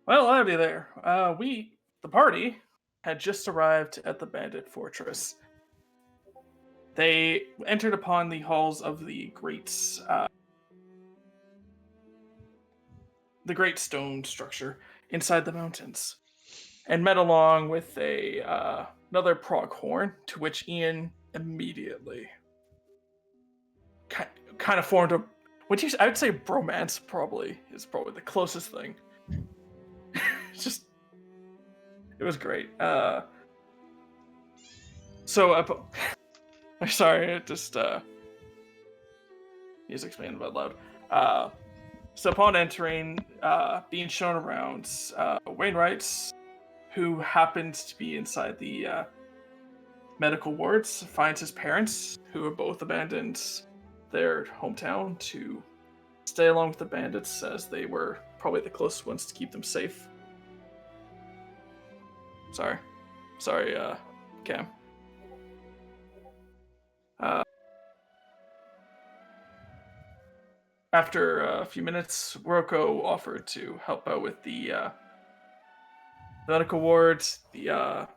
Well, howdy there. The party, had just arrived at the bandit fortress. They entered upon the halls of the great stone structure inside the mountains, and met along with another pronghorn, to which Ian immediately kind of formed a. I would say bromance probably is probably the closest thing. It's just it was great. So I'm sorry, it just music's playing out loud. Uh, so upon entering, being shown around, Wainwright, who happens to be inside the medical wards, finds his parents, who have both abandoned their hometown to stay along with the bandits, as they were probably the closest ones to keep them safe. Sorry, Cam. Uh, After a few minutes, Roko offered to help out with the medical ward. The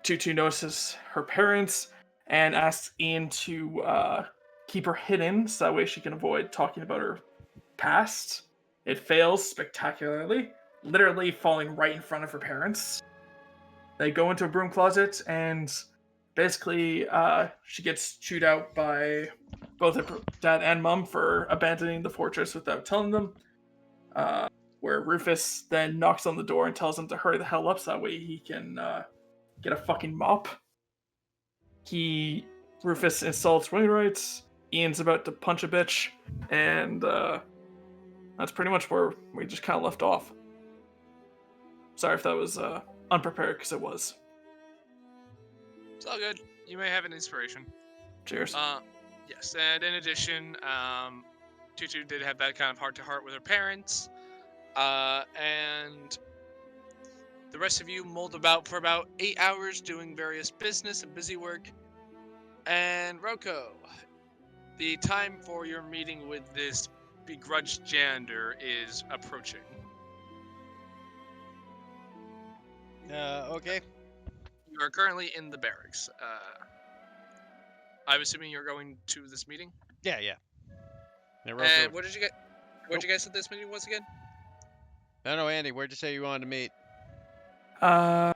Tutu notices her parents and asks Ian to keep her hidden so that way she can avoid talking about her past. It fails spectacularly, literally falling right in front of her parents. They go into a broom closet and basically she gets chewed out by both her dad and mom for abandoning the fortress without telling them. Where Rufus then knocks on the door and tells him to hurry the hell up so that way he can get a fucking mop. Rufus insults Wainwright. Ian's about to punch a bitch, and that's pretty much where we just kind of left off. Sorry if that was unprepared, because it was. It's all good. You may have an inspiration. Cheers. Yes, and in addition, Tutu did have that kind of heart-to-heart with her parents, and the rest of you mulled about for about 8 hours doing various business and busy work. And Roko, the time for your meeting with this begrudged janitor is approaching. Okay. You are currently in the barracks. I'm assuming you're going to this meeting? Yeah. And what did you get? What did you guys at this meeting once again? I don't know, Andy. Where'd you say you wanted to meet? I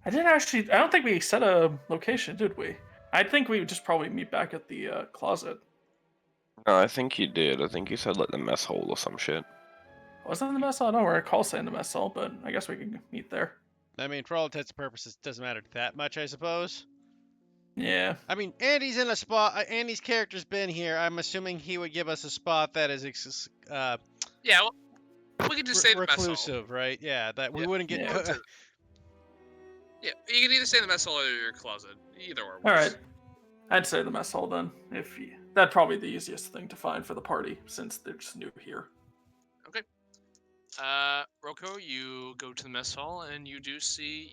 didn't actually. I don't think we set a location, did we? I think we would just probably meet back at the closet. No, I think you did. I think you said like the mess hall or some shit. Wasn't it the mess hall? I don't recall saying the mess hall, but I guess we can meet there. I mean, for all intents and purposes, it doesn't matter that much, I suppose. Yeah. I mean, Andy's in a spot. Andy's character's been here. I'm assuming he would give us a spot that is Yeah, well, we can just say the mess hall. reclusive, right? Yeah, that we wouldn't get. Yeah. Yeah, you can either stay in the mess hall or your closet. Either or. All right. I'd say the mess hall then. That'd probably be the easiest thing to find for the party since they're just new here. Okay. Roko, you go to the mess hall and you do see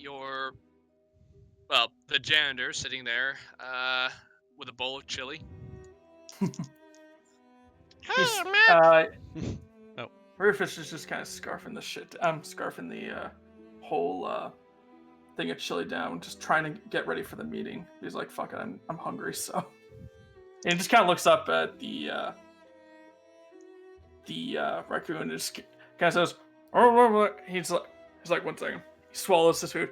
the janitor sitting there, with a bowl of chili. Hey, Matt. Oh. Rufus is just kind of scarfing the shit. I'm scarfing the whole thing of chili down, just trying to get ready for the meeting. He's like, "Fuck it, I'm hungry." So, and he just kind of looks up at the raccoon and just kind of says, "Oh." He's like, "1 second." He swallows his food.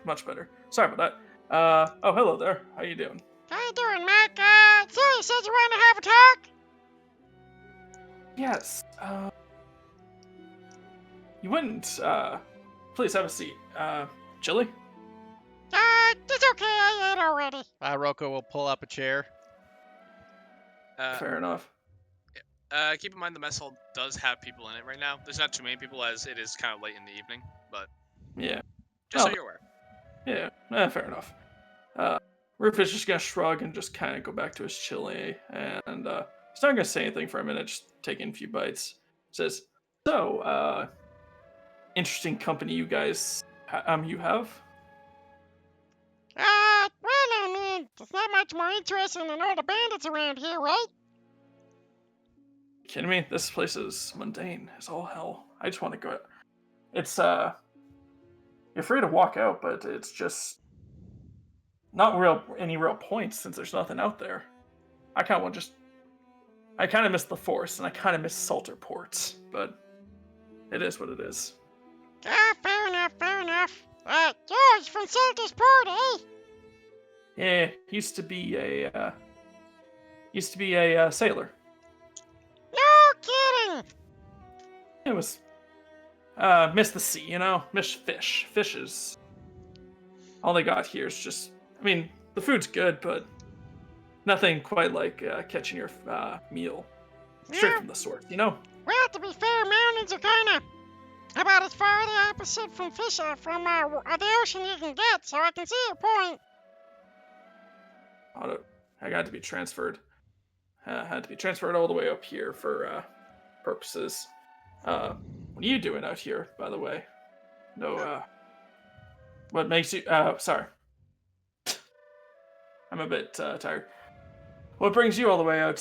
Much better. Sorry about that. Oh, hello there. How you doing? How you doing, Mac? So you said you wanted to have a talk? Yes. You wouldn't, please have a seat. Chili? It's okay, I ate already. Roko will pull up a chair. Fair enough. Keep in mind the mess hall does have people in it right now. There's not too many people as it is kind of late in the evening, but yeah, just so you're aware. Yeah, fair enough. Rufus just gonna shrug and just kind of go back to his chili, and he's not gonna say anything for a minute, just taking a few bites. Says, "So, interesting company you guys you have." Well, I mean, there's not much more interesting than all the bandits around here, right? Kidding me? This place is mundane as all hell. I just want to go. It's you're free to walk out, but it's just not any real points since there's nothing out there. I kind of miss the Force, and I kind of miss Salter Ports, but it is what it is. Yeah, fair enough, fair enough. George from Salter's Port, eh? Yeah, used to be a sailor. No kidding. It was miss the sea, miss fish. Fishes. All they got here is just. I mean, the food's good, but nothing quite like catching your meal straight Yeah. from the source. Well, to be fair, mountains are kinda about as far the opposite from the ocean you can get, so I can see your point. I got to be transferred. Had to be transferred all the way up here for purposes. What are you doing out here, by the way? No. What makes you? Sorry. I'm a bit tired. What brings you all the way out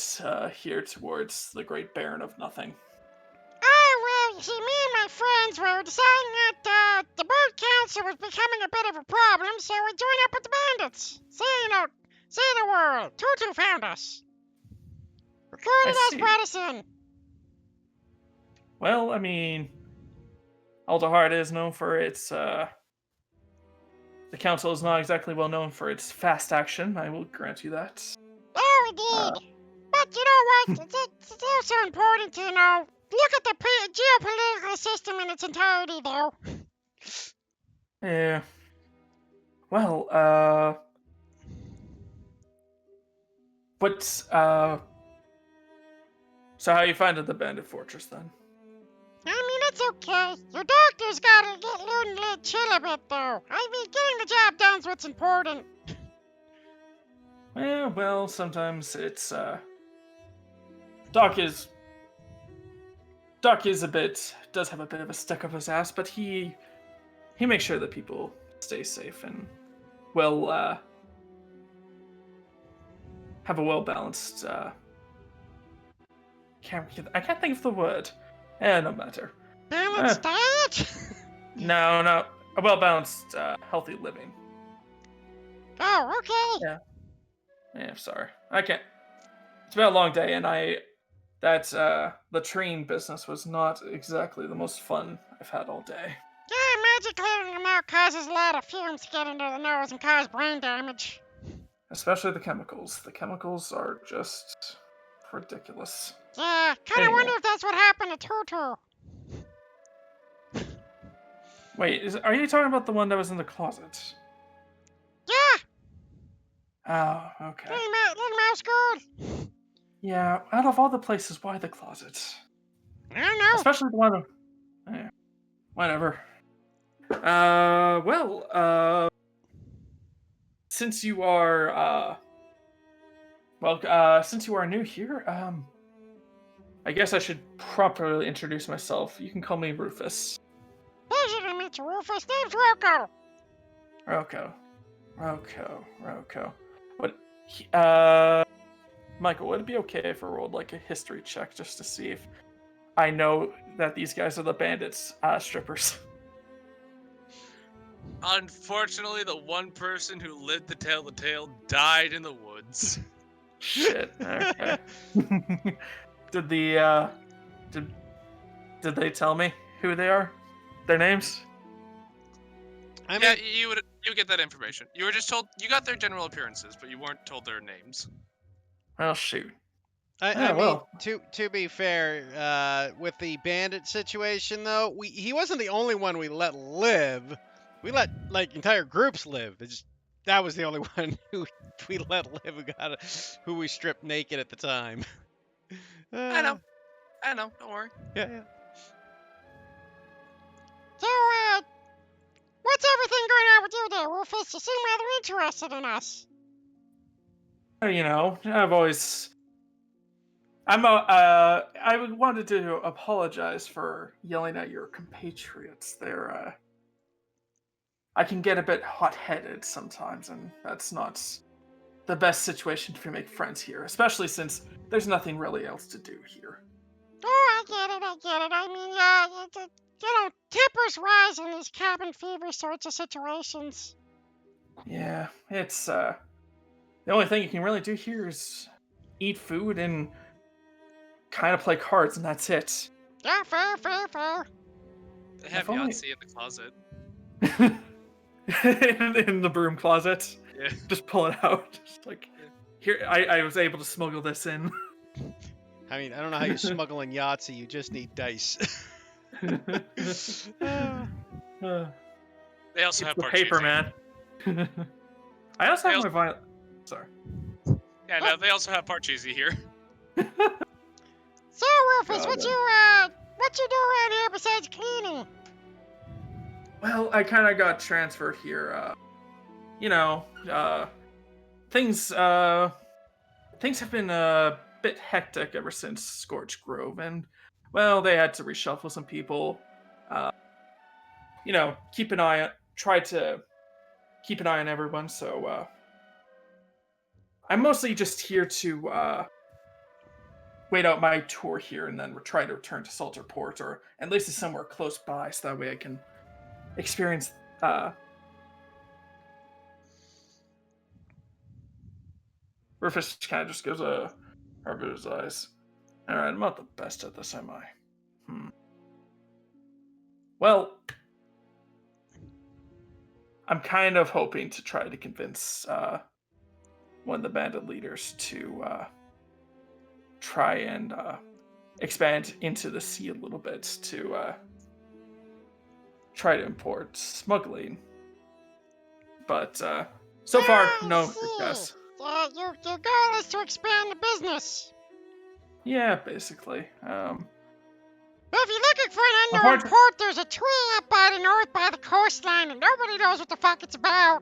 here towards the Great Baron of Nothing? Oh, well, you see, me and my friends were deciding that the bird council was becoming a bit of a problem, so we joined up with the bandits. See the world. Tutu found us. Recruited us, see. brought us in. Well, I mean, Aldahard is known for its. The council is not exactly well known for its fast action. I will grant you that. Oh, indeed. But you know what? It's also important to, look at the geopolitical system in its entirety, though. Yeah. Well, so how you finding the bandit fortress then? I mean, it's okay. Your doctor's gotta learn to chill a bit, though. I mean, getting the job done's what's important. Yeah, well, sometimes it's Doc is does have a bit of a stick up his ass, but he makes sure that people stay safe and have a well balanced I can't think of the word. No matter. Balanced diet? No, a well balanced healthy living. Oh, okay. Yeah, sorry. I can't. It's been a long day, and that latrine business was not exactly the most fun I've had all day. Yeah, magic clearing them out causes a lot of fumes to get into the nose and cause brain damage. Especially the chemicals. The chemicals are just ridiculous. Yeah, kinda Anyway. wonder if that's what happened to Tutu. Wait, are you talking about the one that was in the closet? Yeah, Oh, okay. little mouse girl. Yeah, out of all the places, why the closet? I don't know. Especially the one. Whatever. Since you are since you are new here, I guess I should properly introduce myself. You can call me Rufus. Pleasure to meet you, Rufus. Name's Rocco. Rocco. What? Michael, would it be okay if I rolled like a history check just to see if I know that these guys are the bandits, strippers? Unfortunately, the one person who lived to tell the tale died in the woods. Shit. Okay. Did the did they tell me who they are? Their names? I mean, Yeah, you would get that information. You were just told you got their general appearances, but you weren't told their names. Well, shoot. I Yeah, mean, well. to be fair, with the bandit situation though, he wasn't the only one we let live. We let like entire groups live. That was the only one who we let live who we stripped naked at the time. I know. Don't worry. Yeah. So, what's everything going on with you there, Rufus? You seem rather interested in us. I wanted to apologize for yelling at your compatriots. I can get a bit hot-headed sometimes, and that's not the best situation to make friends here, especially since there's nothing really else to do here. Oh, I get it. I mean, tempers rise in these cabin fever sorts of situations. Yeah, it's the only thing you can really do here is eat food and kind of play cards, and that's it. Yeah, fair. They have If only- Yahtzee in the closet. in the broom closet. Yeah. Just pull it out. Just like here, I was able to smuggle this in. I mean, I don't know how you smuggle in Yahtzee. You just need dice. They also It's have the paper, Parcheesi. man. I also They have my vinyl. Sorry. Yeah, no, they also have Parcheesi here. So, Rufus, what you do around here besides cleaning? Well, I kind of got transferred here. Things have been a bit hectic ever since Scorch Grove, and well, they had to reshuffle some people. Try to keep an eye on everyone. So I'm mostly just here to wait out my tour here, and then try to return to Salterport, or at least somewhere close by, so that way I can experience. Rufus kind of just gives a rub of his eyes. All right, I'm not the best at this, am I? Well, I'm kind of hoping to try to convince one of the bandit leaders to try and expand into the sea a little bit to try to import smuggling. But so far, no success. Your goal is to expand the business. Yeah, basically. Well, if you're looking for an unknown Unfortunately- port, there's a tree up by the north by the coastline, and nobody knows what the fuck it's about.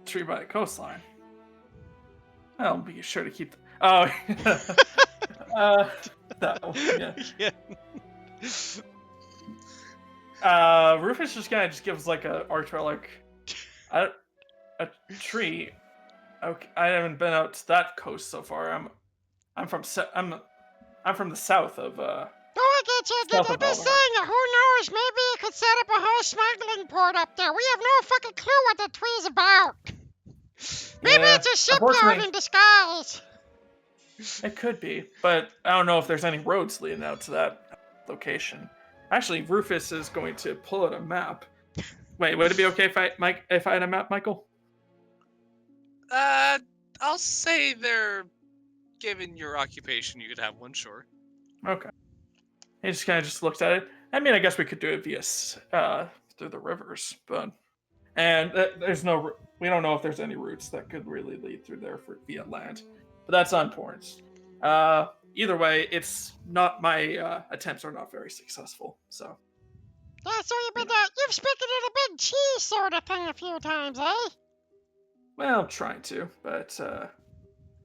Tree by the coastline. I'll be sure to keep. Oh, that one, yeah. Rufus just kind of gives like a arch relic. A tree. Okay, I haven't been out to that coast so far. I'm from the south of. Oh, I get you. South I'm of just Alderheart. saying, who knows? Maybe you could set up a whole smuggling port up there. We have no fucking clue what the tree's about. Maybe Yeah, it's a shipyard unfortunately- in disguise. It could be, but I don't know if there's any roads leading out to that location. Actually, Rufus is going to pull out a map. Wait, would it be okay if I had a map, Michael? I'll say they're given your occupation, you could have one, sure. Okay. He just kind of just looked at it. I mean, I guess we could do it via through the rivers, but we don't know if there's any routes that could really lead through there via land. But that's not important. Either way, it's not my attempts are not very successful. So. Yeah, so you've spoken at a big cheese sort of thing a few times, eh? Well, I'm trying to, but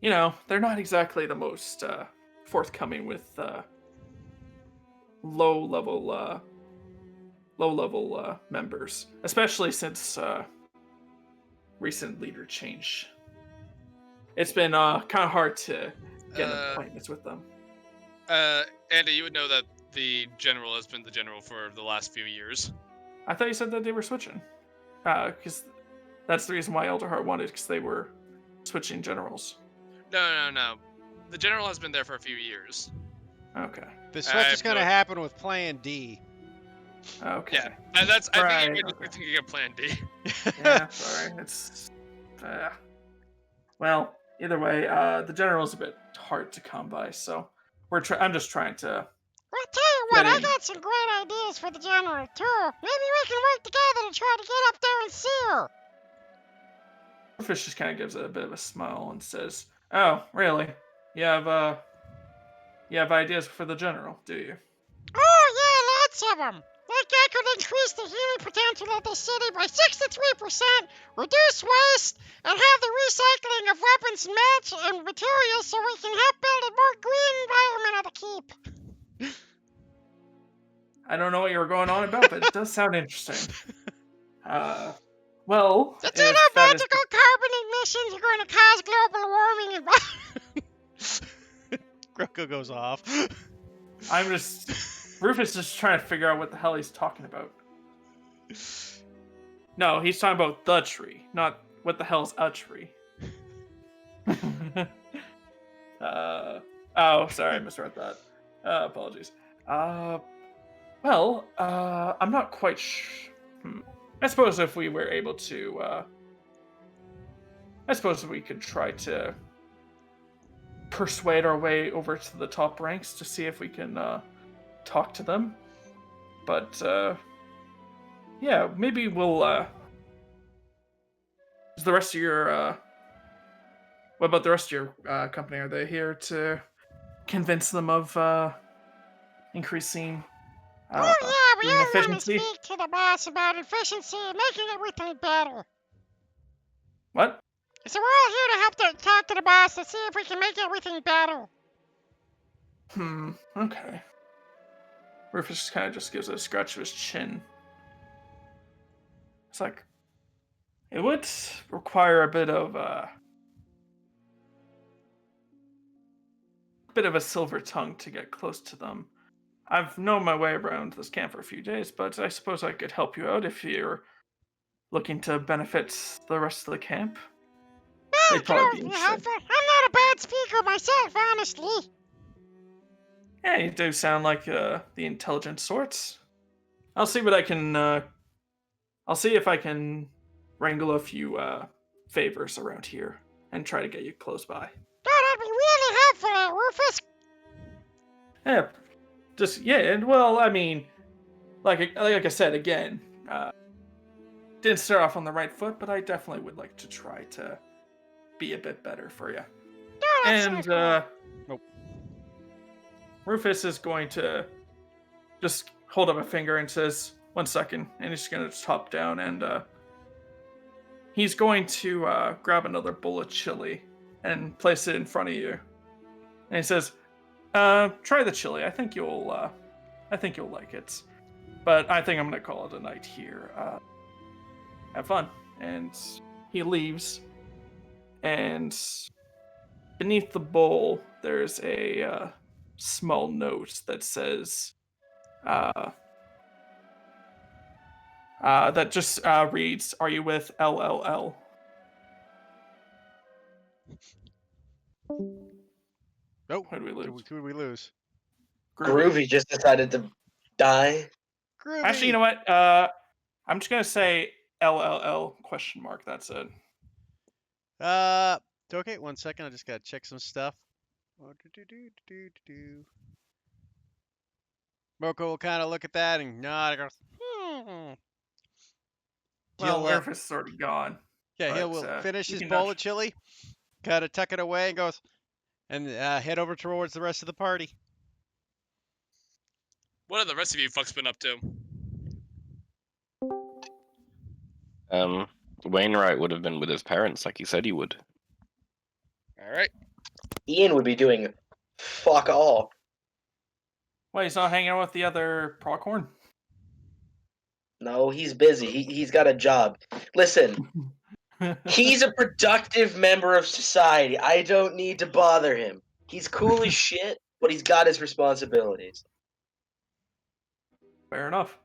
they're not exactly the most forthcoming with low level members, especially since recent leader change. It's been kind of hard to get appointments with them. Andy, you would know that the general has been the general for the last few years. I thought you said that they were switching, because that's the reason why Elderheart wanted, because they were switching generals. No. The general has been there for a few years. Okay. The switch is going to happen with Plan D. Okay. Yeah, and that's. I Right, think you're okay. thinking of Plan D. Yeah, sorry. It's well, either way, the general's a bit hard to come by, so I'm just trying to. Well, tell you what, Get I in. got some great ideas for the general, too. Maybe we can work together to try to get up there and see her. Fish just kind of gives it a bit of a smile and says, "Oh, really? You have ideas for the general, do you?" Oh, yeah, lots of them. Like I could increase the healing potential of the city by 63%, reduce waste, and have the recycling of weapons and materials so we can help build a more green environment of the keep. I don't know what you were going on about, but it does sound interesting. Well, It's if that is magical carbon emissions are going to cause global warming and... Groko goes off. I'm just... Rufus is just trying to figure out what the hell he's talking about. No, he's talking about the tree, not what the hell's a tree. Oh, sorry, I misread that. Apologies. Well, I'm not quite I suppose if we were able to, I suppose we could try to persuade our way over to the top ranks to see if we can, talk to them. But, yeah, maybe we'll, is the rest of your, what about the rest of your, company? Are they here to convince them of, increasing, Oh yeah, we doing all want to efficiency? speak to the boss about efficiency, making everything better. What? So we're all here to help talk to the boss to see if we can make everything better. Okay. Rufus just kind of just gives a scratch of his chin. It's like, it would require a bit of a silver tongue to get close to them. I've known my way around this camp for a few days, but I suppose I could help you out if you're looking to benefit the rest of the camp. Well, They'd probably be be interested. helpful. I'm not a bad speaker myself, honestly. Yeah, you do sound like the intelligent sorts. I'll see what I can. I'll see if I can wrangle a few favors around here and try to get you close by. Oh, that'd be really helpful, Rufus. Yeah, just yeah. And well, I mean, like I said again, didn't start off on the right foot, but I definitely would like to try to be a bit better for you. Oh, that's And so cool. Rufus is going to just hold up a finger and says, "1 second," and he's going to hop down and he's going to grab another bowl of chili and place it in front of you. And he says, "Try the chili. I think you'll like it. But I think I'm going to call it a night here. Have fun." And he leaves. And beneath the bowl, there's a small note that says, that just reads, "Are you with LLL?" Nope. Who did we lose? Who did we lose? Groovy just decided to die. Groovy. Actually, you know what? I'm just gonna say LLL question mark. That's it. Okay, 1 second. I just gotta check some stuff. Moko will kind of look at that and nod. And goes, Well, He'll, Nerf is already gone. yeah, he but, will finish you his can bowl nudge. of chili, kind of tuck it away, and goes, and head over towards the rest of the party. What have the rest of you fucks been up to? Wainwright would have been with his parents like he said he would. All right. Ian would be doing fuck all. Wait, he's not hanging out with the other Procorn? No, he's busy. He's got a job. Listen, he's a productive member of society. I don't need to bother him. He's cool as shit, but he's got his responsibilities. Fair enough.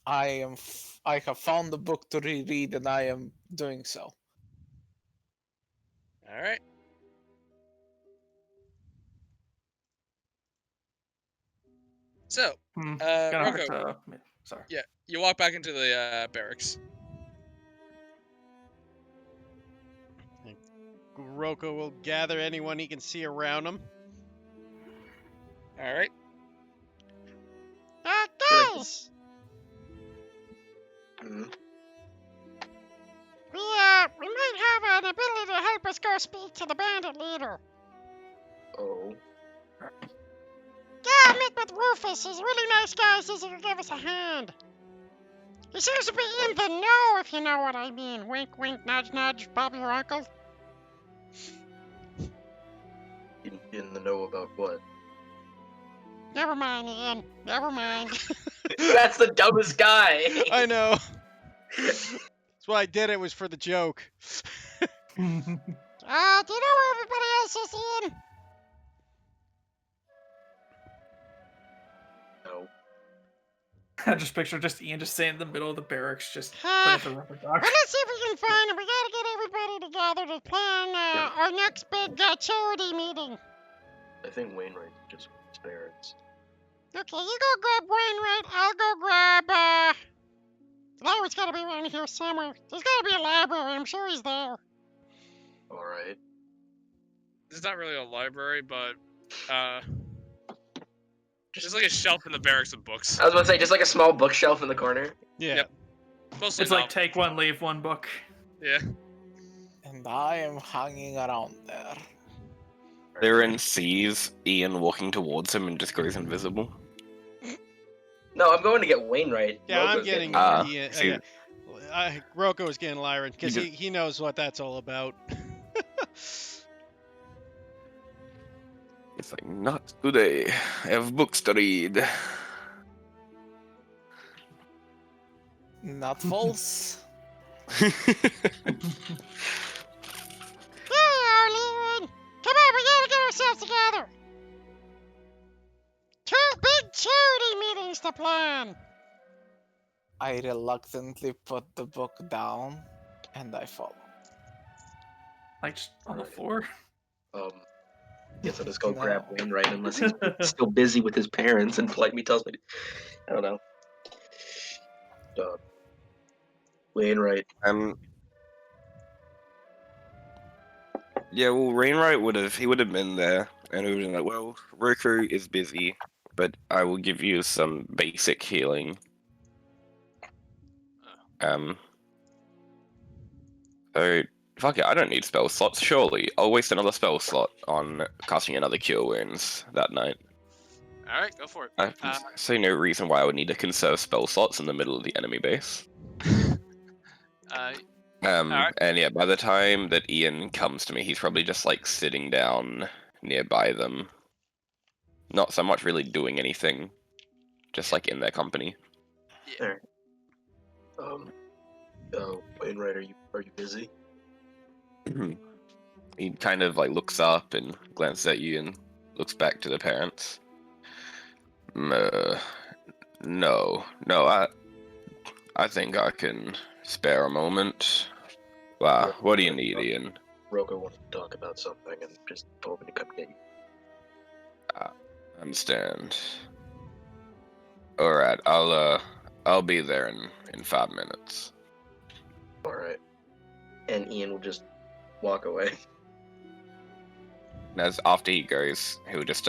I have found the book to reread, and I am doing so. All right. So, Kinda hard Rocco, to... Sorry. yeah, you walk back into the barracks. Roko will gather anyone he can see around him. All right. Guys, Mhm. we might have an ability to help us go speak to the bandit leader. Oh. Yeah, I met with Rufus. He's a really nice guy. He says he can give us a hand. He seems to be in the know, if you know what I mean. Wink, wink, nudge, nudge. Bob your uncle. In the know about what? Never mind, Ian. Never mind. That's the dumbest guy. I know. That's why I did it, was for the joke. Do you know where everybody else is, Ian? I just picture Ian just sitting in the middle of the barracks, just Uh, playing with a rubber duck. Well, let's see if we can find him. We gotta get everybody together to plan our next big charity meeting. I think Wainwright just his parents. Okay, you go grab Wainwright. I'll go grab, Larry's gotta be around here somewhere. There's gotta be a library. I'm sure he's there. All right. There's not really a library, but there's like a shelf in the barracks of books. I was about to say, just like a small bookshelf in the corner. Yeah. Yep. Mostly It's like not. take one, leave one book. Yeah. And I am hanging around there. They're in seas. Ian walking towards him and just goes invisible. No, I'm going to get Wainwright. Yeah, I'm Roko's getting Wainwright. Ian. see- Rocco's getting Lyran because You he knows what that's all about. It's like, not today. I have books to read. Not false. Here you are, Lyran. Come on, we gotta get ourselves together. 2 big charity meetings to plan. I reluctantly put the book down, and I follow. Like just on the floor. Guess I'll just go No. grab Wainwright unless he's still busy with his parents and politely tells me. I don't know. Wainwright. Yeah, well, Wainwright would have been there, and he would have been like, well, Roku is busy, but I will give you some basic healing. So, fuck it, I don't need spell slots, surely. I'll waste another spell slot on casting another Cure Wounds that night. Alright, go for it. I see no reason why I would need to conserve spell slots in the middle of the enemy base. Alright. And yeah, by the time that Ian comes to me, he's probably just like sitting down nearby them. Not so much really doing anything, just like in their company. There. Wainwright, are you busy? He kind of like looks up and glances at you and looks back to the parents. No, I think I can spare a moment. Wow, what do you need, Ian? Roko wanted to talk about something and just told me to come get you. I understand. Alright, I'll be there in 5 minutes. Alright. And Ian will just walk away. And as after he goes, he'll just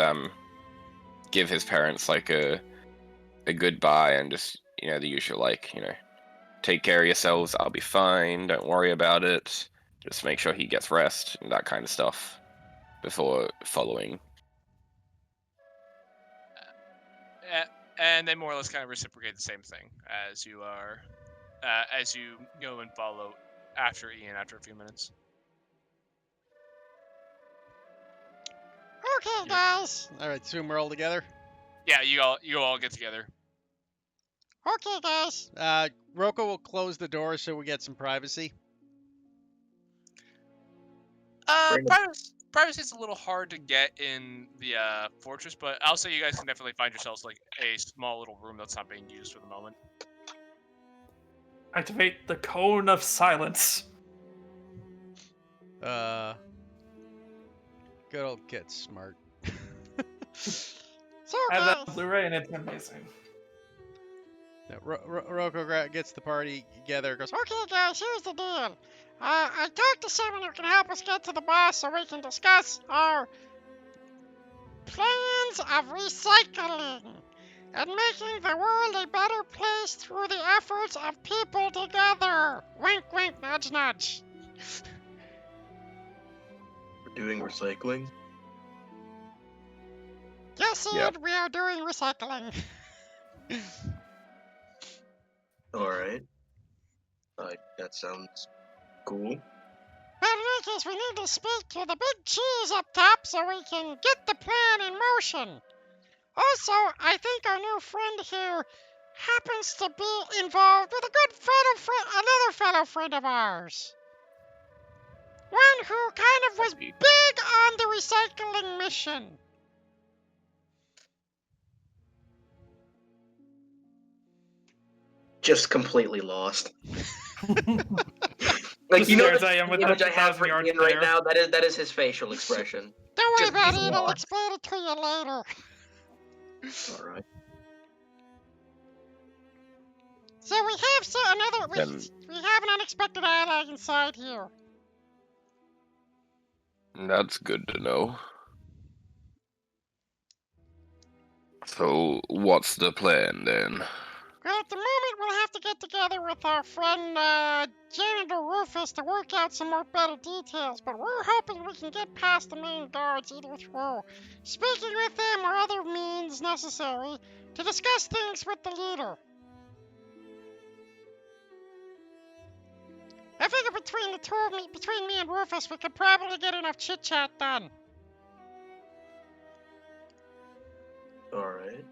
give his parents like a goodbye and just, you know, the usual, like, you know, take care of yourselves, I'll be fine, don't worry about it, just make sure he gets rest and that kind of stuff before following. And they more or less kind of reciprocate the same thing as you are, as you go and follow after Ian after a few minutes. Okay, guys. All right, soon we're all together. Yeah, you all get together. Okay, guys. Rocco will close the door so we get some privacy. Bring Privacy's a little hard to get in the fortress, but I'll say you guys can definitely find yourselves like a small little room that's not being used for the moment. Activate the cone of silence. Good old Kit Smart. So, I have that guys. Blu-ray and it's amazing. Yeah, Rocco gets the party together. Goes, Okay, guys, here's the deal. I talked to someone who can help us get to the boss so we can discuss our plans of recycling and making the world a better place through the efforts of people together. Wink, wink, nudge, nudge. We're doing recycling. Yes, Ed, Yep. we are doing recycling. Alright. That sounds cool. Well, in any case, we need to speak to the big cheese up top so we can get the plan in motion. Also, I think our new friend here happens to be involved with a good another fellow friend of ours. One who kind of was big on the recycling mission. just completely lost. Just You know stares the at him with image the I have 1,000-yard written right stare. now? That is his facial expression. Don't worry Just about he's it. I'll lost. explain it to you later. All right. So we have we have an unexpected ally inside here. That's good to know. So, what's the plan then? Well, at the moment, we'll have to get together with our friend Janitor Rufus to work out some more better details, but we're hoping we can get past the main guards either through speaking with them or other means necessary to discuss things with the leader. I figure between the two of me, between me and Rufus, we could probably get enough chit-chat done. All right.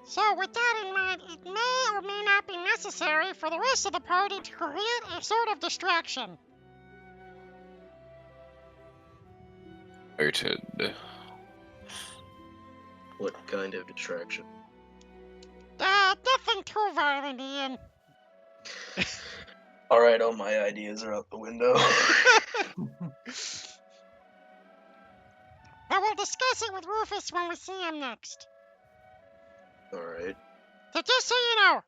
So with that in mind, it may or may not be necessary for the rest of the party to create a sort of distraction. Noted. What kind of distraction? Nothing too violent, Ian. All right, all my ideas are out the window. But we'll discuss it with Rufus when we see him next. All right. So just so you know,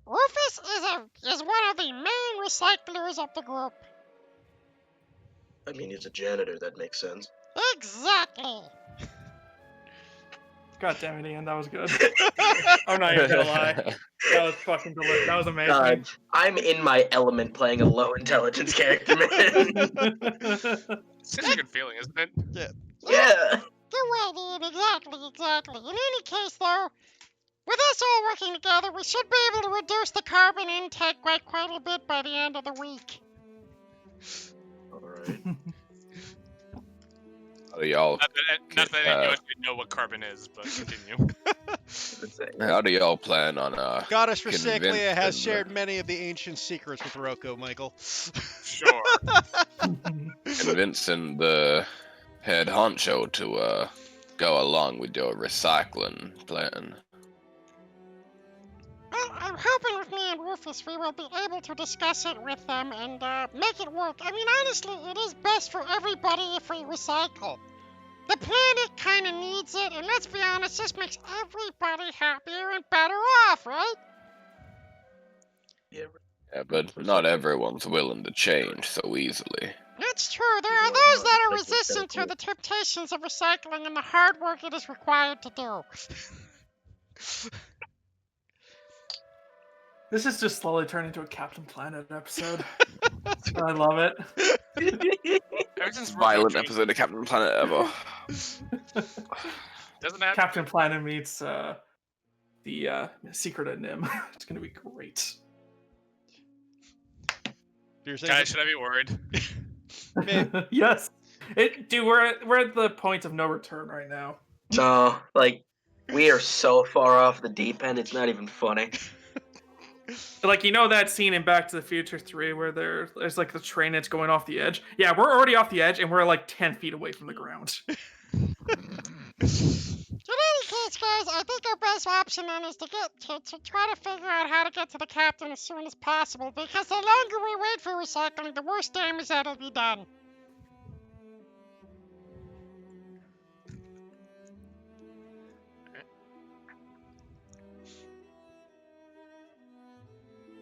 Rufus is one of the main recyclers of the group. I mean, he's a janitor. That makes sense. Exactly. God damn it, Ian, that was good. I'm not even gonna lie. That was fucking delicious. That was amazing. God, I'm in my element playing a low intelligence character, man. Such a good feeling, isn't it? Yeah. You're right, Ian. Exactly. In any case, though, with us all working together, we should be able to reduce the carbon intake by quite a bit by the end of the week. All right. How do y'all? Not that any of us know what carbon is, but continue. How do y'all plan on Goddess Recyclia has convincing- shared many of the ancient secrets with Rocco, Michael. Sure. convincing the head honcho to go along with your recycling plan? Well, I'm hoping with me and Rufus we will be able to discuss it with them and make it work. I mean, honestly, it is best for everybody if we recycle. The planet kind of needs it, and let's be honest, this makes everybody happier and better off, right? Yeah. Yeah, but not everyone's willing to change so easily. That's true. There are Why those not? that are Recycling's kinda resistant to cool. the temptations of recycling and the hard work it is required to do. This is just slowly turning into a Captain Planet episode. I love it. Ever since Violent Rocco episode of Captain Planet ever. doesn't have Captain Planet meets the Secret of Nim. It's gonna be great. You're saying Guys, should I be worried? Yes. Dude, we're at the point of no return right now. No, like, we are so far off the deep end, it's not even funny. Like, you know that scene in Back to the Future 3 where there's like the train that's going off the edge? Yeah, we're already off the edge and we're like 10 feet away from the ground. In any case, guys, I think our best option then is to try to figure out how to get to the captain as soon as possible, because the longer we wait for recycling, the worse damage that'll be done.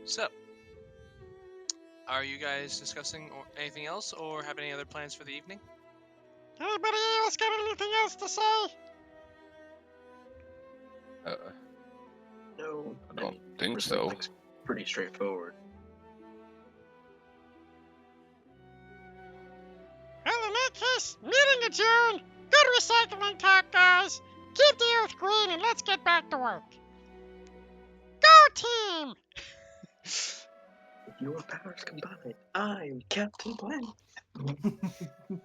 So, are you guys discussing anything else, or have any other plans for the evening? Anybody else got anything else to say? No, I don't think so. recycling's pretty straightforward. Well, in that case, meeting adjourned. Good recycling talk, guys. Keep the earth green and let's get back to work. Go team! With your powers combined, I'm Captain Planet.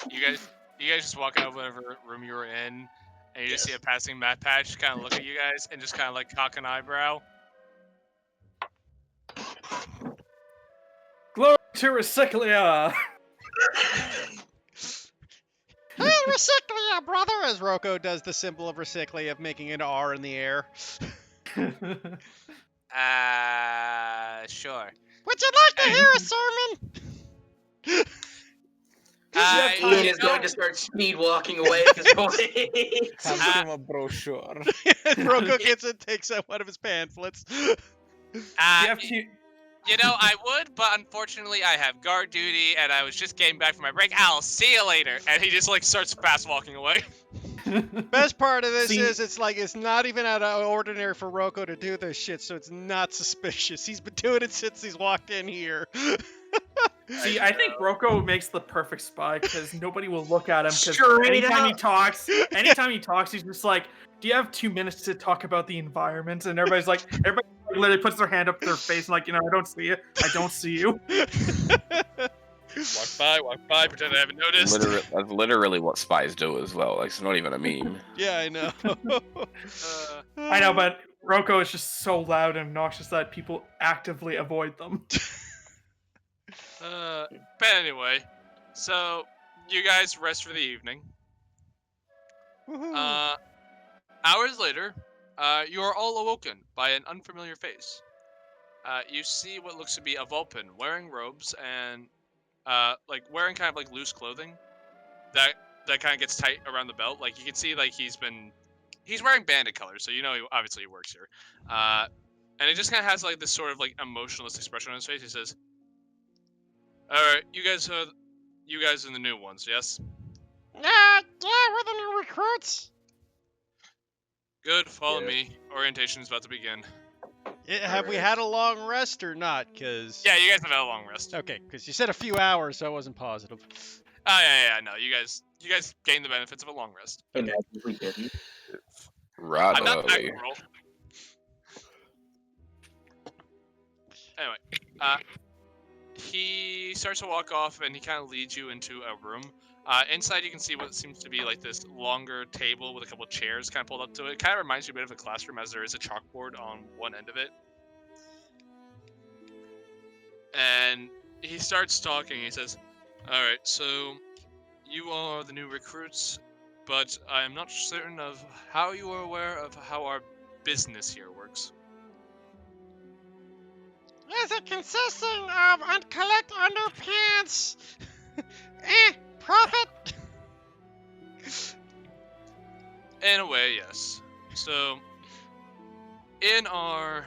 You guys just walk out of whatever room you were in, and you just see a passing map patch kind of look at you guys and just kind of like cock an eyebrow. Glory to Recyclia! Hey, Recyclia, brother! as Rocco does the symbol of Recyclia of making an R in the air. Sure. Would you like to Hey. hear a sermon? Ian You is know, going to start speed walking away at this point. Hand him a brochure. Rocco gets it, takes out one of his pamphlets. Do you have to? you know, I would, but unfortunately, I have guard duty, and I was just getting back from my break. I'll see you later. And he just like starts fast walking away. Best part of this See- is it's not even out of ordinary for Rocco to do this shit, so it's not suspicious. He's been doing it since he's walked in here. See, I think Rocco makes the perfect spy because nobody will look at him. Because Straight anytime he up. talks, he's just like, "Do you have 2 minutes to talk about the environment?" And everybody literally puts their hand up to their face and like, I don't see you. I don't see you. Walk by, pretend I haven't noticed. That's literally what spies do as well. Like, it's not even a meme. Yeah, I know. I know, but Rocco is just so loud and obnoxious that people actively avoid them. But anyway, so you guys rest for the evening. Woohoo. Hours later, you are all awoken by an unfamiliar face. You see what looks to be a Vulpin wearing robes and like wearing kind of like loose clothing that kind of gets tight around the belt. Like you can see like he's wearing bandit colors, so you know obviously he works here. And it just kind of has like this sort of like emotionless expression on his face. He says, "All right, you guys are the new ones, yes? Yeah, we're the new recruits. Good. Follow Yeah. me. Orientation is about to begin." Have we had a long rest or not? Cause Yeah, you guys have had a long rest. okay, because you said a few hours, so I wasn't positive. Oh yeah, no, you guys gain the benefits of a long rest. Imagine if we didn't. Rather I'm not that early. cruel. Anyway, he starts to walk off and he kind of leads you into a room. Inside, you can see what seems to be like this longer table with a couple chairs kind of pulled up to it. Kind of reminds you a bit of a classroom, as there is a chalkboard on one end of it. And he starts talking. He says, "All right, so you are the new recruits, but I am not certain of how you are aware of how our business here works." Is it consisting of collect underpants? Profit? In a way, yes. So, in our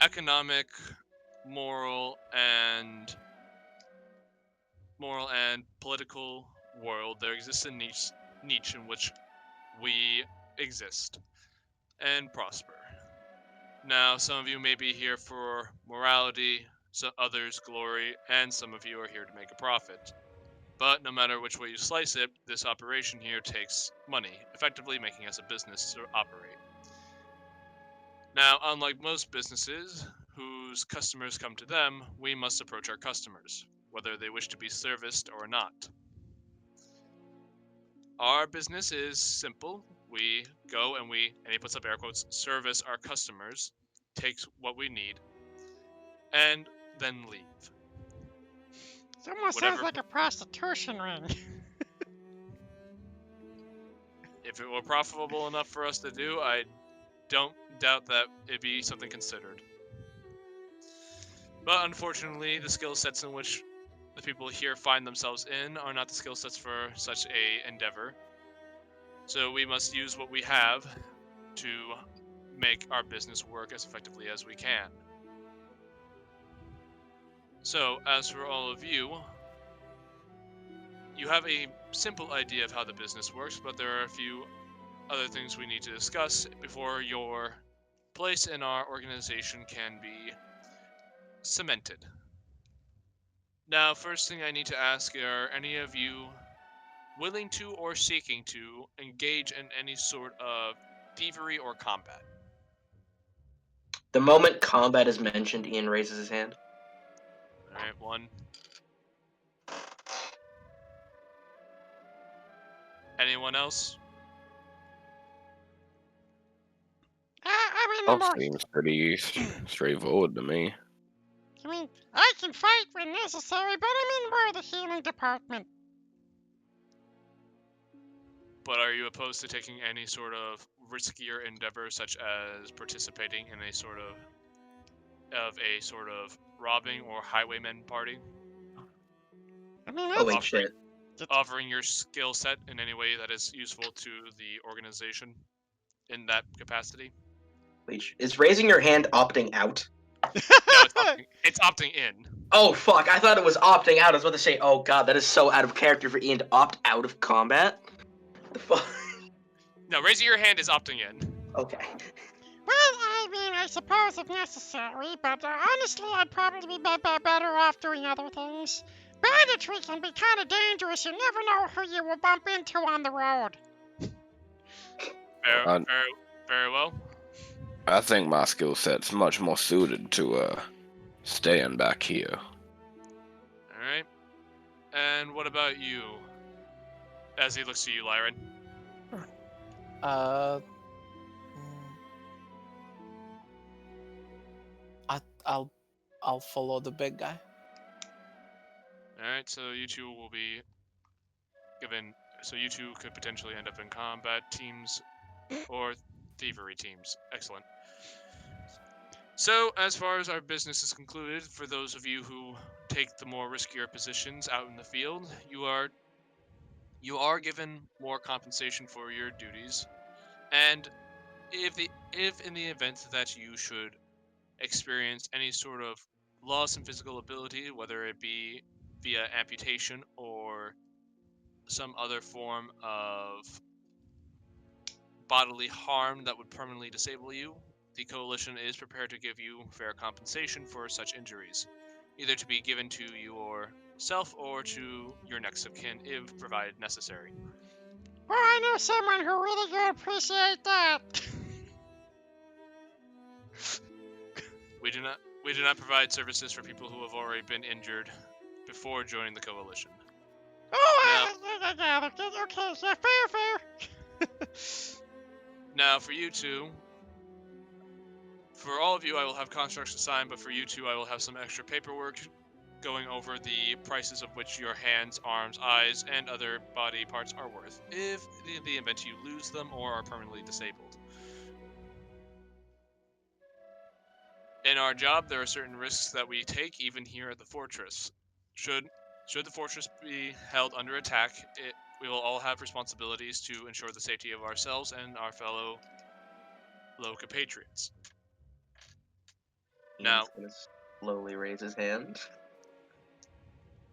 economic, moral, and political world, there exists a niche in which we exist and prosper. Now, some of you may be here for morality, so others glory, and some of you are here to make a profit. But no matter which way you slice it, this operation here takes money, effectively making us a business to operate. Now, unlike most businesses whose customers come to them, we must approach our customers, whether they wish to be serviced or not. Our business is simple. We go and he puts up air quotes, service our customers, takes what we need, and then leave. It almost Whatever. sounds like a prostitution ring. If it were profitable enough for us to do, I don't doubt that it'd be something considered. But unfortunately, the skill sets in which the people here find themselves in are not the skill sets for such a endeavor. So we must use what we have to make our business work as effectively as we can. So, as for all of you, you have a simple idea of how the business works, but there are a few other things we need to discuss before your place in our organization can be cemented. Now, first thing I need to ask, are any of you willing to or seeking to engage in any sort of thievery or combat? The moment combat is mentioned, Ian raises his hand. Alright, one. Anyone else? I'm in the That mood. seems pretty straightforward to me. I mean, I can fight when necessary, but I'm in more the healing department. But are you opposed to taking any sort of riskier endeavor, such as participating in a sort of of a sort of robbing or highwayman party, I mean, Holy that's shit. offering your skill set in any way that is useful to the organization in that capacity. Is raising your hand opting out? No, it's opting in. Oh fuck! I thought it was opting out. I was about to say, oh god, that is so out of character for Ian to opt out of combat. The fuck? No, raising your hand is opting in. Okay. Well, I mean, I suppose if necessary, but honestly, I'd probably be better off doing other things. Banditry can be kind of dangerous. You never know who you will bump into on the road. Very, Uh, very, very well. I think my skill set's much more suited to staying back here. All right. And what about you? As he looks to you, Lyran. Uh, I'll follow the big guy. All right. So you two will be given. So you two could potentially end up in combat teams or thievery teams. Excellent. So, as far as our business is concluded, for those of you who take the more riskier positions out in the field, you are given more compensation for your duties. And if in the event that you should experience any sort of loss in physical ability, whether it be via amputation or some other form of bodily harm that would permanently disable you, the Coalition is prepared to give you fair compensation for such injuries, either to be given to yourself or to your next of kin if provided necessary. Well, I know someone who really could appreciate that. We do not provide services for people who have already been injured before joining the Coalition. Oh, I got it. Okay, yeah, fair. Now, for you two, for all of you, I will have constructs assigned, but for you two, I will have some extra paperwork going over the prices of which your hands, arms, eyes, and other body parts are worth, if in the event you lose them or are permanently disabled. In our job, there are certain risks that we take, even here at the fortress. Should the fortress be held under attack, we will all have responsibilities to ensure the safety of ourselves and our fellow compatriots. Now, Ian's gonna slowly raise his hand.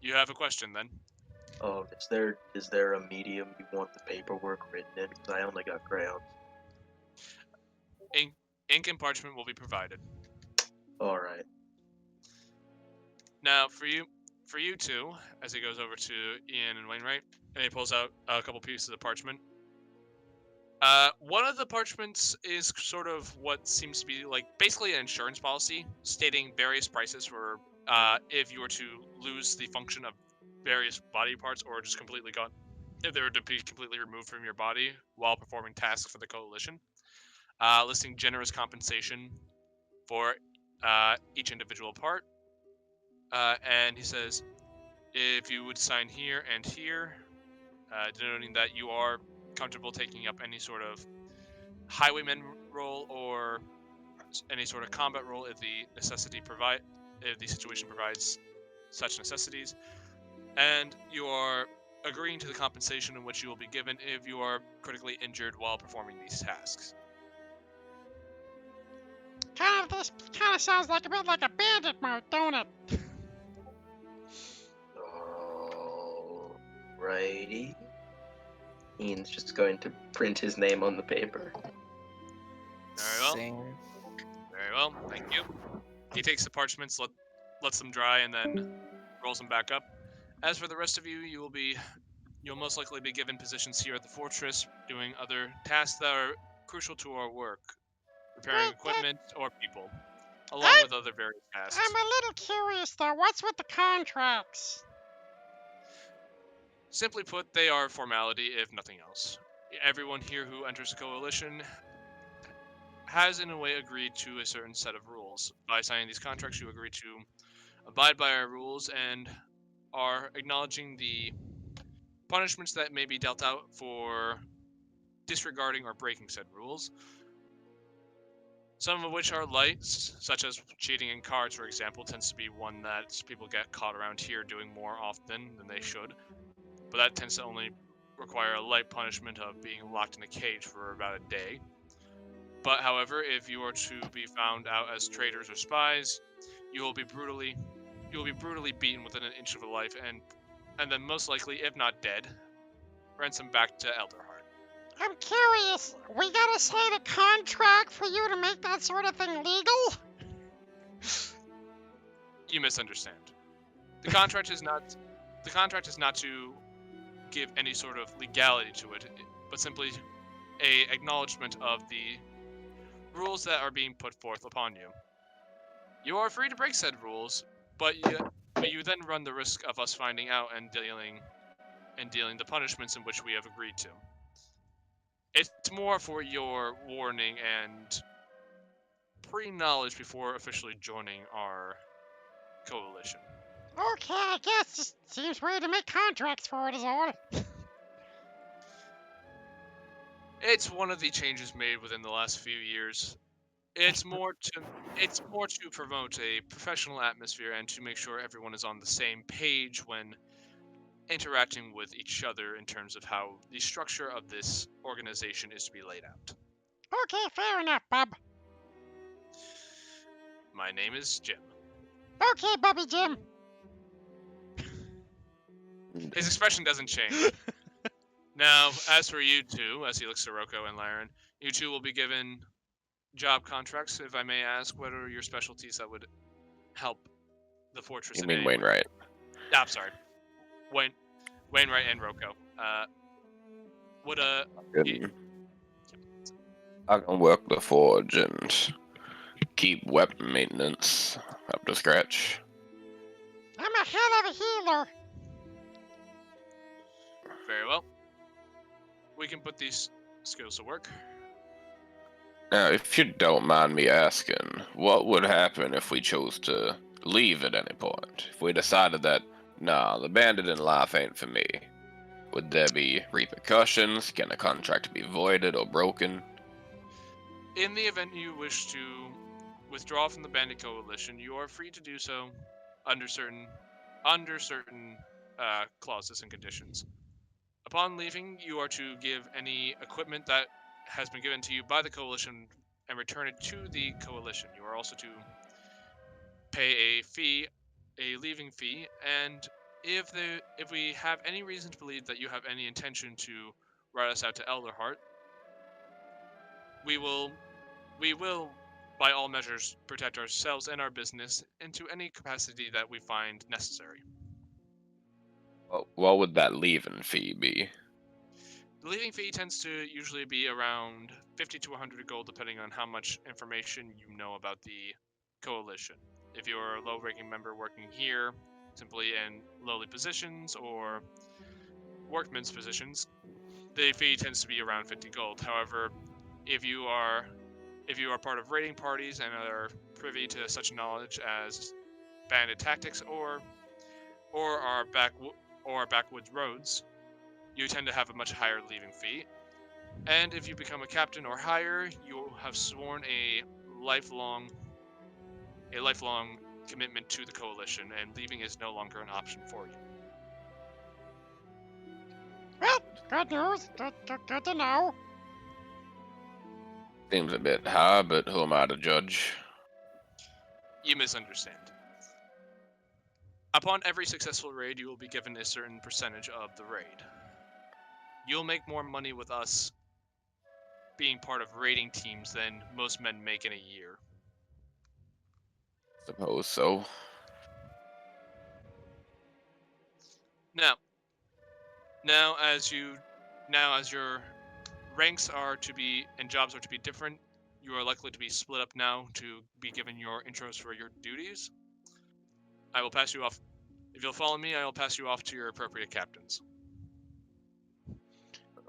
you have a question then? Oh, is there a medium you want the paperwork written in? Because I only got crayons. Ink and parchment will be provided. All right. Now, for you two, as he goes over to Ian and Wainwright, and he pulls out a couple pieces of parchment. One of the parchments is sort of what seems to be like basically an insurance policy stating various prices for if you were to lose the function of various body parts or just completely gone, if they were to be completely removed from your body while performing tasks for the Coalition, listing generous compensation for each individual part. And he says, if you would sign here and here, denoting that you are comfortable taking up any sort of highwayman role or any sort of combat role if the situation provides such necessities, and you are agreeing to the compensation in which you will be given if you are critically injured while performing these tasks. This kind of sounds like a bit like a bandit mode, don't it? Alrighty. Ian's just going to print his name on the paper. Very well. Same. Very well, thank you. He takes the parchments, lets them dry, and then rolls them back up. As for the rest of you, you'll most likely be given positions here at the fortress, doing other tasks that are crucial to our work, repairing equipment or people, along with other various tasks. I'm a little curious though. What's with the contracts? Simply put, they are formality, if nothing else. Everyone here who enters the Coalition has, in a way, agreed to a certain set of rules. By signing these contracts, you agree to abide by our rules and are acknowledging the punishments that may be dealt out for disregarding or breaking said rules. Some of which are light, such as cheating in cards, for example, tends to be one that people get caught around here doing more often than they should. But that tends to only require a light punishment of being locked in a cage for about a day. But however, if you are to be found out as traitors or spies, you will be brutally beaten within an inch of a life, and then most likely, if not dead, ransomed back to Elderheart. I'm curious. We gotta sign a contract for you to make that sort of thing legal? You misunderstand. The contract is not to give any sort of legality to it, but simply a acknowledgement of the rules that are being put forth upon you. You are free to break said rules, but you then run the risk of us finding out and dealing the punishments in which we have agreed to. It's more for your warning and pre-knowledge before officially joining our coalition. Okay, I guess. Just seems weird to make contracts for it is all. It's one of the changes made within the last few years. It's more to promote a professional atmosphere and to make sure everyone is on the same page when interacting with each other in terms of how the structure of this organization is to be laid out. Okay, fair enough, Bub. My name is Jim. Okay, Bubby Jim. His expression doesn't change. Now, as for you two, as he looks to Roko and Laren, you two will be given job contracts. If I may ask, what are your specialties that would help the fortress? You in mean any way? Wainwright? I'm sorry, Wainwright and Roko. Would I can work the forge and keep weapon maintenance up to scratch. I'm a hell of a healer. Very well. We can put these skills to work. Now, if you don't mind me asking, what would happen if we chose to leave at any point? If we decided that, nah, the bandit in life ain't for me, would there be repercussions? Can a contract be voided or broken? In the event you wish to withdraw from the Bandit Coalition, you are free to do so under certain clauses and conditions. Upon leaving, you are to give any equipment that has been given to you by the Coalition and return it to the Coalition. You are also to pay a leaving fee, and if we have any reason to believe that you have any intention to ride us out to Elderheart, we will, by all measures, protect ourselves and our business into any capacity that we find necessary. What would that leaving fee be? The leaving fee tends to usually be around 50 to 100 gold, depending on how much information you know about the coalition. If you're a low-ranking member working here, simply in lowly positions or workmen's positions, the fee tends to be around 50 gold. However, if you are part of raiding parties and are privy to such knowledge as bandit tactics or our backwoods roads, you tend to have a much higher leaving fee. And if you become a captain or higher, you have sworn a lifelong commitment to the coalition, and leaving is no longer an option for you. Well, good news. Good to know. Seems a bit high, but who am I to judge? You misunderstand. Upon every successful raid, you will be given a certain percentage of the raid. You'll make more money with us being part of raiding teams than most men make in a year. Suppose so. Now as your ranks are to be and jobs are to be different, you are likely to be split up now to be given your intros for your duties. I will pass you off. If you'll follow me, I will pass you off to your appropriate captains.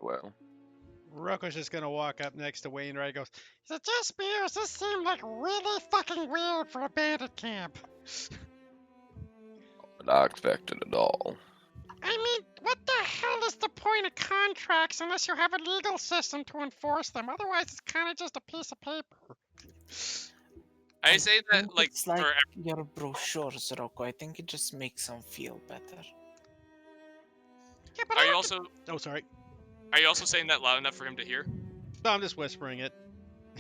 Well, Roko's just gonna walk up next to Wainwright and goes, Is it just me or does this seem like really fucking weird for a bandit camp? but I expected it all. I mean, what the hell is the point of contracts unless you have a legal system to enforce them? Otherwise, it's kind of just a piece of paper. I say that think like it's like for your brochures, Rocco. I think it just makes them feel better. Yeah, but are I you don't also Oh, sorry. saying that loud enough for him to hear? No, I'm just whispering it.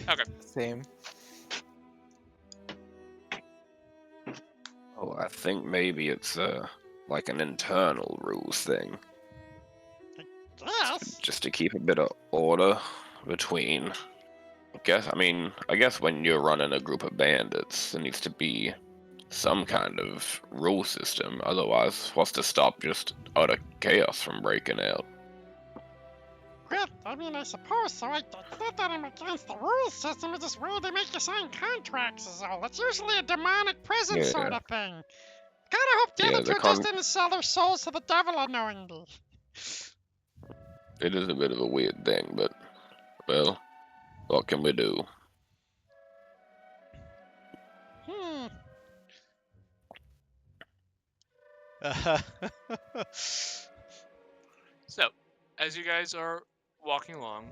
Okay. Same. Oh, I think maybe it's like an internal rules thing, guess. just to keep a bit of order between. I guess when you're running a group of bandits, there needs to be some kind of rule system. Otherwise, what's to stop just utter chaos from breaking out? Well, I mean, I suppose so. It's not that I'm against the rules system, it's just where they make you sign contracts is all. It's usually a demonic presence sort Yeah, of thing. Gotta hope the yeah. other two just didn't sell their souls to the devil unknowingly. It is a bit of a weird thing, but well, what can we do? Hmm. So, as you guys are walking along,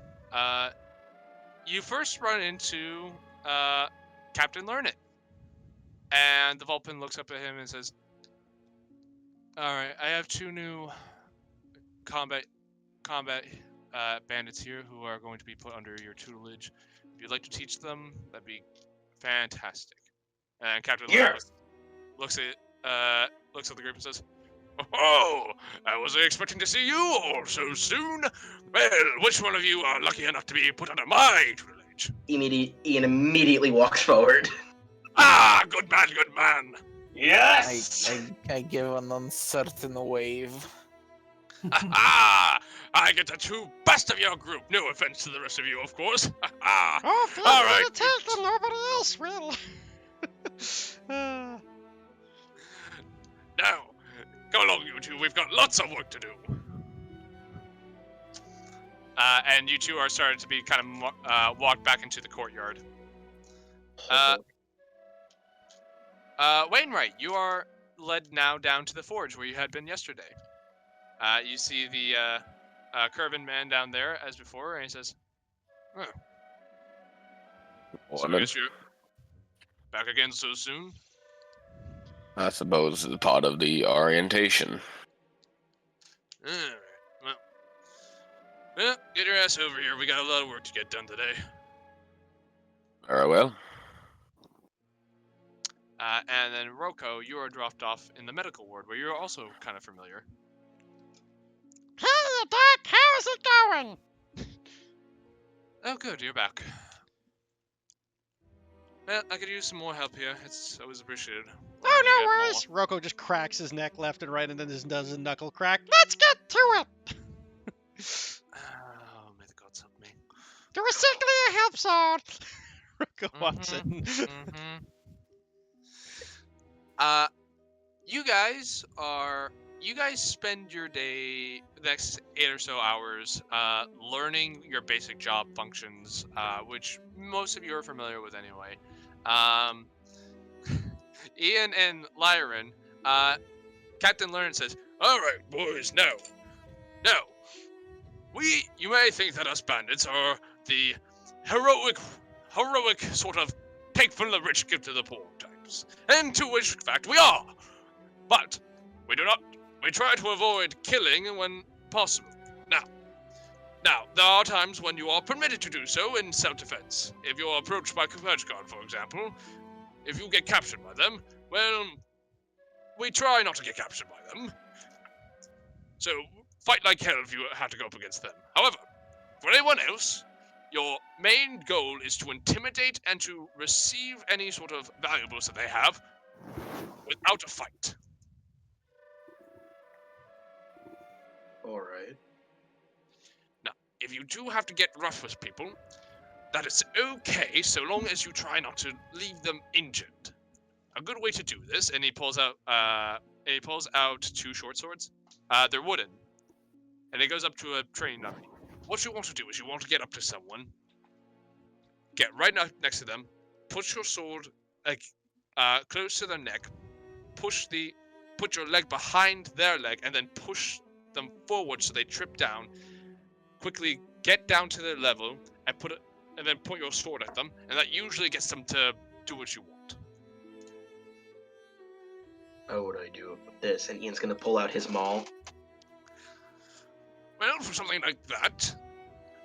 you first run into Captain Learnit, and the Vulpin looks up at him and says, "All right, I have two new combat bandits here who are going to be put under your tutelage. If you'd like to teach them, that'd be fantastic." And Captain Yeah. Leonard looks at the group and says, "Oh, I wasn't expecting to see you all so soon. Well, which one of you are lucky enough to be put under my tutelage?" Ian immediately walks forward. Ah, good man, good man. Yes! I give an uncertain wave. Ah, I get the two best of your group. No offense to the rest of you, of course. Oh, feel All free right. to take it, nobody else will. Now, come along, you two. We've got lots of work to do. And you two are starting to be kind of walked back into the courtyard. Wainwright, you are led now down to the forge where you had been yesterday. You see the Curvin man down there as before, and he says, "Oh, so I Morning. guess you're back again so soon?" I suppose it's part of the orientation. Alright, well, get your ass over here. We got a lot of work to get done today. Very well. And then Roko, you are dropped off in the medical ward, where you're also kind of familiar. Hey, Doc, how's it going? Oh, good, you're back. Well, I could use some more help here. It's always appreciated. when Oh, you no get more. worries. Rocco just cracks his neck left and right and then just does a knuckle crack. Let's get to it. Oh, may the gods help me. Do a sickly help zone. Rocco walks in. You guys spend your day, the next 8 or so hours, learning your basic job functions, which most of you are familiar with anyway. Ian and Lyron, Captain Learn says, "All right, boys, now, you may think that us bandits are the heroic sort of take from the rich, give to the poor types, and to which fact we are, but we do not. We try to avoid killing when possible. Now, there are times when you are permitted to do so in self-defense. If you're approached by Converge Guard, for example, if you get captured by them, well, we try not to get captured by them. So, fight like hell if you have to go up against them. However, for anyone else, your main goal is to intimidate and to receive any sort of valuables that they have without a fight." Alright. If you do have to get rough with people, that is okay, so long as you try not to leave them injured. A good way to do this, and he pulls out two short swords. They're wooden, and it goes up to a training dummy. What you want to do is you want to get up to someone, get right next to them, put your sword close to their neck, put your leg behind their leg, and then push them forward so they trip down. Quickly get down to their level and and then point your sword at them, and that usually gets them to do what you want. How would I do this? And Ian's gonna pull out his maul. Well, for something like that,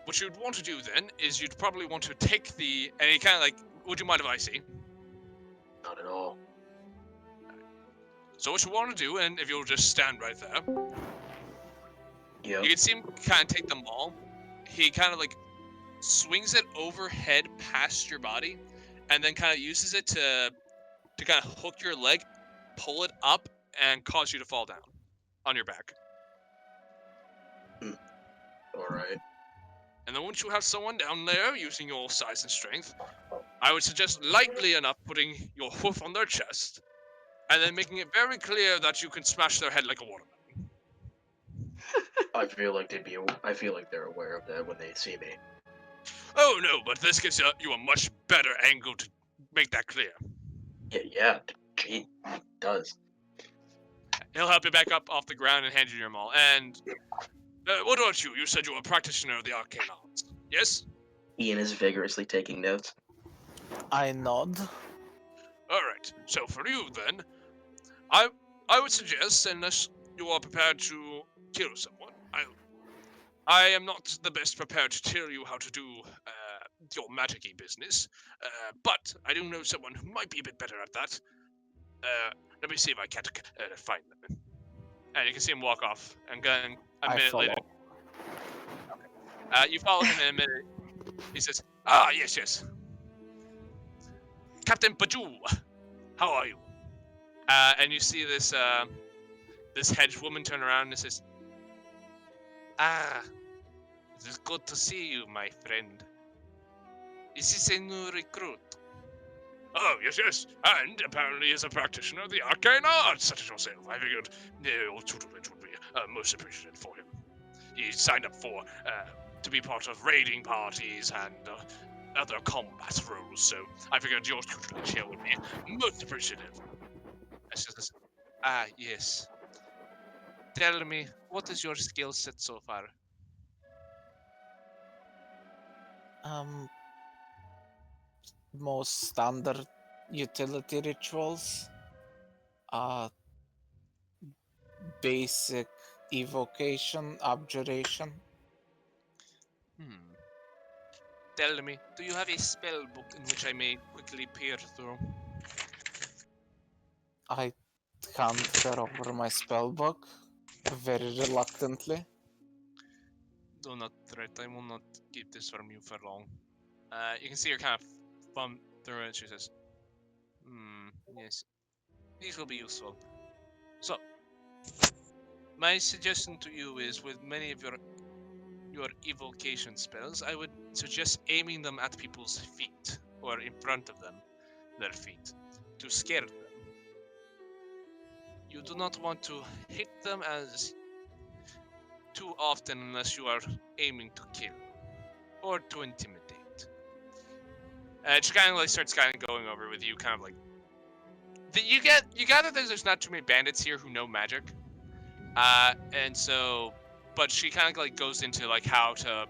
what you'd want to do then is you'd probably want to take the, and he kind of like, would you mind if I see? Not at all. So what you want to do, and if you'll just stand right there, Yep. you can see him kind of take the maul. He kind of like swings it overhead past your body, and then kind of uses it to kind of hook your leg, pull it up, and cause you to fall down on your back. All right. And then once you have someone down there using your size and strength, I would suggest lightly enough putting your hoof on their chest, and then making it very clear that you can smash their head like a watermelon. I feel like I feel like they're aware of that when they see me. Oh no, but this gives you a much better angle to make that clear. Yeah. Gee, it does. He'll help you back up off the ground and hand you your maul. And what about you? You said you were a practitioner of the arcane arts. Yes? Ian is vigorously taking notes. I nod. Alright, so for you then, I would suggest, unless you are prepared to kill someone, I am not the best prepared to tell you how to do your magic-y business, but I do know someone who might be a bit better at that. Let me see if I can't find them. And you can see him walk off, and then a I minute follow. later, you follow him in a minute. He says, yes. Captain Bajou, how are you? And you see this hedge woman turn around and says, it is good to see you, my friend. Is this a new recruit? Oh, yes. And apparently is a practitioner of the arcane arts, such as yourself. I figured your tutelage would be most appreciated for him. He signed up for to be part of raiding parties and other combat roles, so I figured your tutelage here would be most appreciative. Yes. Tell me, what is your skill set so far? Most standard utility rituals. Basic evocation, abjuration. Tell me, do you have a spell book in which I may quickly peer through? I hand her over my spell book very reluctantly. Do not threat, I will not keep this from you for long. You can see her kind of thumb through it. She says, yes, these will be useful. So, my suggestion to you is with many of your evocation spells, I would suggest aiming them at people's feet, or in front of them, their feet, to scare them. You do not want to hit them as too often unless you are aiming to kill, or to intimidate. She kind of like starts kind of going over with you, kind of like you gather that there's not too many bandits here who know magic, and so, but she kind of like goes into like how to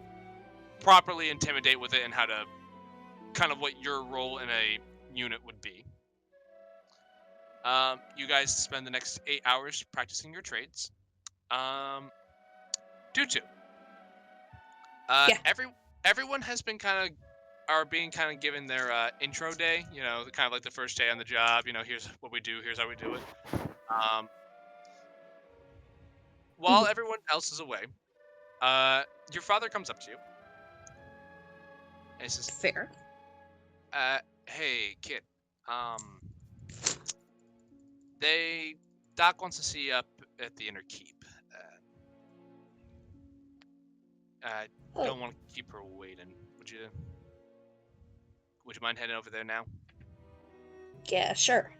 properly intimidate with it and how to kind of what your role in a unit would be. You guys spend the next 8 hours practicing your trades. Tutu. Yeah. Everyone has been being given their intro day. You know, kind of like the first day on the job. You know, here's what we do. Here's how we do it. While everyone else is away, your father comes up to you and says, Fair. "Hey, kid. Doc wants to see you up at the inner keep. Don't want to keep her waiting. Would you mind heading over there now?" Yeah, sure.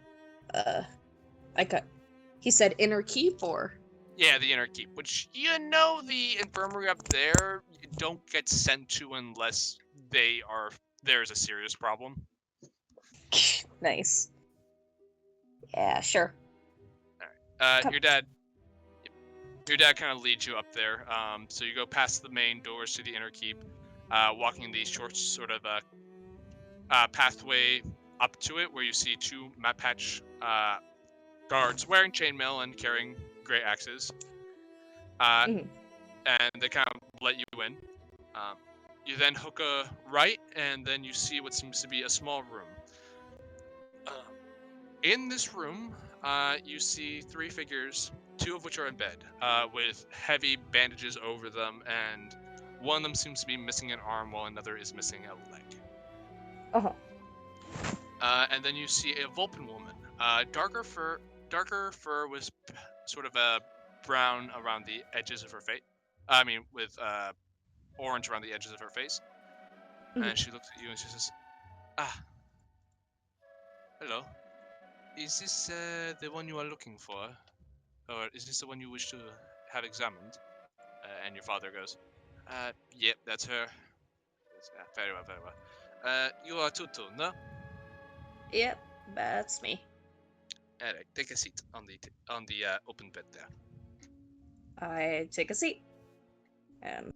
He said inner keep or? Yeah, the inner keep. Which, the infirmary up there, you don't get sent to unless there's a serious problem. Nice. Yeah, sure. Come. Your dad kind of leads you up there. So you go past the main doors to the inner keep. walking the short sort of pathway up to it, where you see two map patch guards wearing chainmail and carrying great axes. Mhm. And they kind of let you in. You then hook a right, and then you see what seems to be a small room. In this room, you see three figures, two of which are in bed, with heavy bandages over them, and one of them seems to be missing an arm, while another is missing a leg. Uh-huh. And then you see a Vulcan woman, darker fur with sort of a brown around the edges of her face. I mean, with orange around the edges of her face. Mhm. And she looks at you and she says, "Ah, hello. Is this the one you are looking for? Or is this the one you wish to have examined?" And your father goes, "Yep, that's her." Very well, very well. You are Tutu, no? Yep, that's me. Alright, take a seat on the open bed there. I take a seat. And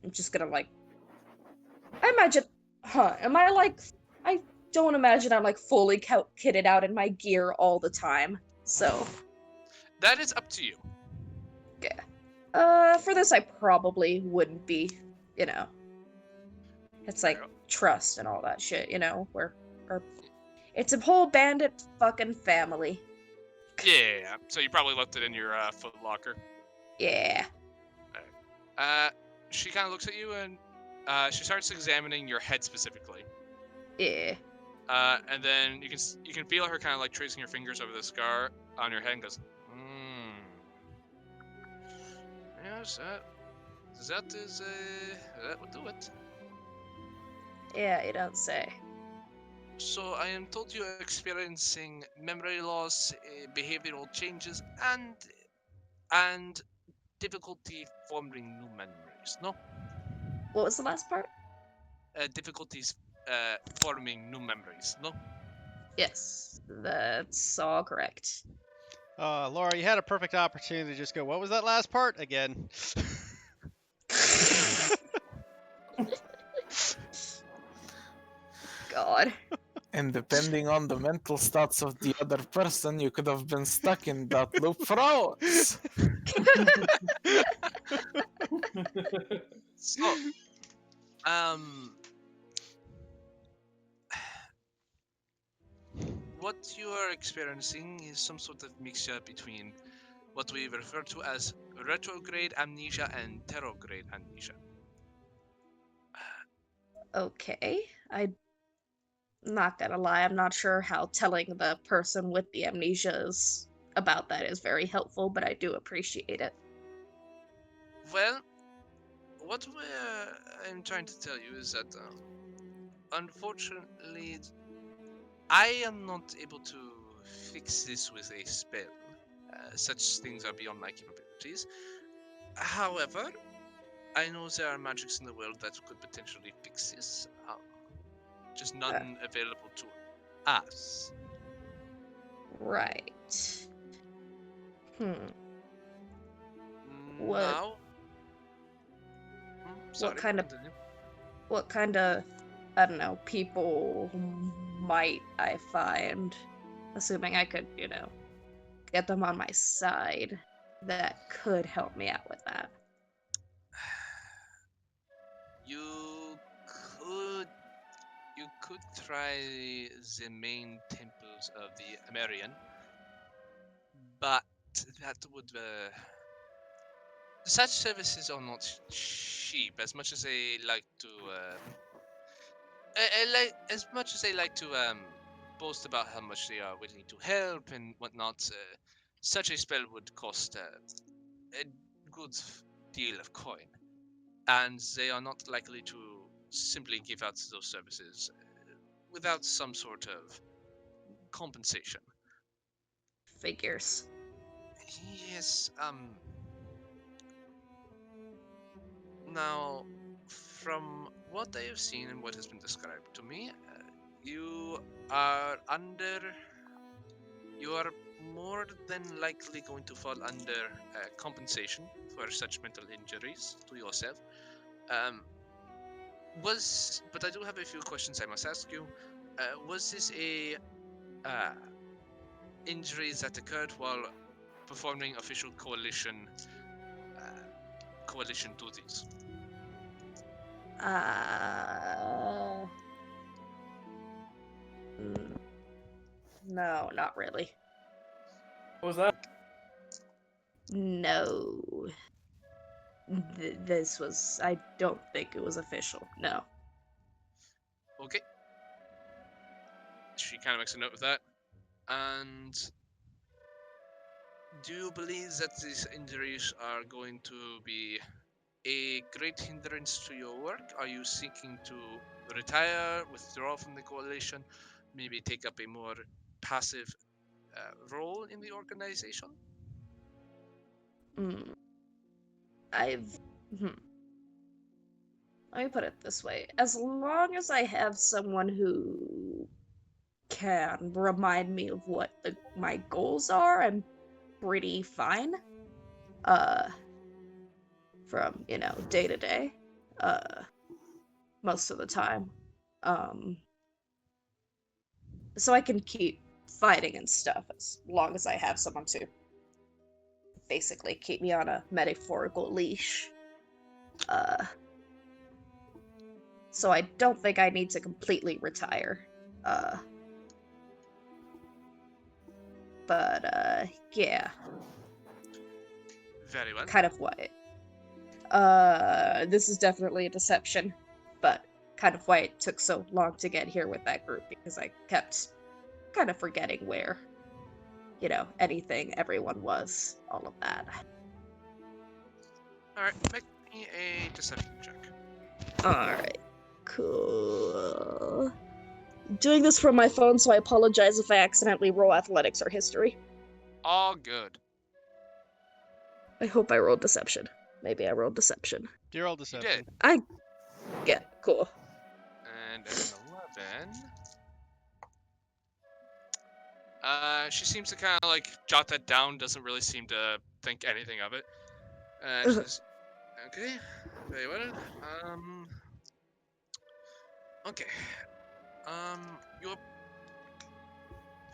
I'm just gonna, like... I imagine... Am I, like... I don't imagine I'm, like, fully kitted out in my gear all the time. So, That is up to you. yeah. For this I probably wouldn't be, you know. It's like trust and all that shit, you know, where it's a whole bandit fucking family. Yeah, so you probably left it in your foot locker. Yeah. She kind of looks at you and she starts examining your head specifically. Yeah. And then you can feel her kind of like tracing her fingers over the scar on your head and goes, yes, that would do it. Yeah, you don't say. So I am told you are experiencing memory loss, behavioral changes, and difficulty forming new memories. No, What was the last part? difficulties forming new memories. No. Yes, that's all correct. Laura, you had a perfect opportunity to just go, what was that last part? Again. God. And depending on the mental stats of the other person, you could have been stuck in that loop for hours. So, what you are experiencing is some sort of mixture between what we refer to as retrograde amnesia and terrograde amnesia. Okay. I'm not gonna lie, I'm not sure how telling the person with the amnesia is about that is very helpful, but I do appreciate it. Well, what I'm trying to tell you is that, unfortunately, I am not able to fix this with a spell. Such things are beyond my capabilities. However, I know there are magics in the world that could potentially fix this. Just none available to us. Right. What? Now, sorry, continue. What kind of, I don't know, people might I find, assuming I could, you know, get them on my side, that could help me out with that? You could try the main temples of the Amerian, but that would such services are not cheap. As much as they like to as much as they like to boast about how much they are willing to help and whatnot, such a spell would cost a good deal of coin, and they are not likely to simply give out those services without some sort of compensation. Figures. Yes. Now, from what I have seen and what has been described to me, you are you are more than likely going to fall under compensation for such mental injuries to yourself. But I do have a few questions I must ask you. Was this a uh, injuries that occurred while performing official uh, coalition duties? Uh, mm, no, not really. What was that? No. This was. I don't think it was official. No. Okay. She kind of makes a note of that. And do you believe that these injuries are going to be a great hindrance to your work? Are you seeking to retire, withdraw from the coalition, maybe take up a more passive role in the organization? Mm, I've. Hmm. Let me put it this way. As long as I have someone who can remind me of what my goals are, I'm pretty fine. Uh, from, day to day. Most of the time. So I can keep fighting and stuff as long as I have someone to basically keep me on a metaphorical leash. So I don't think I need to completely retire. But yeah, Very well. kind of why. This is definitely a deception, but kind of why it took so long to get here with that group, because I kept kind of forgetting where, anything, everyone was, all of that. Alright, make me a deception check. Alright, cool. Doing this from my phone, so I apologize if I accidentally roll athletics or history. All good. I hope I rolled deception. Maybe I rolled deception. You're all You deception. did. Yeah, cool. And an 11. She seems to kind of like jot that down, doesn't really seem to think anything of it. She says, okay, very well. Okay. You're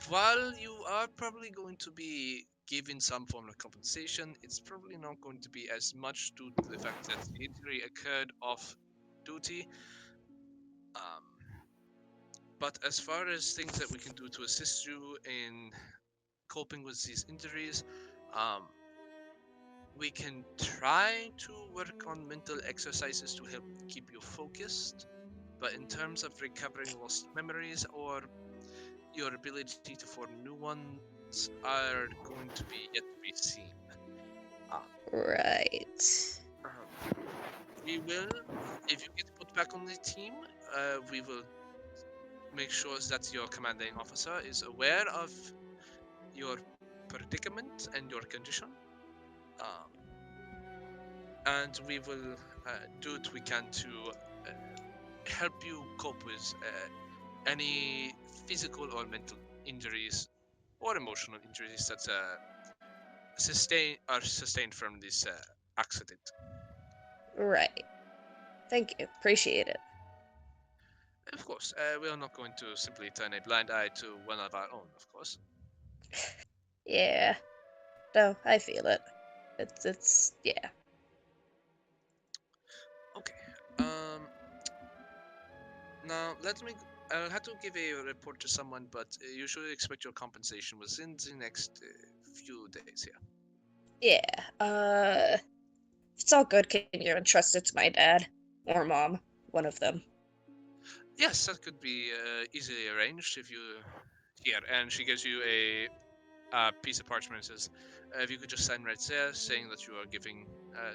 while you are probably going to be given some form of compensation, it's probably not going to be as much due to the fact that the injury occurred off duty. But as far as things that we can do to assist you in coping with these injuries, we can try to work on mental exercises to help keep you focused. But in terms of recovering lost memories or your ability to form new ones are going to be yet to be seen. Right. We will, if you get put back on the team, we will make sure that your commanding officer is aware of your predicament and your condition. And we will do what we can to help you cope with any physical or mental injuries or emotional injuries that sustained from this accident. Right. Thank you. Appreciate it. Of course, we are not going to simply turn a blind eye to one of our own, of course. Yeah. No, I feel it. It's yeah. Okay. Now let me. I'll have to give a report to someone, but you should expect your compensation within the next few days here. Yeah. If it's all good, can you entrust it to my dad or mom? One of them. Yes, that could be easily arranged if you here. And she gives you a piece of parchment and says, if you could just sign right there, saying that you are giving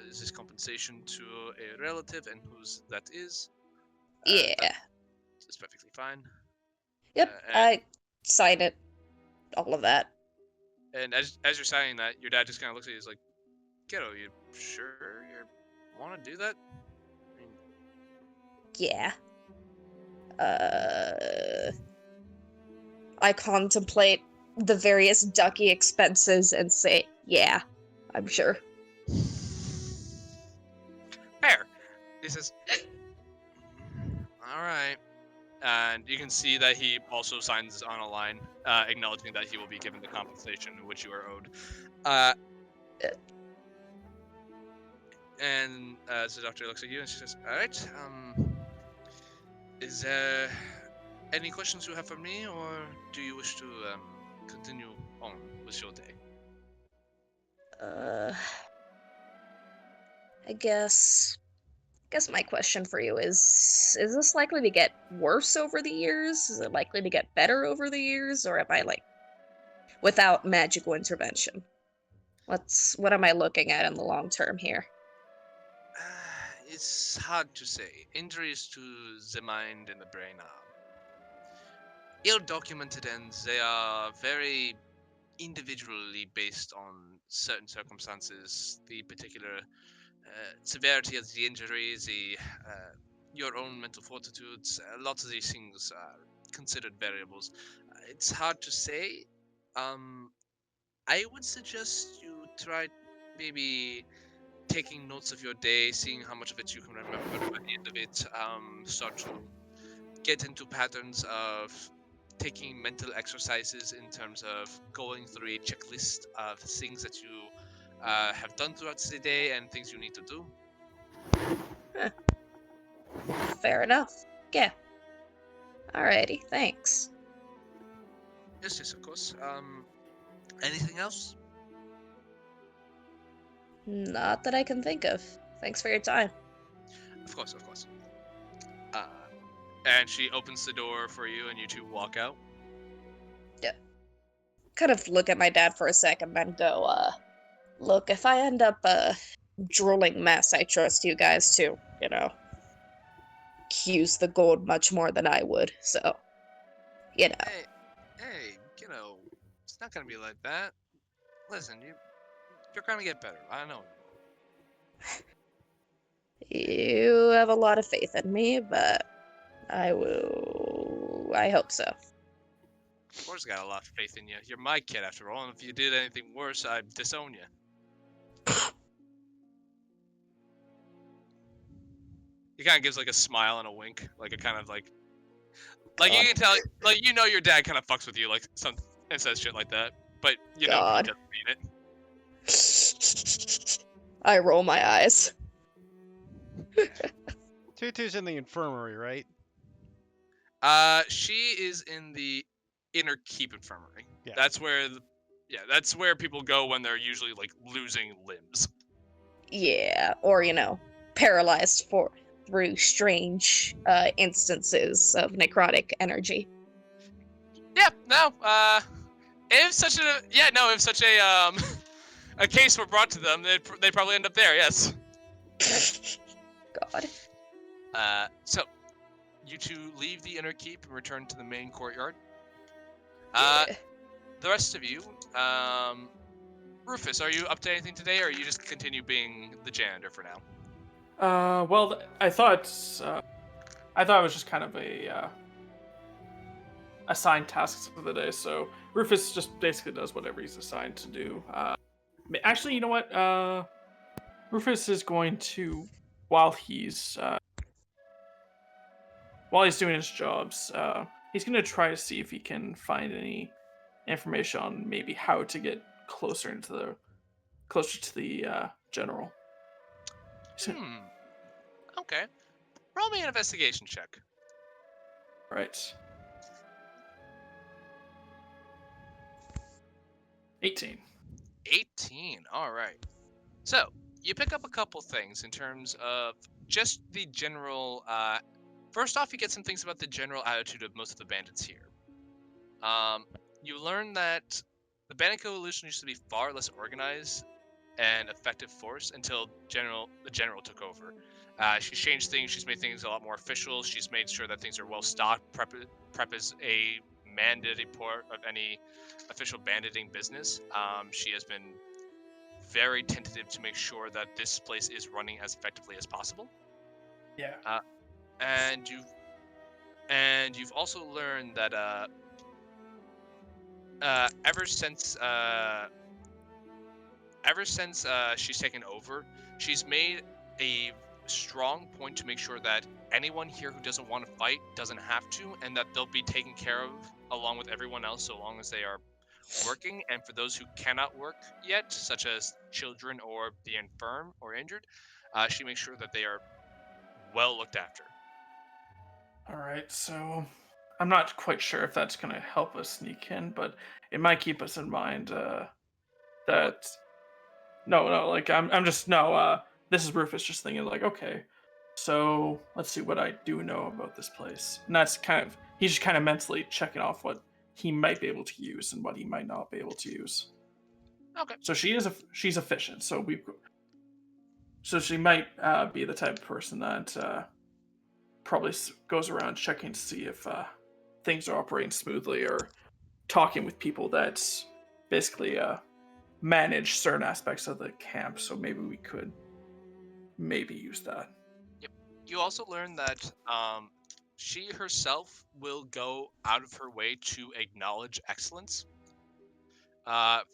this compensation to a relative and whose that is. Yeah. That's perfectly fine. Yep. And, I sign it. All of that. and as you're signing that, your dad just kind of looks at you. He's like, "Kiddo, you sure you want to do that?" I mean, Yeah. I contemplate the various ducky expenses and say, yeah, I'm sure. fair. He says, All right. And you can see that he also signs on a line, acknowledging that he will be given the compensation which you are owed. Uh, and so the doctor looks at you and she says, "All right. Is there any questions you have for me, or do you wish to continue on with your day?" Uh, I guess my question for you is this likely to get worse over the years? Is it likely to get better over the years, or am I like without magical intervention? What am I looking at in the long term here? It's hard to say. Injuries to the mind and the brain are ill documented, and they are very individually based on certain circumstances, the particular severity of the injury, your own mental fortitudes. Lots of these things are considered variables. It's hard to say. I would suggest you try maybe taking notes of your day, seeing how much of it you can remember by the end of it. Start to get into patterns of taking mental exercises in terms of going through a checklist of things that you have done throughout the day and things you need to do. Fair enough. Yeah. Alrighty, thanks. Yes, of course. Anything else? Not that I can think of. Thanks for your time. Of course. Uh, and she opens the door for you, and you two walk out. Kind of look at my dad for a second, then go, look, if I end up a drooling mess, I trust you guys to, use the gold much more than I would, so, Hey, it's not gonna be like that. Listen, you're gonna get better. I know. You have a lot of faith in me, but I hope so. Of course, I got a lot of faith in you. You're my kid, after all, and if you did anything worse, I'd disown you. He kind of gives like a smile and a wink, like a kind of like you can tell, like your dad kind of fucks with you, like and says shit like that, but he God. doesn't mean it. I roll my eyes. Tutu's in the infirmary, right? She is in the inner keep infirmary. Yeah. That's where people go when they're usually like losing limbs. Yeah, or paralyzed through strange instances of necrotic energy. Yeah, no. If such a a case were brought to them, they'd probably end up there. Yes. God. So you two leave the inner keep and return to the main courtyard. Yeah. The rest of you, Rufus, are you up to anything today, or you just continue being the janitor for now? Well, I thought it was just kind of a assigned tasks for the day. So Rufus just basically does whatever he's assigned to do. Actually, you know what? Rufus is going to, while he's doing his jobs, he's going to try to see if he can find any information on maybe how to get closer to the general. Okay. Roll me an investigation check. Right. 18. 18. All right. So you pick up a couple things in terms of just the general. First off, you get some things about the general attitude of most of the bandits here. You learn that the bandit coalition used to be far less organized and effective force until the general took over. She's changed things. She's made things a lot more official. She's made sure that things are well stocked. Prep is a mandated part of any official banditing business. She has been very tentative to make sure that this place is running as effectively as possible. Yeah. And you've also learned that ever since she's taken over, she's made a strong point to make sure that anyone here who doesn't want to fight doesn't have to, and that they'll be taken care of along with everyone else so long as they are working. And for those who cannot work yet, such as children or the infirm or injured, she makes sure that they are well looked after. All right, so I'm not quite sure if that's going to help us sneak in, but it might keep us in mind that no, like I'm just no. This is Rufus just thinking like, okay, so let's see what I do know about this place, and that's kind of he's just kind of mentally checking off what he might be able to use and what he might not be able to use. Okay. So she's efficient, so she might be the type of person that probably goes around checking to see if things are operating smoothly or talking with people that basically manage certain aspects of the camp. So maybe we could use that. You also learn that she herself will go out of her way to acknowledge excellence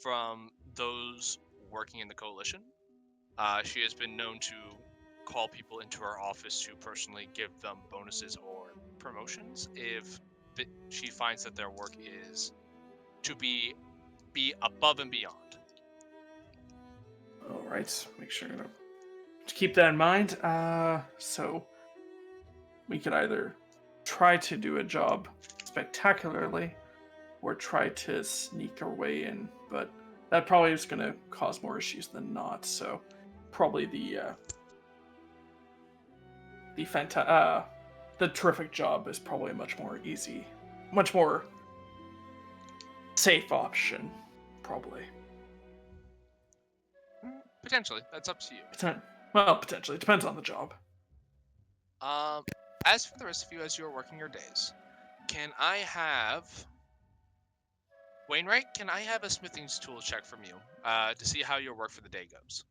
from those working in the coalition. She has been known to call people into her office to personally give them bonuses or promotions if she finds that their work is to be above and beyond. All right, make sure to keep that in mind. So we could either try to do a job spectacularly or try to sneak our way in, but that probably is going to cause more issues than not. So probably the terrific job is probably a much more safe option, probably. Potentially, that's up to you. Potentially. It depends on the job. As for the rest of you, as you're working your days, can I have Wainwright? Can I have a smithing tool check from you to see how your work for the day goes?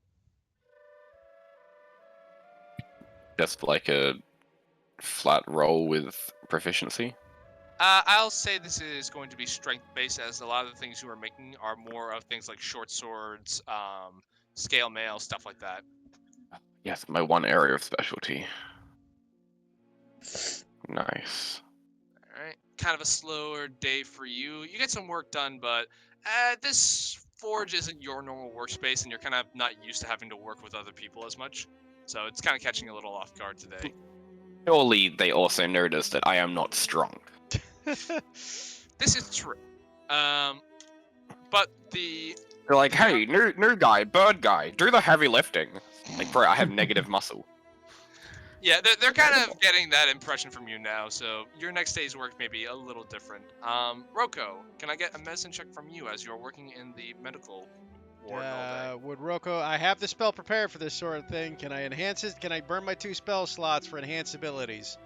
Just like a flat roll with proficiency. I'll say this is going to be strength-based, as a lot of the things you are making are more of things like short swords, scale mail, stuff like that. Yes, my one area of specialty. Nice. Alright, kind of a slower day for you. You get some work done, but this forge isn't your normal workspace, and you're kind of not used to having to work with other people as much. So it's kind of catching a little off guard today. Surely they also notice that I am not strong. This is true. But They're like, hey, new guy, bird guy, do the heavy lifting. Like, bro, I have negative muscle. yeah, they're kind of getting that impression from you now, so your next day's work may be a little different. Rocco, can I get a medicine check from you as you're working in the medical ward all day? Would Roko, I have the spell prepared for this sort of thing. Can I enhance it? Can I burn my 2 spell slots for enhanced abilities?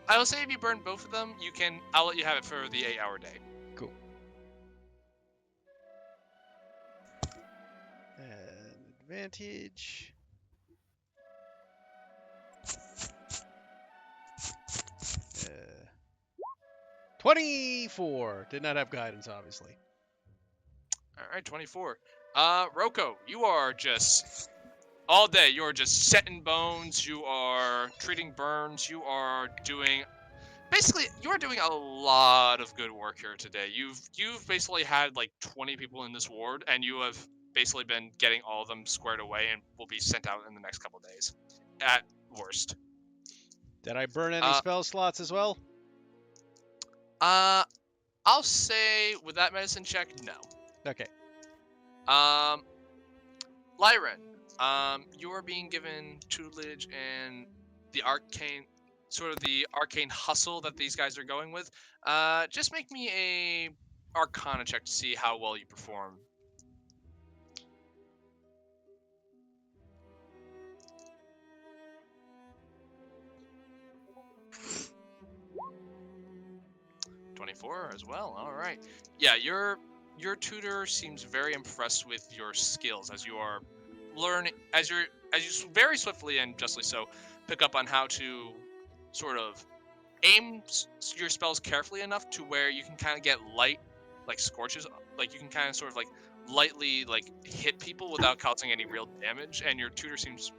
I will say if you burn both of them, you can. I'll let you have it for the 8-hour day. Cool. And advantage. Uh, 24. Did not have guidance, obviously. All right, 24. Rocco, you are just all day. You are just setting bones. You are treating burns. You are doing. Basically, you are doing a lot of good work here today. You've basically had like 20 people in this ward, and you have basically been getting all of them squared away, and will be sent out in the next couple days, at worst. Did I burn any spell slots as well? I'll say with that medicine check, no. Okay. Lyran, you are being given tutelage and the arcane hustle that these guys are going with. Just make me a Arcana check to see how well you perform. .24 as well. All right. Yeah, your tutor seems very impressed with your skills as you are learning, as you very swiftly and justly so pick up on how to sort of aim your spells carefully enough to where you can kind of get light, like scorches, like you can kind of sort of like lightly like hit people without causing any real damage. And your tutor seems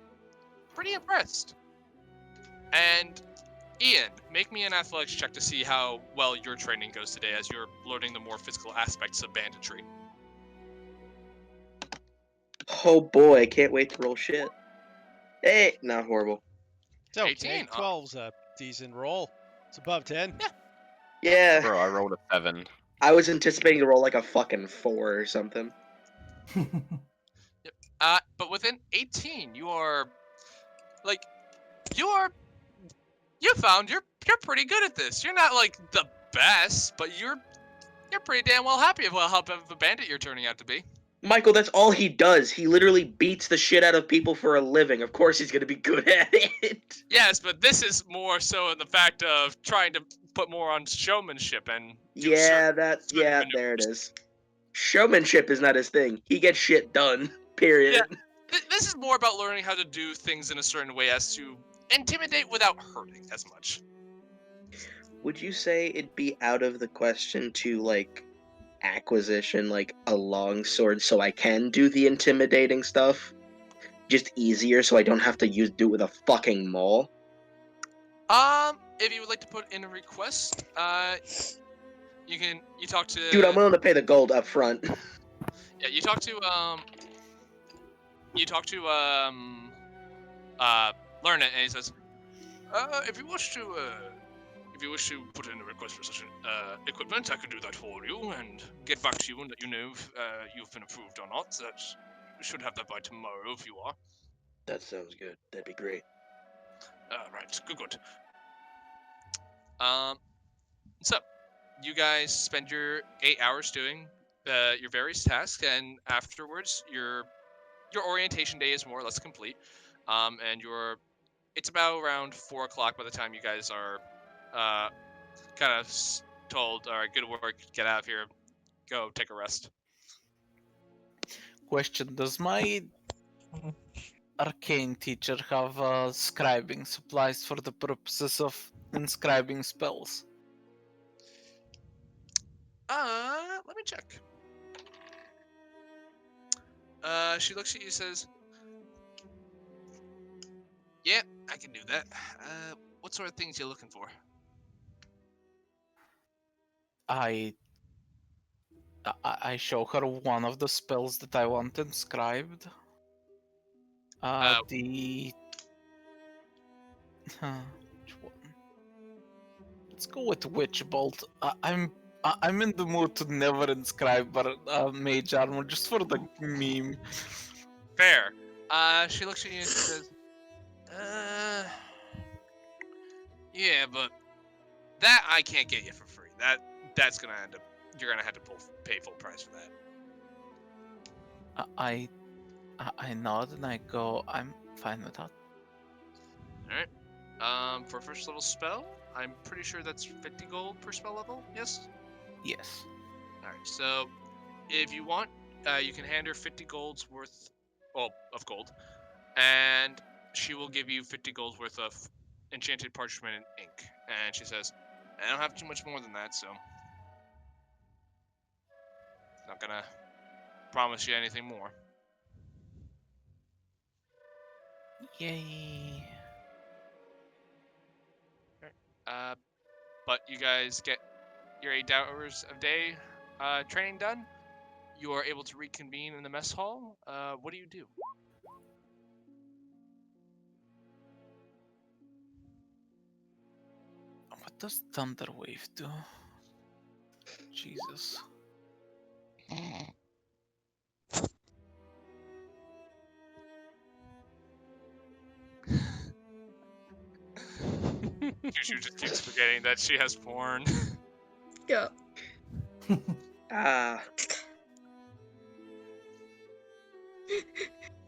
pretty impressed. And Ian, make me an athletics check to see how well your training goes today as you're learning the more physical aspects of banditry. Oh boy, I can't wait to roll shit. Hey, not horrible. It's okay. 18, 12's a decent roll. It's above 10. Yeah, Bro, I rolled a 7. I was anticipating to roll like a fucking 4 or something. But within 18, you are like you found you're pretty good at this. You're not like the best, but you're pretty damn well happy of how of a bandit you're turning out to be. Michael, that's all he does. He literally beats the shit out of people for a living. Of course he's gonna be good at it. Yes, but this is more so in the fact of trying to put more on showmanship and do Yeah, certain there it maneuvers. is. Showmanship is not his thing. He gets shit done. Period. This is more about learning how to do things in a certain way as to intimidate without hurting as much. Would you say it'd be out of the question to like acquisition like a longsword so I can do the intimidating stuff? Just easier so I don't have to do it with a fucking maul? If you would like to put in a request, you talk to Dude, I'm willing to pay the gold up front. yeah, you talk to learn it, and he says, if you wish to put in a request for such equipment, I can do that for you and get back to you and let you know if you've been approved or not. That we should have that by tomorrow if you are. That sounds good. That'd be great. Right, good. So you guys spend your 8 hours doing your various tasks, and afterwards your orientation day is more or less complete. And it's about around 4 o'clock by the time you guys are kind of told, all right, good work, get out of here, go take a rest. Question: does my arcane teacher have scribing supplies for the purposes of inscribing spells? Let me check. She looks at you and says, yeah, I can do that. What sort of things you looking for? I show her one of the spells that I want inscribed. The which one? Let's go with Witch Bolt. I'm in the mood to never inscribe mage armor just for the meme. Fair. She looks at you and she says, yeah, but that I can't get you for free. That's gonna end up, you're gonna have to pay full price for that. I nod and I go, I'm fine with that. Alright. For first level spell, I'm pretty sure that's 50 gold per spell level, yes? Yes. Alright, so if you want, you can hand her 50 golds worth of gold, and she will give you 50 golds worth of enchanted parchment and ink. And she says, I don't have too much more than that, so not gonna promise you anything more. Yay. But you guys get your 8 hours of day training done. You are able to reconvene in the mess hall. What do you do? What does Thunderwave do? Jesus. She just keeps forgetting that she has porn. Yeah. I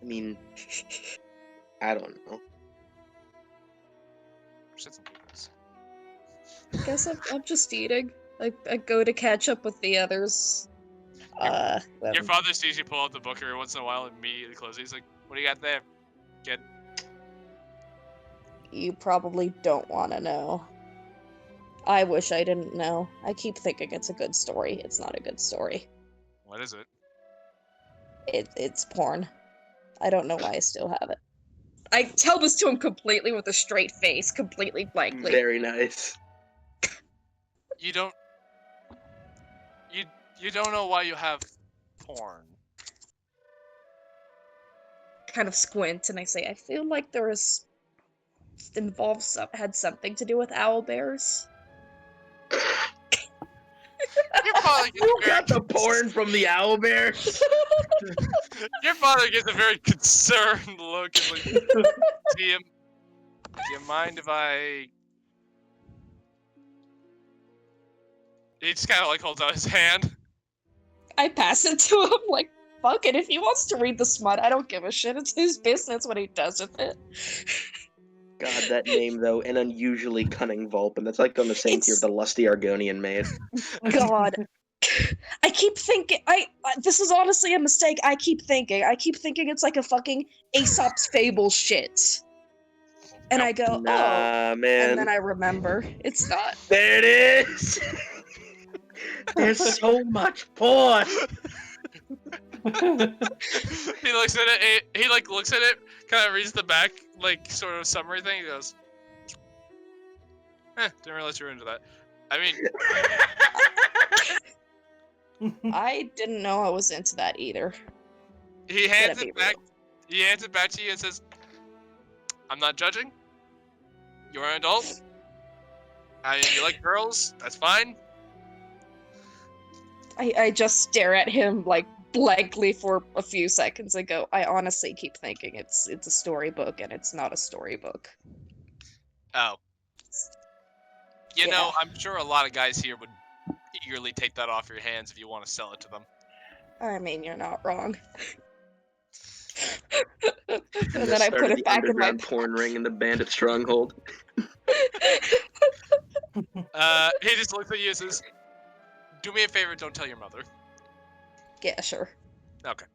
mean, I don't know. Shit, some people's. Guess I'm just eating. I go to catch up with the others. Your father sees you pull out the book every once in a while and immediately closes it. He's like, what do you got there, kid? You probably don't want to know. I wish I didn't know. I keep thinking it's a good story. It's not a good story. What is it? It's porn. I don't know why I still have it. I tell this to him completely with a straight face, completely blankly. Very nice. You don't know why you have porn. Kind of squint, and I say, I feel like had something to do with owlbears. Your father gets You got the porn from the owlbears? Your father gets a very concerned look and like, do you mind if I... He just kind of like holds out his hand. I pass it to him, like, fuck it, if he wants to read the smut, I don't give a shit. It's his business what he does with it. God, that name though, an unusually cunning Vulpin. That's like on the same tier of the lusty Argonian maid. God. I keep thinking, this is honestly a mistake. I keep thinking it's like a fucking Aesop's Fable shit. And I go, Nah, man. And then I remember, it's not. There it is! There's so much porn! He looks at it, he like looks at it, kind of reads the back, like, sort of summary thing, he goes, didn't realize you were into that. I mean... I didn't know I was into that either. He hands it back to you and says, I'm not judging. You're an adult. I mean, you like girls, that's fine. I just stare at him, like, blankly for a few seconds and go, I honestly keep thinking it's a storybook and it's not a storybook. Oh. You know, I'm sure a lot of guys here would eagerly take that off your hands if you want to sell it to them. I mean, you're not wrong. And The then I start put of it the back in my underground porn ring in the bandit stronghold. He just looks at you and says, do me a favor, don't tell your mother. Yeah, sure. Okay.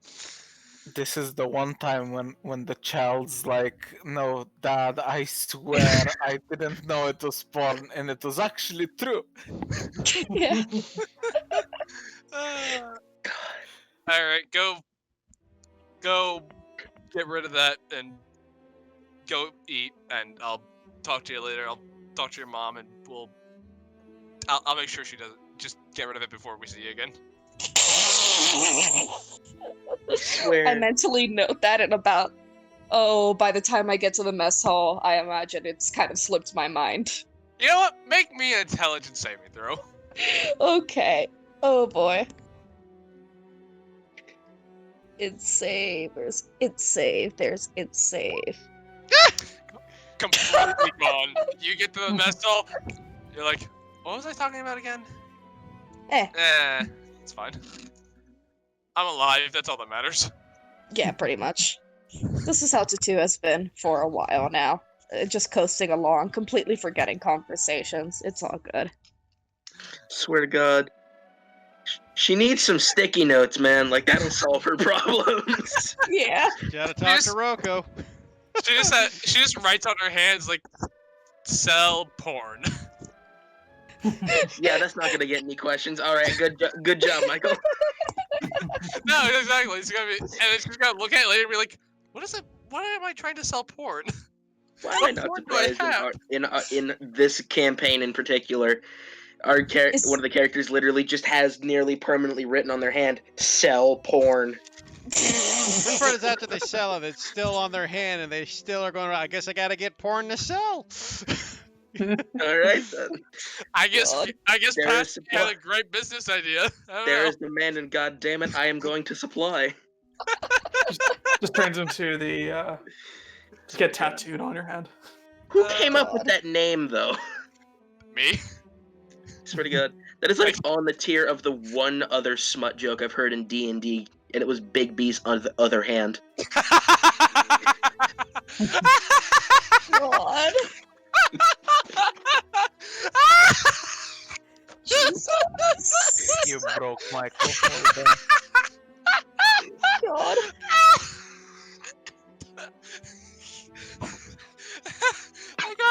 This is the one time when the child's like, no, Dad, I swear I didn't know it was porn, and it was actually true. Yeah. Alright, go get rid of that and go eat, and I'll talk to you later. I'll talk to your mom, and I'll make sure she doesn't. Just get rid of it before we see you again. Swear. I mentally note that and about, by the time I get to the mess hall, I imagine it's kind of slipped my mind. You know what? Make me an intelligence saving throw. Okay. Oh boy. It's save, there's it's save, there's it's save. Completely gone. You get to the mess hall, you're like, what was I talking about again? It's fine. I'm alive, that's all that matters. Yeah, pretty much. This is how Tatu has been for a while now. Just coasting along, completely forgetting conversations. It's all good. Swear to God. She needs some sticky notes, man. Like, that'll solve her problems. Yeah. You gotta talk to Roko. She just writes on her hands, like, sell porn. Yeah, that's not gonna get any questions. All right, good job, Michael. No, exactly. It's gonna be, and then she's gonna look at it later and be like, "What is it? Why am I trying to sell porn? Why am I not surprised in this campaign in particular? One of the characters literally just has nearly permanently written on their hand, "Sell porn." This part is after they sell it, it's still on their hand, and they still are going, I guess I gotta get porn to sell. Alright then. I guess There Pat is had a great business idea. There is demand, and goddammit, I am going to supply. just turns into the get tattooed on your hand. Who came up with that name, though? Me. Swear to God, that is like on the tier of the one other smut joke I've heard in D&D, and it was Big B's on the other hand. God. You broke Michael. God.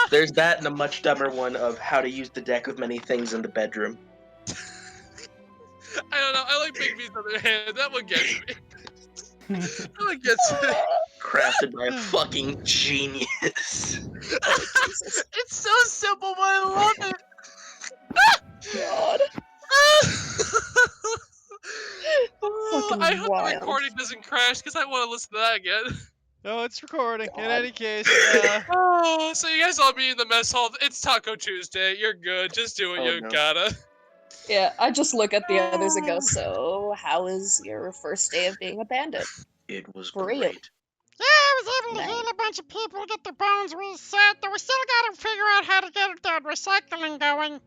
There's that and a much dumber one of how to use the deck of many things in the bedroom. I don't know. I like Big B's other hand. That one gets me. That one gets me. crafted by a fucking genius. Oh, Jesus. It's so simple, but I love it. God. Oh, Fucking I hope wild. the recording doesn't crash because I want to listen to that again. No, it's recording. In God. any case, Oh, so you guys all be in the mess hall. It's Taco Tuesday. You're good. Just do what Oh, you no. gotta. Yeah, I just look at the others and go, so how is your first day of being a bandit? It was For real. great. Yeah, I was able to Nice. heal a bunch of people, get their bones reset, though we still gotta figure out how to get that recycling going.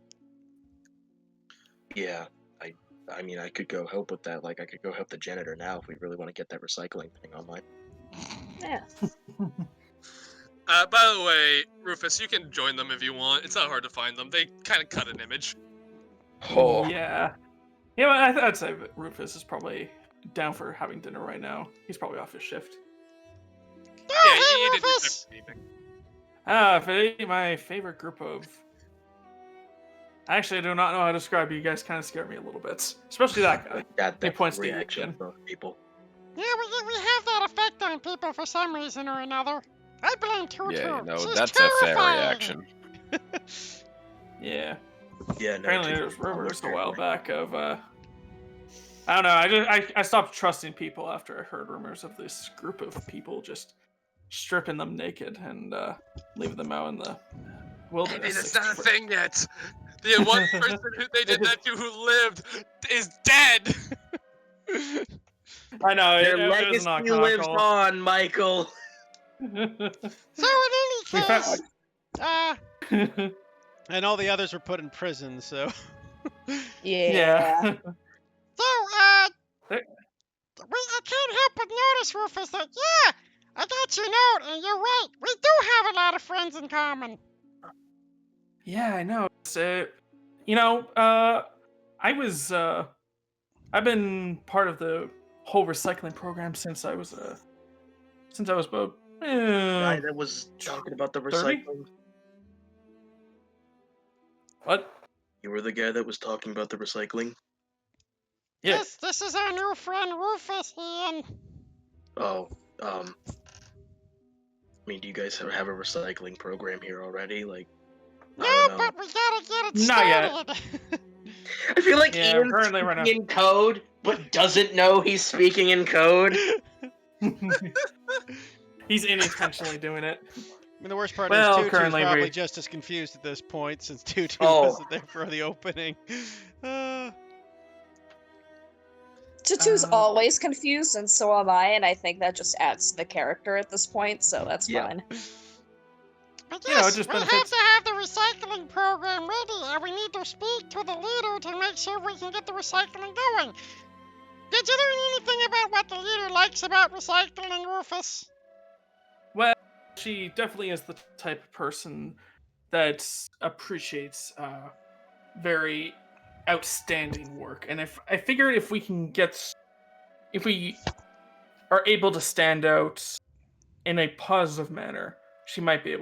Yeah, I mean, I could go help with that. Like, I could go help the janitor now if we really want to get that recycling thing online. Yeah. By the way, Rufus, you can join them if you want. It's not hard to find them. They kind of cut an image. Oh, Yeah. Yeah, well, I'd say that Rufus is probably down for having dinner right now. He's probably off his shift. Oh, Yeah, hey, you didn't do Rufus! anything. My favorite group of... Actually, I do not know how to describe you. You guys kind of scare me a little bit. Especially that guy. that He points to you reaction again. from people. Yeah, we have that effect on people for some reason or another. I blame Tutu. Yeah, no, She's that's a fair terrifying. reaction. Yeah. Yeah, no. Apparently dude, there was I'm rumors a very while worried. back of, I don't know, I stopped trusting people after I heard rumors of this group of people just stripping them naked and leaving them out in the wilderness. It's not a thing yet. The one person who they did that to who lived is dead. I know, Their it was legacy not lives comical. on, Michael. So in any We found- case, and all the others were put in prison. So Yeah. so There- I can't help but notice, Rufus, that yeah, I got your note, and you're right. We do have a lot of friends in common. Yeah, I know. It's, I've been part of the whole recycling program since I was about Guy that was talking about the 30? recycling. What? You were the guy that was talking about the recycling? Yeah. This is our new friend Rufus, Ian. Oh, I mean, do you guys have a recycling program here already? Like, I No, don't know. but we gotta get it Not yet. started. I feel like Yeah, Ian's currently right now. speaking in code, but doesn't know he's speaking in code. He's unintentionally doing it. I mean, the worst part Well, is Tutu's currently probably we- just as confused at this point since Tutu Oh. wasn't there for the opening. Tutu's Uh, always confused, and so am I, and I think that just adds to the character at this point, so that's Yeah. fine. But You know, it yes, just we have benefits- to have the recycling program ready, and we need to speak to the leader to make sure we can get the recycling going. Did you learn anything about what the leader likes about recycling, Rufus? Well, she definitely is the type of person that appreciates very outstanding work, and if I figured if we are able to stand out in a positive manner, she might be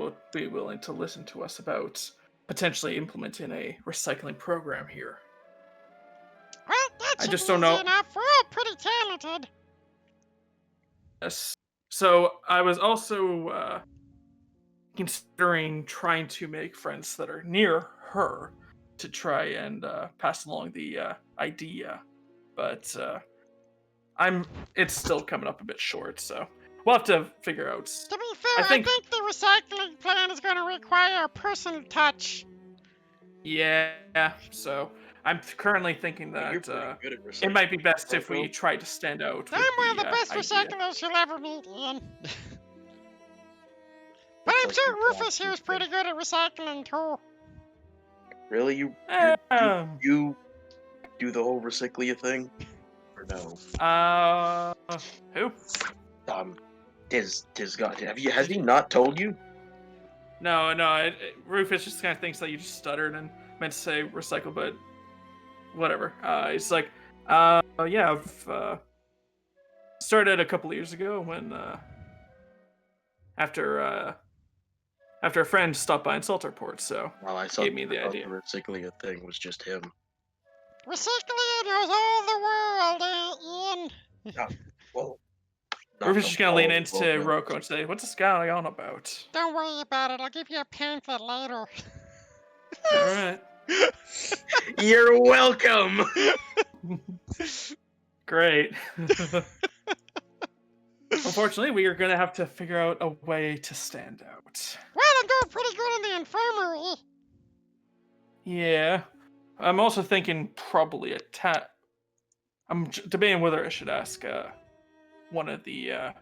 willing to listen to us about potentially implementing a recycling program here. Well, that I should just be don't easy know. enough. We're all pretty talented. Yes. So I was also considering trying to make friends that are near her to try and pass along the idea, but it's still coming up a bit short. So we'll have to figure out. To be fair, I think- the recycling plan is going to require a personal touch. Yeah. So I'm currently thinking You're that pretty good at it recycling. might be best if we Michael. try to stand out. I'm with one of the best idea. recyclers you'll ever meet, Ian. But That's I'm like sure your Rufus job, here is pretty good at recycling, too. Really? You do the whole recyclia thing? Or no? Who? Has he not told you? No. Rufus just kind of thinks that you just stuttered and meant to say recycle, but whatever. It's like, yeah, I've started a couple of years ago when after a friend stopped by in Salterport, so Well, I thought gave me the idea. the recyclia thing was just him. Recycling knows all the world, Ian. Well, Not Rufus from is just gonna lean all into involvement. Roko and say, "What's this guy on about?" Don't worry about it. I'll give you a pamphlet later. All right, You're welcome. great. Unfortunately, we are gonna have to figure out a way to stand out. Well, I'm doing pretty good in the infirmary. Yeah, I'm also thinking probably a I'm debating whether I should ask one of the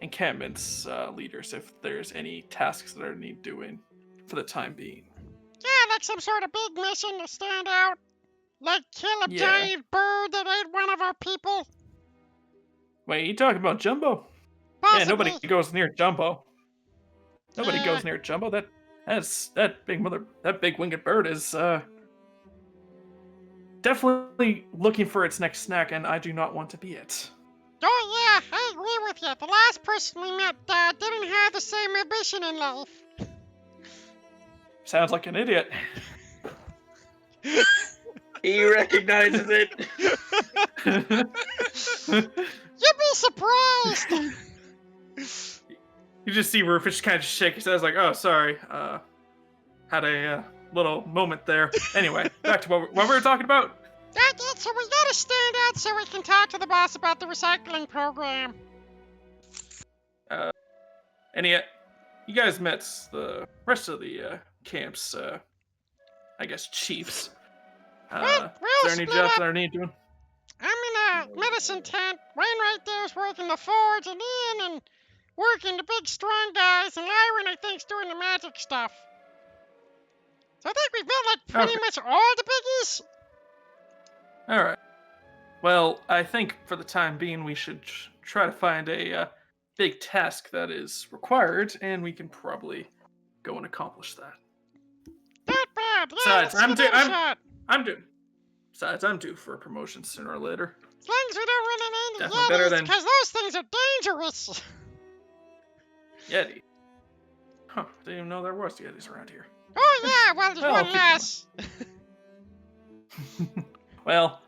encampment's leaders if there's any tasks that are need doing for the time being. Yeah, like some sort of big mission to stand out. Like kill a Yeah. giant bird that ate one of our people. Wait, you talking about Jumbo? Possibly. Yeah, nobody goes near Jumbo. Nobody Yeah. goes near Jumbo. That big winged bird is definitely looking for its next snack, and I do not want to be it. Oh yeah, I agree with you. The last person we met didn't have the same ambition in life. Sounds like an idiot. He recognizes it. You'd be surprised. You just see Rufus just kind of shake his head, like, "Oh, sorry, had a little moment there." Anyway, back to what we were talking about. So we gotta stand out so we can talk to the boss about the recycling program. And yet, you guys met the rest of the camp's, I guess, chiefs. We'll Is there any split jobs up. that are needed doing? I'm in a medicine tent. Wayne right there's working the forge, and Ian and working the big strong guys, and Lyron I think's doing the magic stuff. So I think we've met like pretty Okay. much all the biggies. All right. Well, I think for the time being, we should try to find a big task that is required, and we can probably go and accomplish that. Not bad. Yeah, Besides, let's give it a shot. I'm due for a promotion sooner or later. As long as we don't run into any Definitely better Yetis, than- because those things are dangerous. Yeti. Huh? Didn't even know there was Yetis around here. Oh yeah, well there's Well, I'll one keep in less. Well,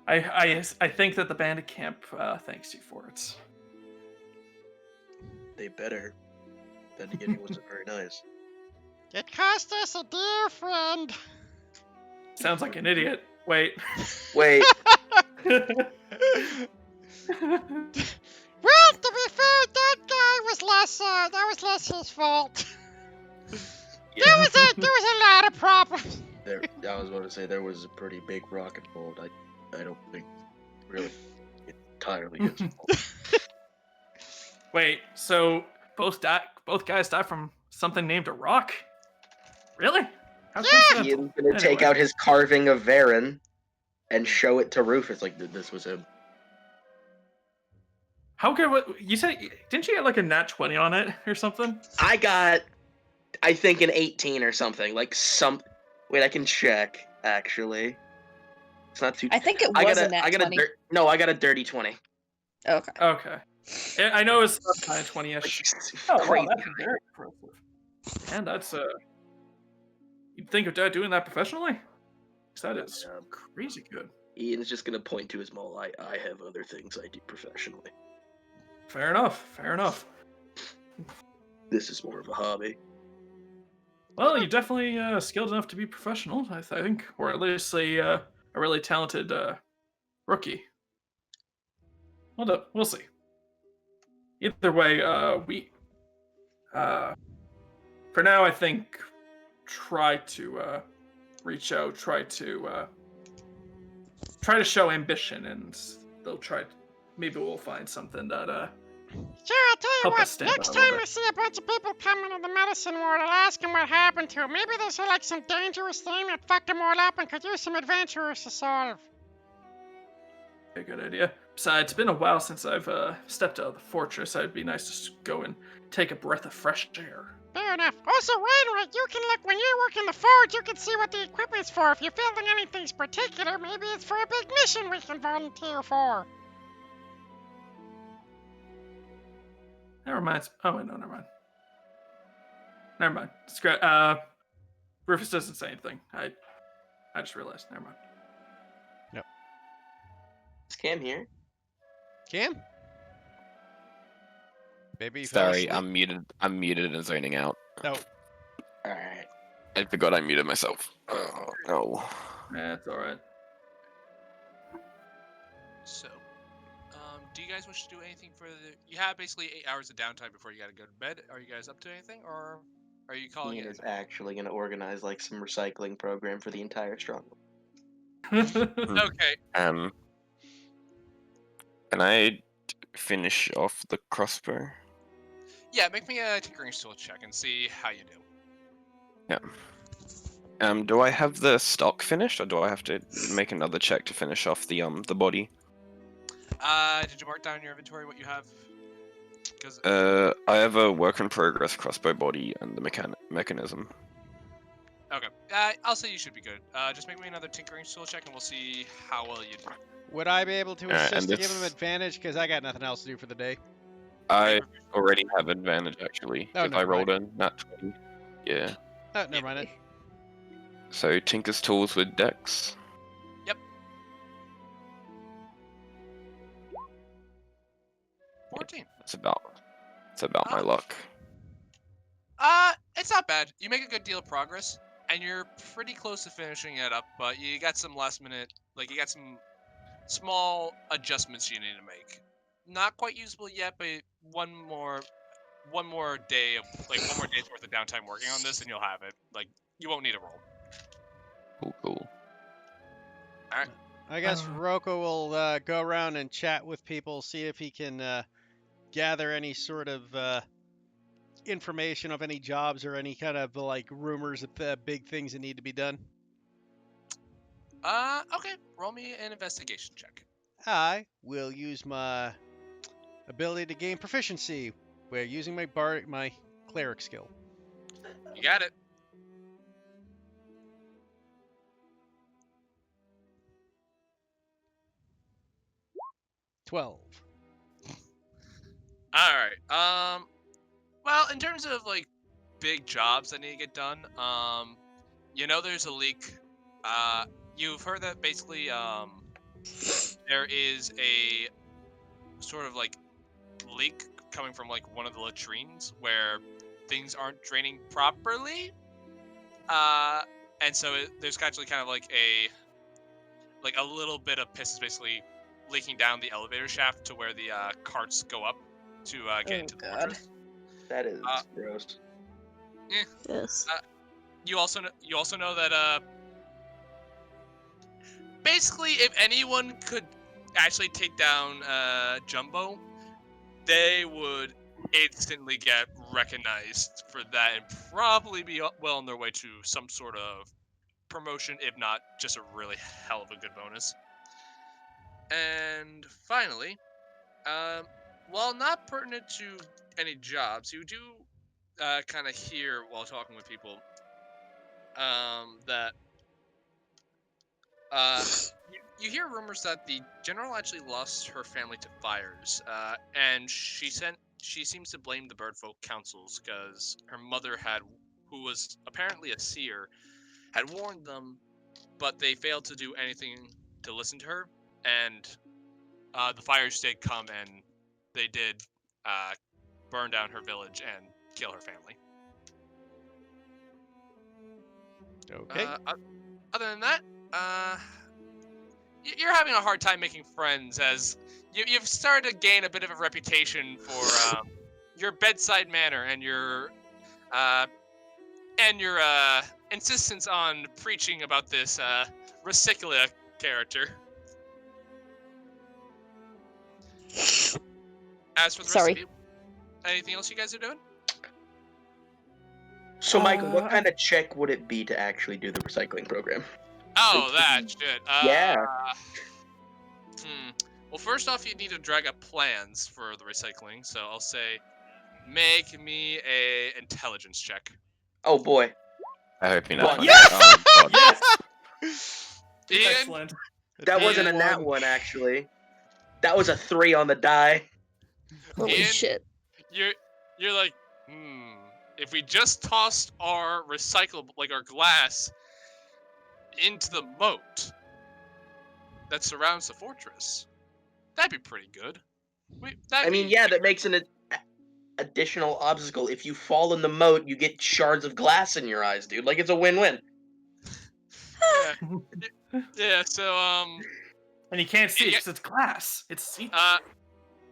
I think that the bandit camp thanks you for it. They better. Then again, he wasn't very nice. It cost us a dear friend. Sounds like an idiot. Wait. Wait, Well, to be fair, that guy was less. That was less his fault. There was a lot of problems. I was about to say there was a pretty big rock involved. I don't think really entirely his fault. Wait. So both guys died from something named a rock? Really? How coincidental. Ian's gonna take Anyway. out his carving of Varen and show it to Rufus like this was him. How good? What you said? Didn't you get like a nat 20 on it or something? I got, I think, an 18 or something. Wait, I can check. Actually, it's not too. I think it I was got a nat I got 20. I got a dirty 20. Okay. Okay. I know it's kind of 20ish. Oh, wow, Crazy. that's very impressive. And that's you'd think of Dad doing that professionally? 'Cause that is crazy good. Ian's just gonna point to his mole. I have other things I do professionally. Fair enough. Fair enough. This is more of a hobby. Well, you're definitely skilled enough to be professional, I think, or at least a really talented rookie. We'll see. Either way, for now, I think try to reach out, try to show ambition, and they'll try. Maybe we'll find something that Sure, I'll tell you Help us what. stand out Next a little time I bit. see a bunch of people coming to the medicine ward, I'll ask them what happened to them. Maybe there's like some dangerous thing that fucked them all up and could use some adventurers to solve. a good idea. Besides, it's been a while since I've stepped out of the fortress. It'd be nice to just go and take a breath of fresh air. Fair enough. Also, Wainwright, you can look when you're working the forge. You can see what the equipment's for. If you're feeling anything's particular, maybe it's for a big mission we can volunteer for. That reminds. Oh wait, no, never mind. Never mind. Rufus doesn't say anything. I just realized. Never mind. Is Cam here? Cam? Maybe he fell Sorry, asleep. I'm muted and zoning out. No. Alright. I forgot I muted myself. Oh no. That's all right. So, do you guys wish to do anything for the? You have basically 8 hours of downtime before you gotta go to bed. Are you guys up to anything, or are you calling Ian it? is actually gonna organize like some recycling program for the entire stronghold. Okay. Can I finish off the crossbow? Yeah, make me a tinkering skill check and see how you do. Do I have the stock finished, or do I have to make another check to finish off the body? Did you mark down in your inventory what you have? Because I have a work in progress crossbow body and the mechanism. okay, I'll say you should be good. Just make me another tinkering skill check and we'll see how well you do. Would I be able to Alright, assist and to give him this- advantage? Because I got nothing else to do for the day. I already have advantage actually, Oh, because I never rolled mind. a nat 20. Yeah. Oh, never mind it. So Tinker's Tools with Dex. 14. It's about my luck. It's not bad. You make a good deal of progress, and you're pretty close to finishing it up. But you got some last minute, like you got some small adjustments you need to make. Not quite usable yet, but one more day of one more day's worth of downtime working on this, and you'll have it. Like you won't need a roll. Cool. I guess Roko will go around and chat with people, see if he can gather any sort of information of any jobs or any kind of like rumors of big things that need to be done. Okay. Roll me an investigation check. I will use my ability to gain proficiency by using my cleric skill. You got it. 12. All right. Well, in terms of like big jobs that need to get done, there's a leak. You've heard that basically, there is a sort of like leak coming from like one of the latrines where things aren't draining properly. And so there's actually kind of like a little bit of piss is basically leaking down the elevator shaft to where the carts go up to get Oh, into the God. fortress. That is gross. Yes. You also know that basically if anyone could actually take down Jumbo, they would instantly get recognized for that and probably be well on their way to some sort of promotion, if not just a really hell of a good bonus. And finally, while not pertinent to any jobs, you do kind of hear while talking with people that you hear rumors that the general actually lost her family to fires, and she seems to blame the Birdfolk councils because her mother who was apparently a seer, had warned them, but they failed to do anything to listen to her, and the fires did come and they did burn down her village and kill her family. Okay. Other than that, you're having a hard time making friends as you've started to gain a bit of a reputation for your bedside manner and your insistence on preaching about this Recyclia character. As for the rest of you, anything else you guys are doing? So, Michael, what kind of check would it be to actually do the recycling program? Oh, that shit. Yeah. Well, first off, you need to drag up plans for the recycling. So I'll say, make me a intelligence check. Oh boy. I hope you're not. Yes! Oh, God. Yes. Ian, Excellent. That wasn't a nat one, actually. That was a 3 on the die. Holy Ian? shit. You're like, if we just tossed our recyclable, like our glass, into the moat that surrounds the fortress, that'd be pretty good. I mean, yeah, that makes an additional obstacle. If you fall in the moat, you get shards of glass in your eyes, dude. Like, it's a win-win. Yeah. Yeah. So And you can't see it Yeah. because it's glass. It's see.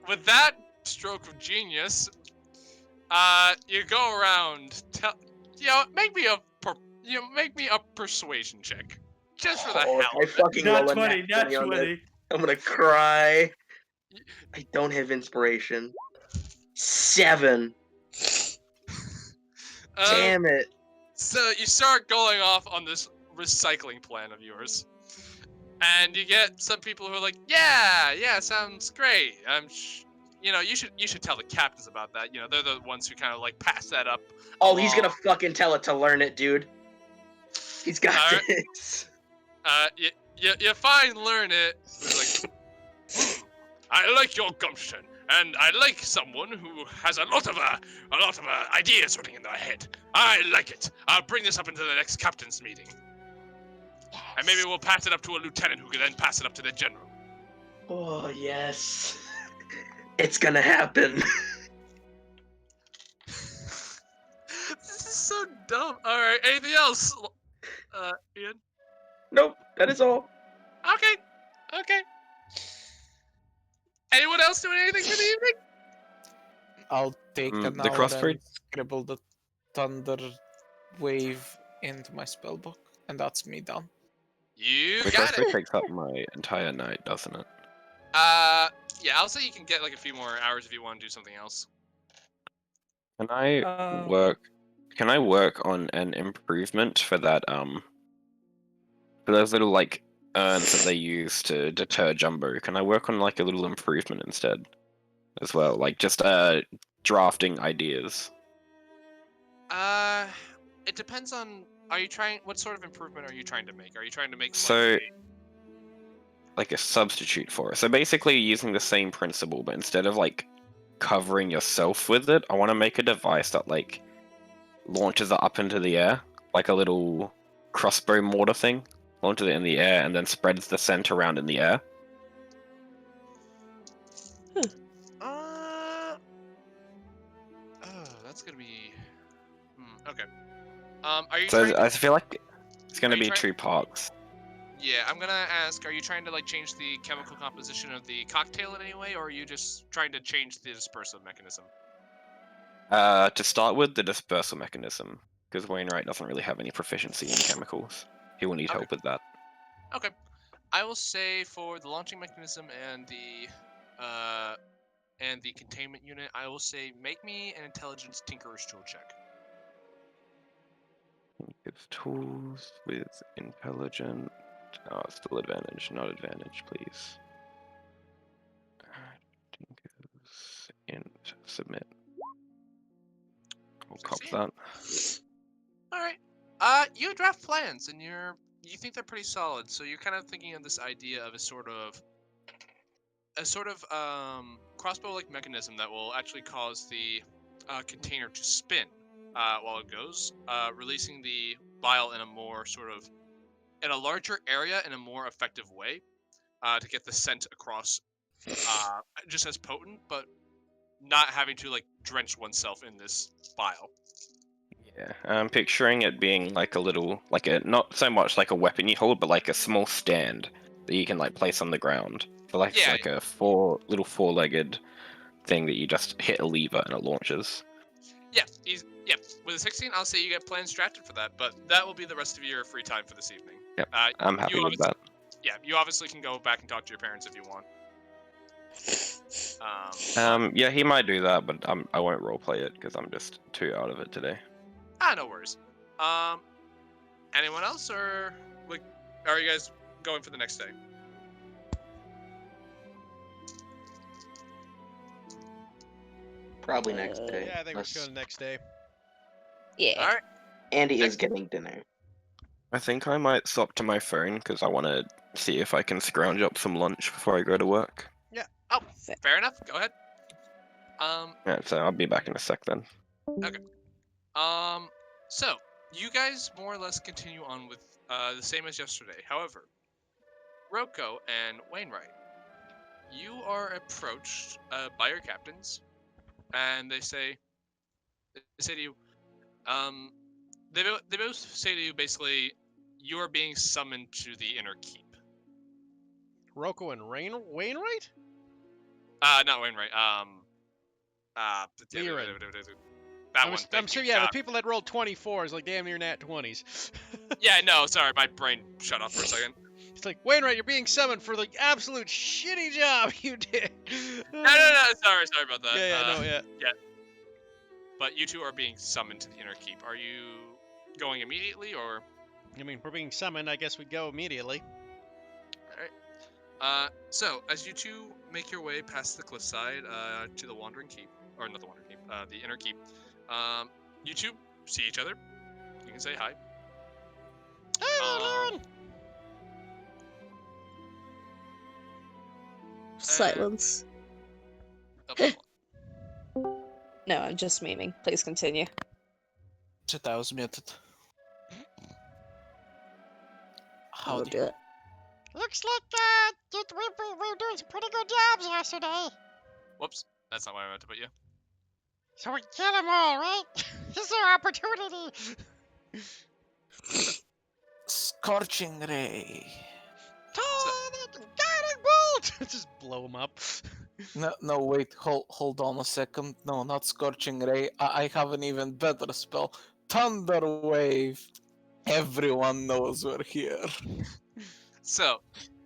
with that stroke of genius, you go around. Make me a persuasion check, just for the Oh, if hell I of it. fucking roll Not a nat 20, not 20 on this, 20. I'm gonna cry. I don't have inspiration. 7. Damn it. So you start going off on this recycling plan of yours, and you get some people who are like, "Yeah, sounds great. You should tell the captains about that. They're the ones who kind of like pass that up." Oh, he's gonna along. fucking tell it to learn it, dude. He's got Alright. this. You fine learn it. It's like, I like your gumption, and I like someone who has a lot of ideas running in their head. I like it. I'll bring this up into the next captain's meeting, and maybe we'll pass it up to a lieutenant who can then pass it up to the general. Oh, yes. It's gonna happen. This is so dumb. All right, anything else? Ian. Nope, that is all. Okay. Anyone else doing anything for the evening? I'll take an the hour crossbow. and scribble the thunder wave into my spellbook, and that's me done. You The got crossbow it. takes up my entire night, doesn't it? Yeah, I'll say you can get like a few more hours if you want to do something else. Can I work? Can I work on an improvement for that? For those little like urns that they use to deter Jumbo. Can I work on like a little improvement instead, as well? Like just drafting ideas. It depends on. What sort of improvement are you trying to make? Are you trying to make So, like a substitute for it. So basically using the same principle, but instead of like covering yourself with it, I want to make a device that like launches it up into the air, like a little crossbow mortar thing, launches it in the air and then spreads the scent around in the air. That's gonna be. Okay. Are you So trying? I feel like it's going Are to you be trying- 2 parts. Yeah, I'm gonna ask. Are you trying to like change the chemical composition of the cocktail in any way, or are you just trying to change the dispersal mechanism? To start with, the dispersal mechanism, because Wainwright doesn't really have any proficiency in chemicals. He will need Okay. help with that. Okay. I will say for the launching mechanism and the containment unit, I will say make me an intelligence tinkerer's tool check. Gives tools with intelligent. Oh, it's still advantage, not advantage, please. Tinkers, int, submit. We'll copy 16. that. All right. You draft plans, and you think they're pretty solid. So you're kind of thinking of this idea of a sort of crossbow-like mechanism that will actually cause the container to spin while it goes, releasing the vial in a larger area in a more effective way to get the scent across just as potent, but not having to like drench oneself in this vial. Yeah, I'm picturing it being like a little, like a, not so much like a weapon you hold, but like a small stand that you can like place on the ground. So like, Yeah. like a four-legged thing that you just hit a lever and it launches. Yeah, with a 16, I'll say you get plans drafted for that, but that will be the rest of your free time for this evening. Yep, I'm happy with that. Yeah, you obviously can go back and talk to your parents if you want. Yeah, he might do that, but I won't roleplay it because I'm just too out of it today. No worries. Anyone else, or like, are you guys going for the next day? Probably next day. Yeah, I think we're just going next day. Yeah. All right. Andy is getting dinner. I think I might swap to my phone because I want to see if I can scrounge up some lunch before I go to work. Oh, fair enough. Go ahead. Yeah, so I'll be back in a sec then. So you guys more or less continue on with the same as yesterday. However, Roko and Wainwright, you are approached by your captains and they say to you, they both say to you basically, you are being summoned to the inner keep. Rocco and Wainwright? Not Wainwright. Liren. That one. I'm Thank sure, you. yeah, the God. people that rolled 24s, like damn near nat 20s. Yeah, no, sorry, my brain shut off for a second. It's like, Wainwright, you're being summoned for the absolute shitty job you did. No, sorry about that. Yeah. But you two are being summoned to the inner keep. Are you going immediately, or? I mean, we're being summoned. I guess we go immediately. Alright. So, as you two make your way past the cliffside to the Wandering Keep, or not the Wandering Keep, the Inner Keep, you two see each other. You can say hi. Hey, Liren. Silence. Oh, No, I'm just memeing. Please continue. Shit, I was muted. I'll Howdy. do it. Looks like we were doing some pretty good jobs yesterday. whoops, that's not where I meant to put you. So we kill them all, right? This is our opportunity. Scorching ray. Guiding bolt. Just blow them up. No, wait, hold on a second. No, not Scorching Ray. I have an even better spell. Thunder Wave. Everyone knows we're here. So,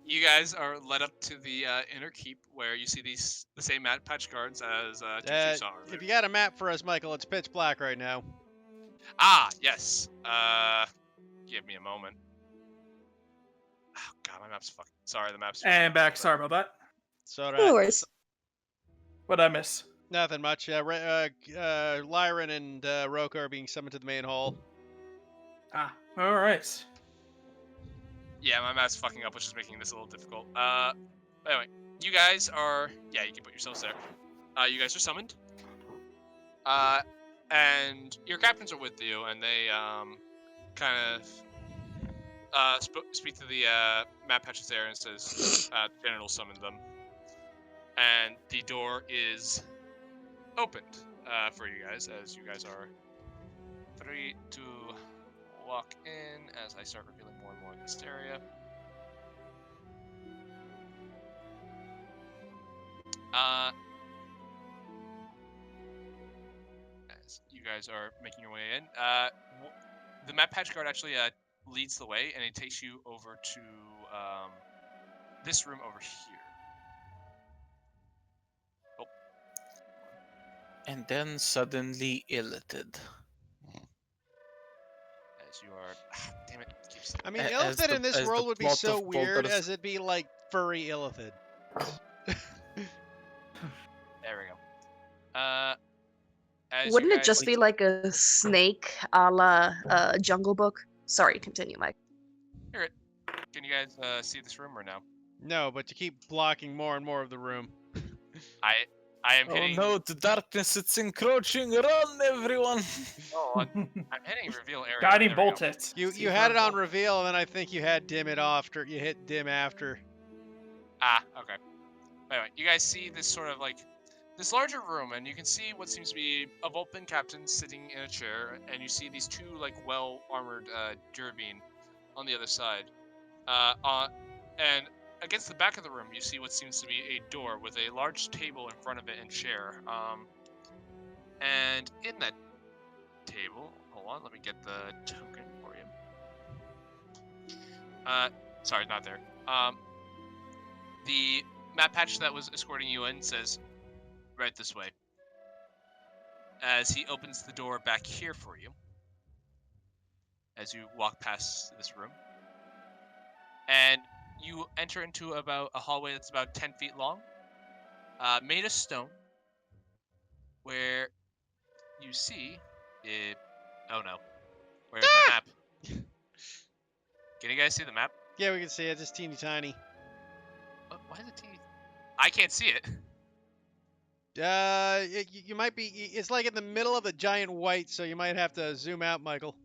you guys are led up to the Inner Keep, where you see the same Mad Patch guards as Tutu saw earlier. If you got a map for us, Michael, it's pitch black right now. Ah, yes. Give me a moment. Oh god, my map's fucking. Sorry, the map's. And back. Sorry about that. So No worries. What'd I miss? nothing much. Lyran and Roko are being summoned to the main hall. Ah, all right. Yeah, my map's fucking up, which is making this a little difficult. Anyway, you guys are. Yeah, you can put yourselves there. You guys are summoned. And your captains are with you, and they kind of speak to the map patches there and says General summoned them, and the door is opened for you guys as you guys are free to walk in. As I start revealing more and more of this area. As you guys are making your way in, the map patch guard actually leads the way, and it takes you over to this room over here. Oh. And then suddenly illithid. As you are, damn it, keeps. I mean, As illithid the- in this as the world would be plot so of weird Baldur's- as it'd be like furry illithid. There we go. As Wouldn't you it just guys- be like a snake a la Jungle Book? Sorry, continue, Mike. Can you guys see this room or no? No, but you keep blocking more and more of the room. I am Oh hitting. no, the darkness, it's encroaching. Run, everyone! Oh, I'm hitting reveal area. Guiding There we go. bolt it. You See you if had we're it on bolt- reveal, and then I think you had dim it off. You hit dim after. Ah, okay. Anyway, you guys see this sort of like this larger room, and you can see what seems to be a Vulpin captain sitting in a chair, and you see these two like well armored Durabine on the other side. And against the back of the room, you see what seems to be a door with a large table in front of it and chair. And in that table, hold on, let me get the token for you. Sorry, not there. The map patch that was escorting you in says, right this way. As he opens the door back here for you, as you walk past this room. And you enter into about a hallway that's about 10 feet long, made of stone, where you see it. Oh no, where's my map? Can you guys see the map? Yeah, we can see it. Just teeny tiny. Why is it teeny? I can't see it. You might be. It's like in the middle of the giant white, so you might have to zoom out, Michael.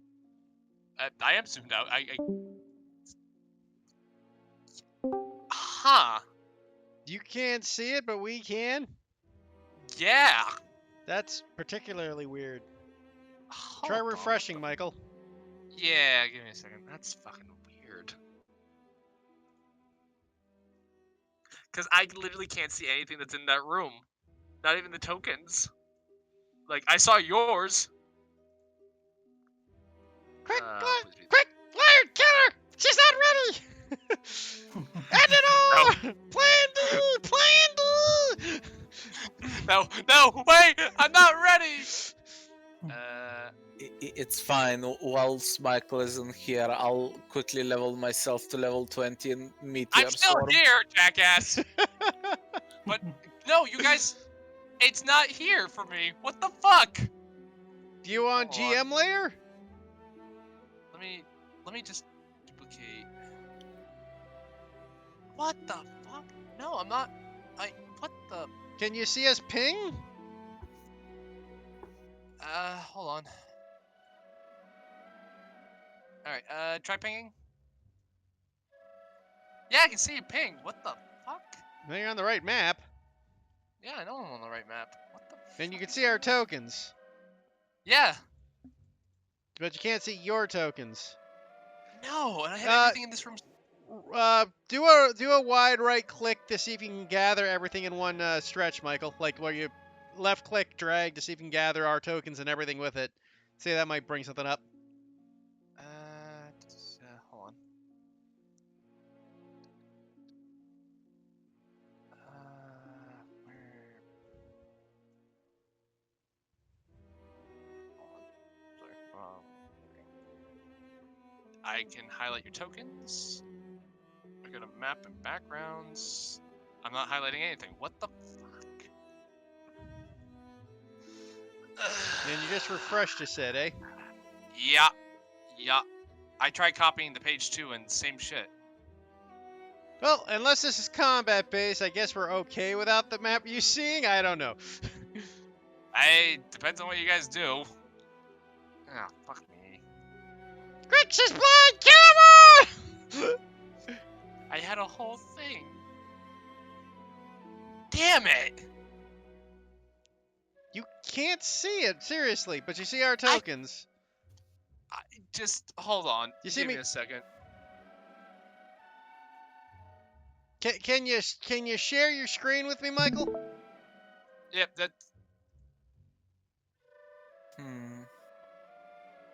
I am zoomed out. Huh. You can't see it, but we can. Yeah. That's particularly weird. Hold Try on, what refreshing, the- Michael. Yeah, give me a second. That's fucking weird. Because I literally can't see anything that's in that room. Not even the tokens. Like, I saw yours. Quick, Please be. quick, Laird, kill her! She's not ready! End it all! Plan D! Plan D! No, no, wait! I'm not ready! It's fine. Whilst Michael isn't here, I'll quickly level myself to level 20 and Meteor I'm still Swarm. here, jackass! But, no, you guys, it's not here for me. What the fuck? Do you want Hold on. GM layer? Let me just duplicate. What the fuck? No, I'm not. What the? Can you see us ping? Hold on. Alright, try pinging. Yeah, I can see you ping. What the fuck? Now you're on the right map. Yeah, I know I'm on the right map. What the And you fuck can is see our going on? tokens. Yeah. But you can't see your tokens. No, and I had Uh, everything in this room. Do a wide right click to see if you can gather everything in one stretch, Michael. Like where you left click drag to see if you can gather our tokens and everything with it. See, that might bring something up. Hold on. Where? Hold on. Sorry. I can highlight your tokens. I got a map and backgrounds. I'm not highlighting anything. What the fuck? And you just refreshed, you said, eh? Yeah. Yeah. I tried copying the page too and same shit. Well, unless this is combat based, I guess we're okay without the map you seeing. I don't know. Depends on what you guys do. Ah, fuck me. Quick, she's blind! Kill her! I had a whole thing. Damn it! You can't see it, seriously, but you see our tokens. Just hold on. You see Give me- me a second. Can you share your screen with me, Michael? Yep, that. Hmm.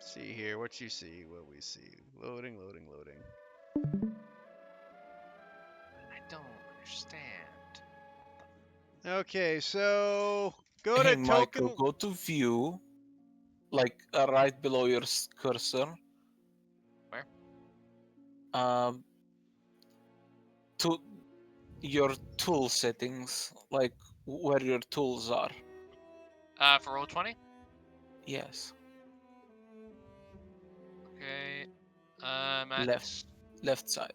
See here, what you see, what we see. Loading, loading, loading. I don't understand. Okay, so go Hey, to token. Michael, go to view, like right below your cursor. Where? To your tool settings, like where your tools are. For roll 20? Yes, Okay. At left side.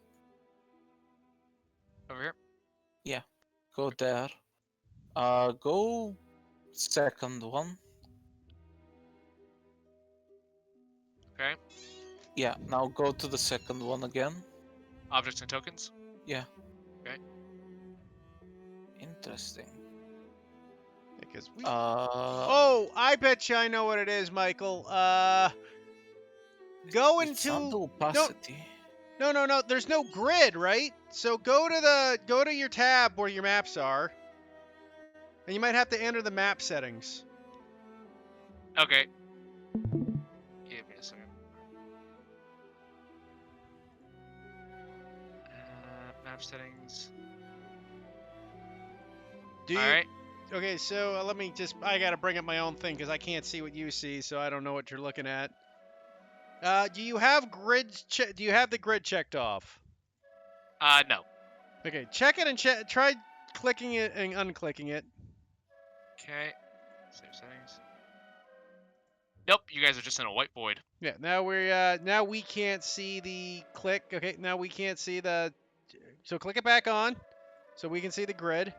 over here. Go there. Go second one. Okay. Yeah, now go to the second one again. Objects and tokens. Yeah. Okay. Interesting. Because we. Uh, Oh, I bet you I know what it is, Michael. Go it's not the into. opacity. No. There's no grid, right? So go to your tab where your maps are, and you might have to enter the map settings. Okay. Give me a second. Map settings. Do you? Alright. Okay, so let me just. I gotta bring up my own thing because I can't see what you see, so I don't know what you're looking at. Do you have grids? Do you have the grid checked off? No. Okay, check it and try clicking it and unclicking it. Okay. Save settings. Nope, you guys are just in a white void. Yeah, now we can't see the click. Okay, now we can't see the. So click it back on, so we can see the grid.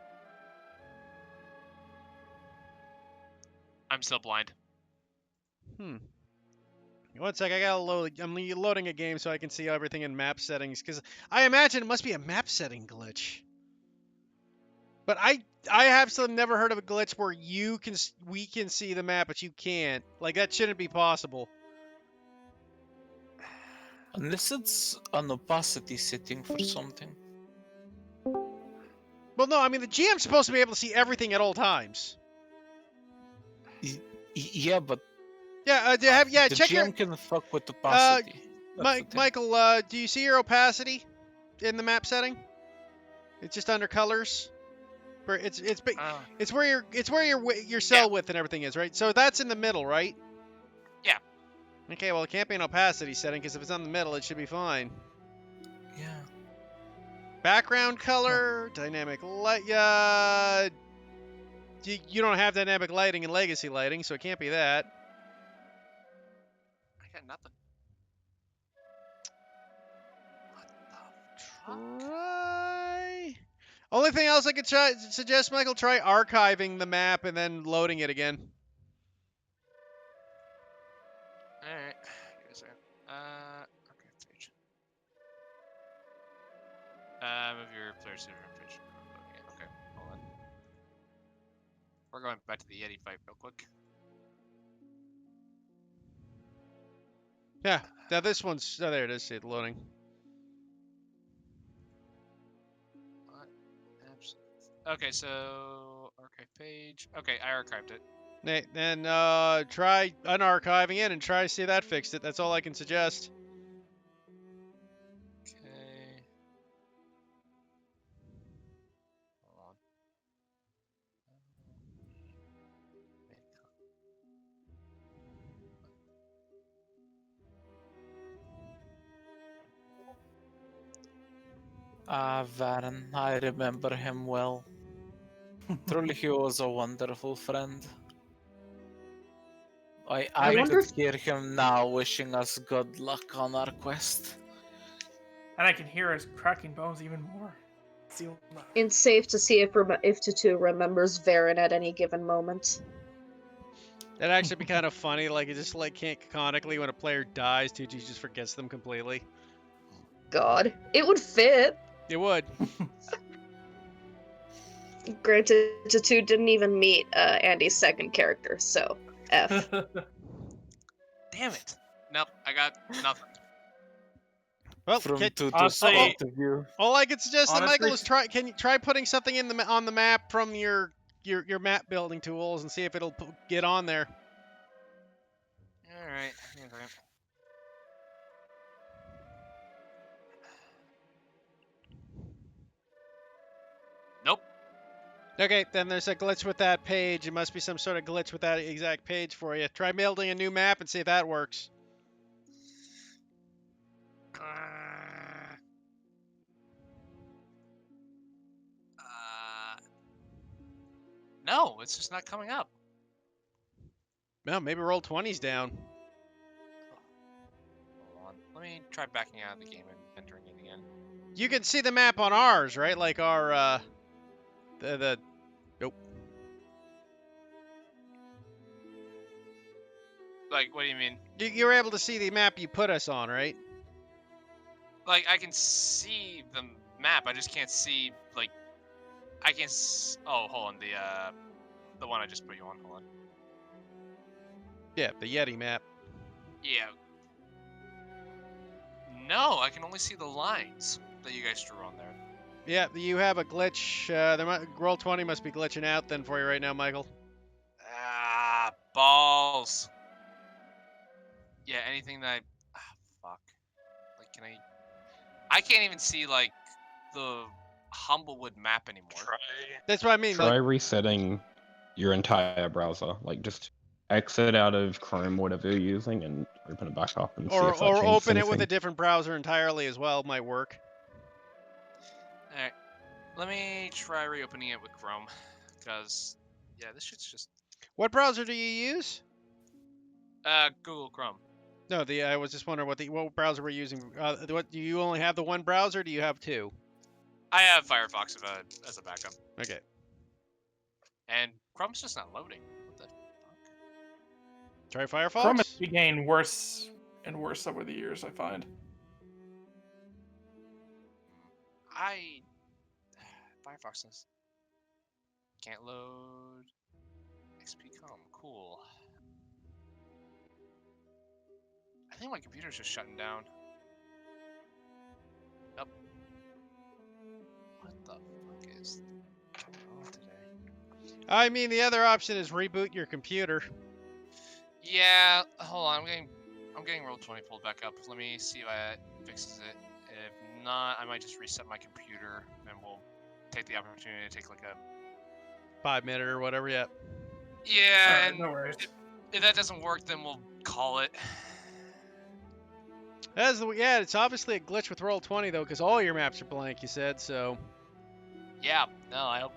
I'm still blind. One sec, I gotta load. I'm loading a game so I can see everything in map settings, because I imagine it must be a map setting glitch. But I have still never heard of a glitch where we can see the map, but you can't. Like, that shouldn't be possible. Unless it's an opacity setting for something. Well, no, I mean, the GM's supposed to be able to see everything at all times. Yeah, but Yeah, the check your... GM can fuck with opacity. That's the thing. Michael, do you see your opacity in the map setting? It's just under colors. Where it's where your cell width and everything is, right? So that's in the middle, right? Yeah. Okay, well, it can't be an opacity setting, because if it's on the middle, it should be fine. Yeah. Background color, dynamic light. You don't have dynamic lighting and legacy lighting, so it can't be that. I got nothing. Try. Only thing else I could suggest, Michael, try archiving the map and then loading it again. Alright. Give me a second. Okay, page. Move your player server page. Okay, hold on. We're going back to the Yeti fight real quick. Yeah, now this one's... Oh, there it is. See it loading. What? Okay, so archive page. Okay, I archived it. Then try unarchiving it and try to see if that fixed it. That's all I can suggest. Okay. Hold on. Varen, I remember him well. Truly, he was a wonderful friend. I wonder could hear him now wishing us good luck on our quest. And I can hear his cracking bones even more. It's safe to see if Tutu remembers Varen at any given moment. That'd actually be kind of funny. Like, it just like can't canonically when a player dies, Tucci just forgets them completely. God, it would fit. It would. Granted, Tutu didn't even meet Andy's second character, so F. Damn it. Nope, I got nothing. Well, From Tutu's honestly- point of view. all I could suggest, then, honestly, Michael, is can you try putting something in on the map from your map building tools and see if it'll get on there. Alright. Okay. Nope. Okay, then there's a glitch with that page. It must be some sort of glitch with that exact page for you. Try building a new map and see if that works. No, it's just not coming up. No, maybe roll 20's down. Hold on. Let me try backing out of the game and entering it again. You can see the map on ours, right? Like our nope. Like, what do you mean? You were able to see the map you put us on, right? Like, I can see the map. I just can't see, like, I can. Oh, hold on. The one I just put you on. Hold on. Yeah, the Yeti map. Yeah. No, I can only see the lines that you guys drew on there. Yeah, you have a glitch. Roll 20 must be glitching out then for you right now, Michael. Ah, balls. Yeah, anything that fuck. Like, can I can't even see, like, the Humblewood map anymore. That's what I mean. Try Like, resetting your entire browser. Like, just exit out of Chrome, whatever you're using, and open it back up and see or if that changes open it anything. with a different browser entirely as well might work. Alright. Let me try reopening it with Chrome. Because, yeah, this shit's just... What browser do you use? Google Chrome. No, I was just wondering what browser we're using. What do you only have the one browser? Or do you have two? I have Firefox as a backup. Okay. And Chrome's just not loading. What the fuck? Try Firefox. Chrome has been getting worse and worse over the years, I find. Firefox is... can't load. XP.com, cool. I think my computer's just shutting down. Yep. What the fuck is going on today? I mean, the other option is reboot your computer. Yeah, hold on. I'm getting Roll20 pulled back up. Let me see if it fixes it. If not, I might just reset my computer, and we'll take the opportunity to take like a 5-minute or whatever. Yeah. yeah. Alright, And no worries. if that doesn't work, then we'll call it. Yeah, it's obviously a glitch with Roll20 though, because all your maps are blank. You said so. Yeah. No, I hope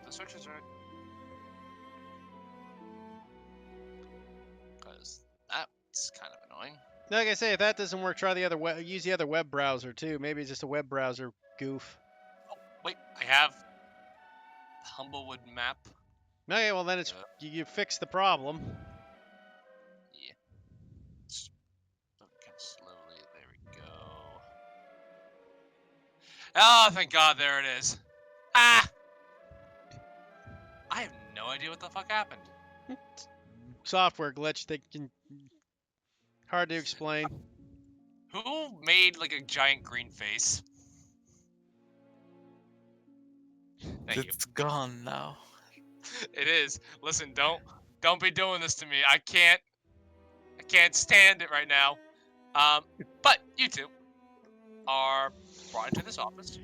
the search is right. Because that's kind of annoying. Like I say, if that doesn't work, try the other use the other web browser too. Maybe it's just a web browser goof. Oh, wait, I have Humblewood map. Okay, well then it's you fix the problem. Yeah. It's moving kind of slowly. There we go. Oh, thank God, there it is. Ah! I have no idea what the fuck happened. Software glitch. They can hard to explain. Who made like a giant green face? Thank you. It's gone now. It is. Listen, don't be doing this to me. I can't stand it right now. But you two are brought into this office.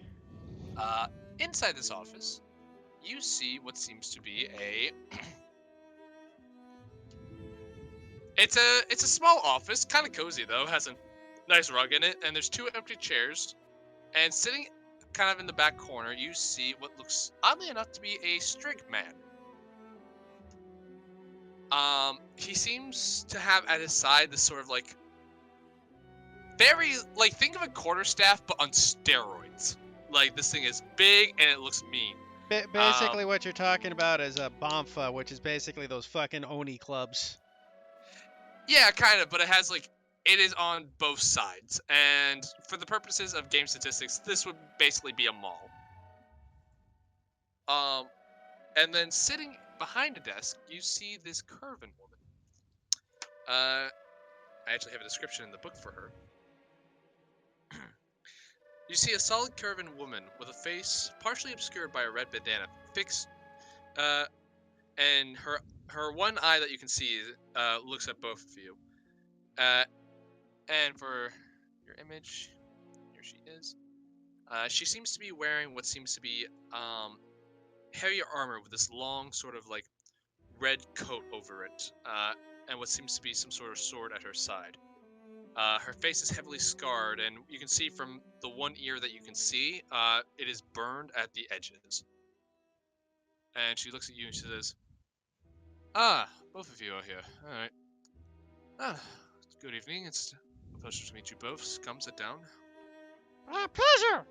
Inside this office, you see what seems to be a it's a small office, kind of cozy though, has a nice rug in it, and there's 2 empty chairs. And sitting kind of in the back corner, you see what looks oddly enough to be a Strig man. He seems to have at his side this sort of like very like think of a quarterstaff but on steroids. Like this thing is big and it looks mean. Basically, what you're talking about is a Bomfa, which is basically those fucking Oni clubs. Yeah, kind of, but it has like it is on both sides, and for the purposes of game statistics, this would basically be a mall. And then sitting behind a desk, you see this Curvin woman. I actually have a description in the book for her. You see a solid Curvin woman with a face partially obscured by a red bandana, fixed, and her one eye that you can see looks at both of you. And for your image, here she is. She seems to be wearing what seems to be heavier armor with this long sort of like red coat over it, and what seems to be some sort of sword at her side. Her face is heavily scarred, and you can see from the one ear that you can see, it is burned at the edges. And she looks at you and she says, "Ah, both of you are here. All right. Ah, good evening. It's a pleasure to meet you both. Come sit down." Pleasure.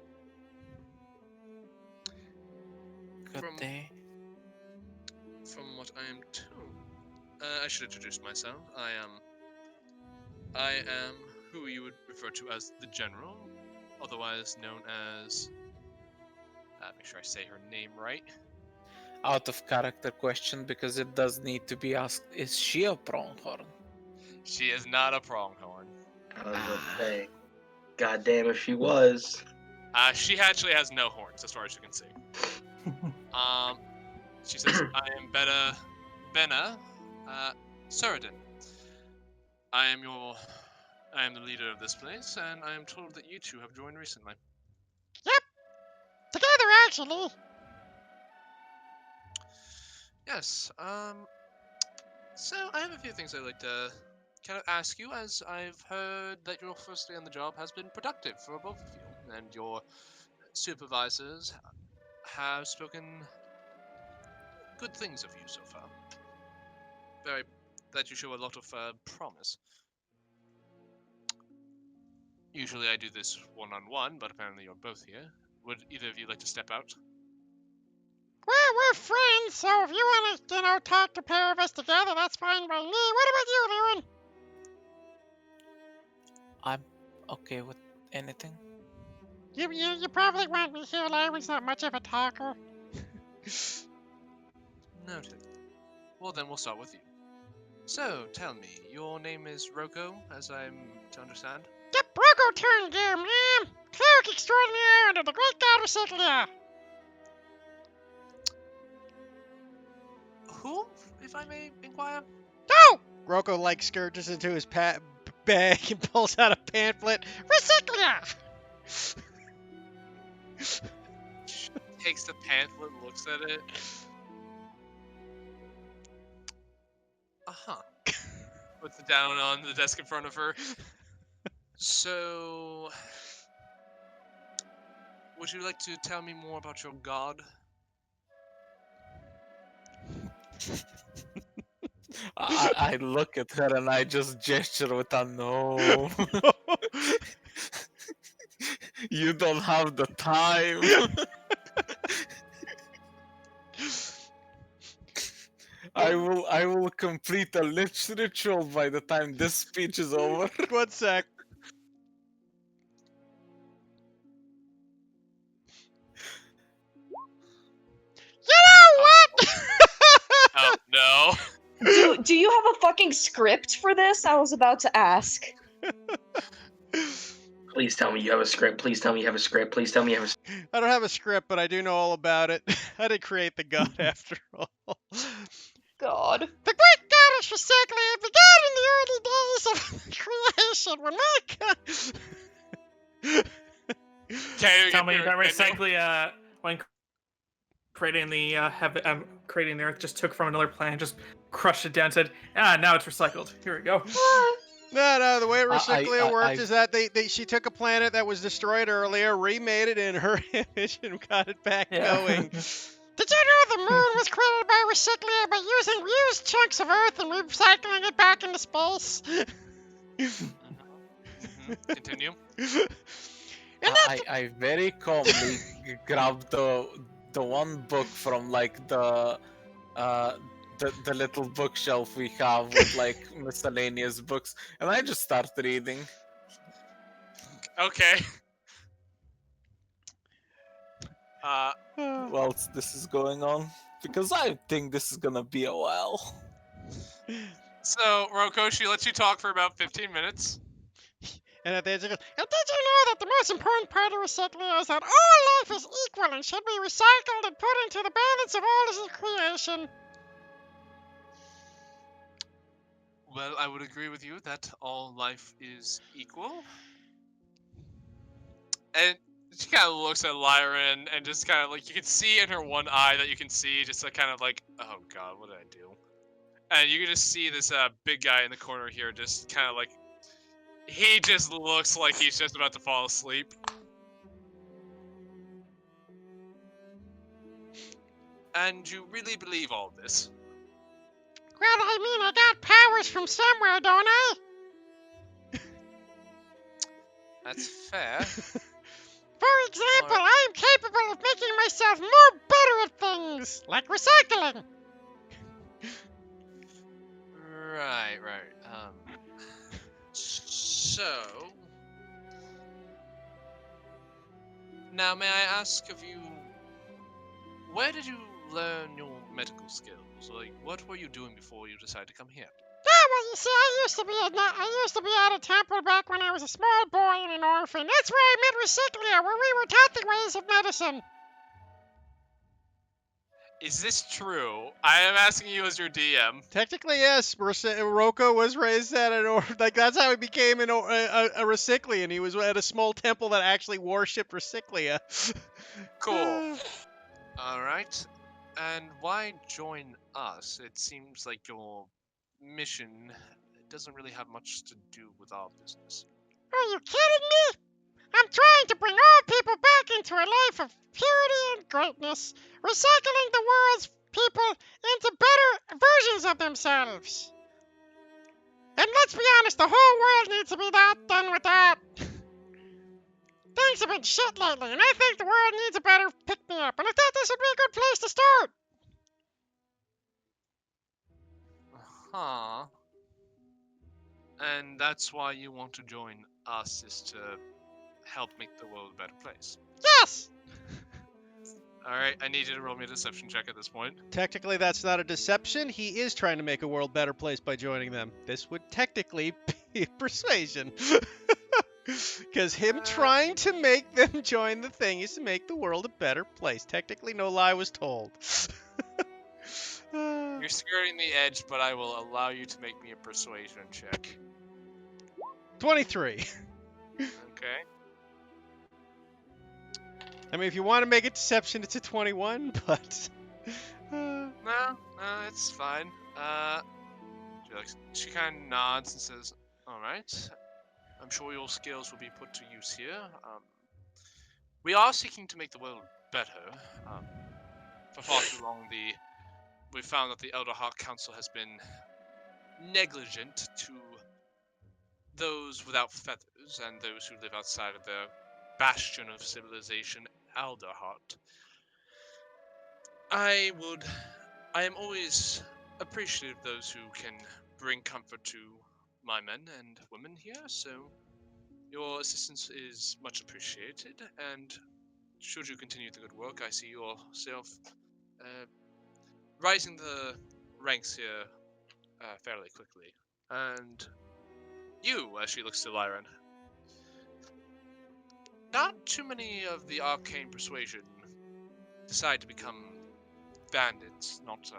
Good day. From what I am told, I should introduce myself. I am who you would refer to as the General, otherwise known as. Make sure I say her name right. Out of character question because it does need to be asked. Is she a pronghorn? She is not a pronghorn. I was about to say, goddamn if she was. She actually has no horns, as far as you can see. She says, "I am Bena Suradin. I am the leader of this place, and I am told that you two have joined recently." Yep. Together, actually. Yes. So I have a few things I'd like to kind of ask you, as I've heard that your first day on the job has been productive for both of you, and your supervisors have spoken good things of you so far. That you show a lot of promise. Usually I do this one-on-one, but apparently you're both here. Would either of you like to step out? Well, we're friends, so if you want to, talk a pair of us together, that's fine by me. What about you, Lewin? I'm okay with anything. You probably want me here. Larry's not much of a talker. Noted. Well, then we'll start with you. So, tell me, your name is Roko, as I'm to understand? Yep, Rocco turned here, ma'am. Cleric extraordinaire under the great god Recyclia. Who, if I may inquire? No! Rocco like scourges into his bag and pulls out a pamphlet. Recyclia! Takes the pamphlet, looks at it. Uh-huh. Puts it down on the desk in front of her. So, would you like to tell me more about your god? I look at her and I just gesture with a no. You don't have the time. I will complete a ritual by the time this speech is over. 1 sec. You know what? Oh, no. Do you have a fucking script for this? I was about to ask. Please tell me you have a script. Please tell me you have a script. Please tell me you have a script. I don't have a script, but I do know all about it. I didn't create the god after all. God. The great goddess Recyclia began in the early days of creation when my god... Tell me that Recyclia, when creating the creating the Earth, just took from another planet, just crushed it down, and said, now it's recycled. Here we go. No, the way I- Recyclia I- worked I- is that she took a planet that was destroyed earlier, remade it in her image, and got it back going. Did you know the moon was created by Recyclia by using used chunks of Earth and recycling it back into space? Continue. I very calmly grabbed the one book from like the little bookshelf we have with like miscellaneous books, and I just start reading. Okay. While this is going on, because I think this is gonna be a while. So, Roko, she lets you talk for about 15 minutes. And at the end, she goes, And did you know that the most important part of Recyclia is that all life is equal and should be recycled and put into the balance of all its creation? Well, I would agree with you that all life is equal. And she kind of looks at Lyran and just kind of like, you can see in her one eye that you can see just kind of like, oh god, what did I do? And you can just see this big guy in the corner here just kind of like, he just looks like he's just about to fall asleep. And you really believe all this? Well, I mean, I got powers from somewhere, don't I? That's fair. For example, I am capable of making myself more better at things, like recycling. Right. So... Now, may I ask of you, where did you learn your medical skills? Like, what were you doing before you decided to come here? Oh, well, you see, I used to be at a temple back when I was a small boy and an orphan. That's where I met Recyclia, where we were taught the ways of medicine. Is this true? I am asking you as your DM. technically, yes, Rocco was raised at an like that's how he became a Recyclian. He was at a small temple that actually worshipped Recyclia. Cool. Alright. And why join us? It seems like your mission doesn't really have much to do with our business. Are you kidding me? I'm trying to bring all people back into a life of purity and greatness, recycling the world's people into better versions of themselves. And let's be honest, the whole world needs to be done with that. Things have been shit lately, and I think the world needs a better pick-me-up, and I thought this would be a good place to start. Huh. And that's why you want to join us, is to help make the world a better place. Yes! Alright, I need you to roll me a deception check at this point. Technically, that's not a deception. He is trying to make a world better place by joining them. This would technically be persuasion. Because him trying to make them join the thing is to make the world a better place. Technically, no lie was told. You're skirting the edge, but I will allow you to make me a persuasion check. 23. Okay. I mean, if you want to make a deception, it's a 21, but... No, it's fine. She kind of nods and says, "Alright. I'm sure your skills will be put to use here. We are seeking to make the world better. For far too long, we found that the Elder Heart Council has been negligent to those without feathers and those who live outside of their bastion of civilization, Alderheart. I am always appreciative of those who can bring comfort to my men and women here, so your assistance is much appreciated, and should you continue the good work, I see yourself rising the ranks here fairly quickly. And you, as she looks to Lyran, not too many of the arcane persuasion decide to become bandits. Not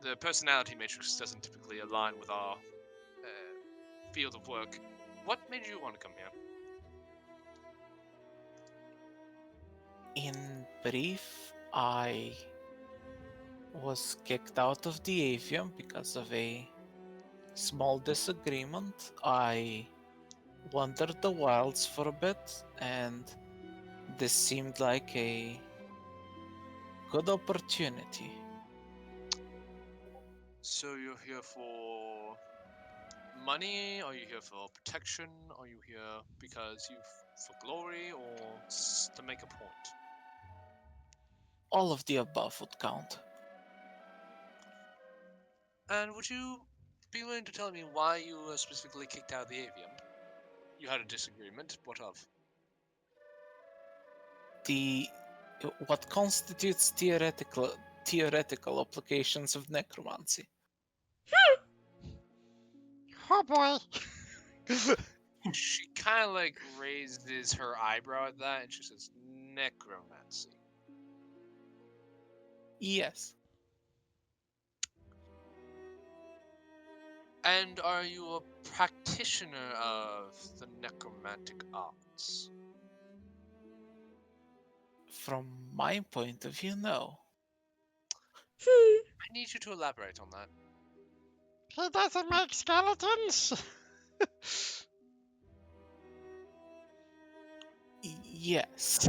the personality matrix doesn't typically align with our field of work. What made you want to come here? In brief, I was kicked out of the avium because of a small disagreement. I wandered the wilds for a bit, and this seemed like a good opportunity. So you're here for money? Are you here for protection? Are you here because for glory, or to make a point? All of the above would count. And would you be willing to tell me why you were specifically kicked out of the avium? You had a disagreement. What of? What constitutes theoretical applications of necromancy? Oh boy. She kind of like raises her eyebrow at that, and she says, "Necromancy." Yes. And are you a practitioner of the necromantic arts? From my point of view, no. I need you to elaborate on that. He doesn't make skeletons. Yes.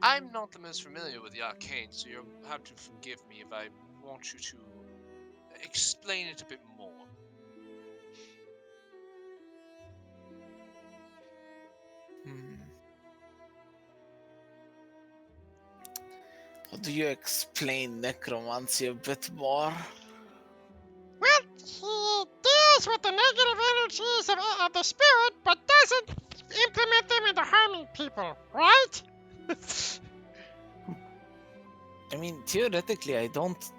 I'm not the most familiar with the arcane, so you'll have to forgive me if I want you to explain it a bit more. How do you explain necromancy a bit more? Well, he deals with the negative energies of the spirit, but doesn't implement them into harming people, right? I mean, theoretically, I don't.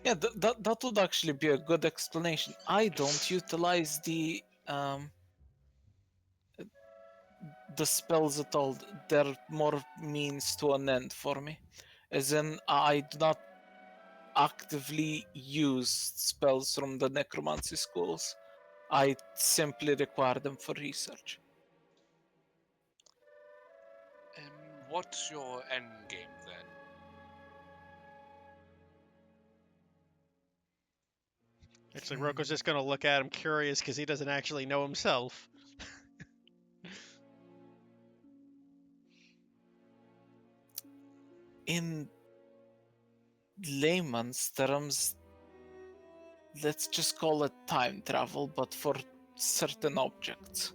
Yeah, that would actually be a good explanation. I don't utilize the spells at all. They're more means to an end for me. As in, I do not actively use spells from the necromancy schools. I simply require them for research. What's your end game then? Actually, Roko's just gonna look at him curious because he doesn't actually know himself. In layman's terms, let's just call it time travel, but for certain objects.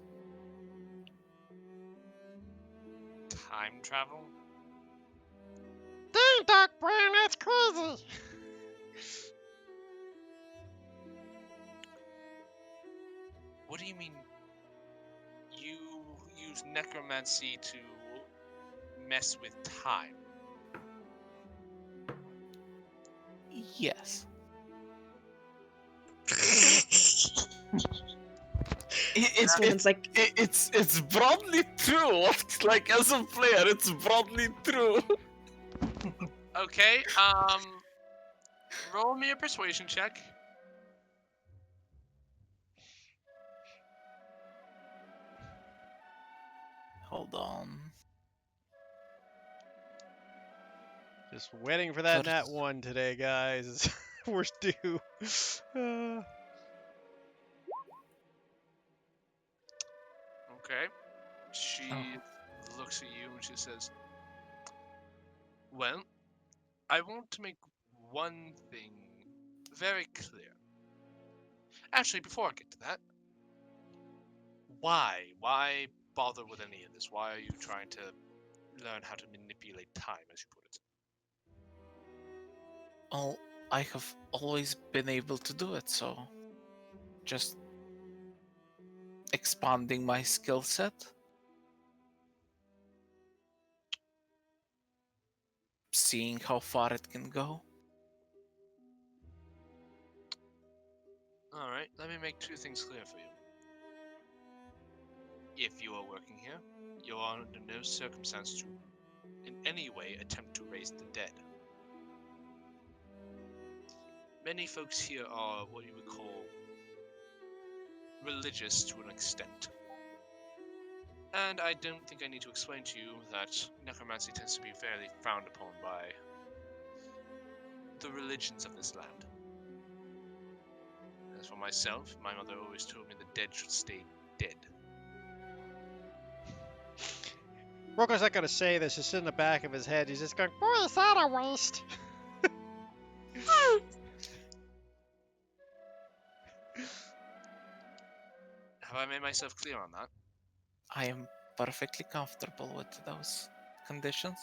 Time travel? Dang, Doc Brown, that's crazy. What do you mean? You use necromancy to mess with time. Yes. This woman's like, It's broadly true. Like as a player, it's broadly true. Okay, roll me a persuasion check. Hold on. Just waiting for that nat First- 1 today, guys. We're due. Okay. She Oh. looks at you and she says, well, I want to make one thing very clear. Actually, before I get to that, why? Why bother with any of this? Why are you trying to learn how to manipulate time, as you put it? Well, I have always been able to do it, so just expanding my skill set. Seeing how far it can go. Alright, let me make two things clear for you. If you are working here, you are under no circumstance to in any way attempt to raise the dead. Many folks here are what you would call religious to an extent. And I don't think I need to explain to you that necromancy tends to be fairly frowned upon by the religions of this land. As for myself, my mother always told me the dead should stay dead. Roko's not gonna say this, it's in the back of his head. He's just going, Boy, is that a waste. Have I made myself clear on that? I am perfectly comfortable with those conditions.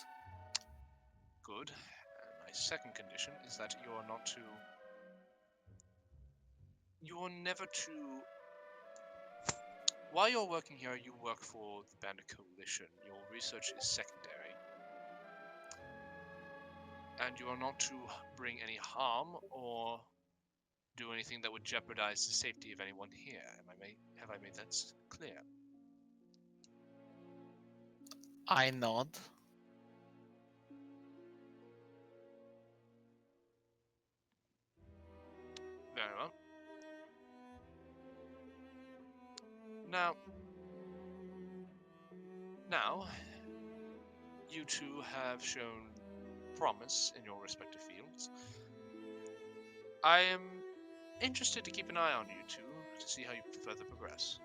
Good. And my second condition is that you are not to... You are never to... While you're working here, you work for the Bandit Coalition. Your research is secondary. And you are not to bring any harm or do anything that would jeopardize the safety of anyone here. Have I made that clear? I nod. Very well. Now, you two have shown promise in your respective fields. I am interested to keep an eye on you two to see how you further progress.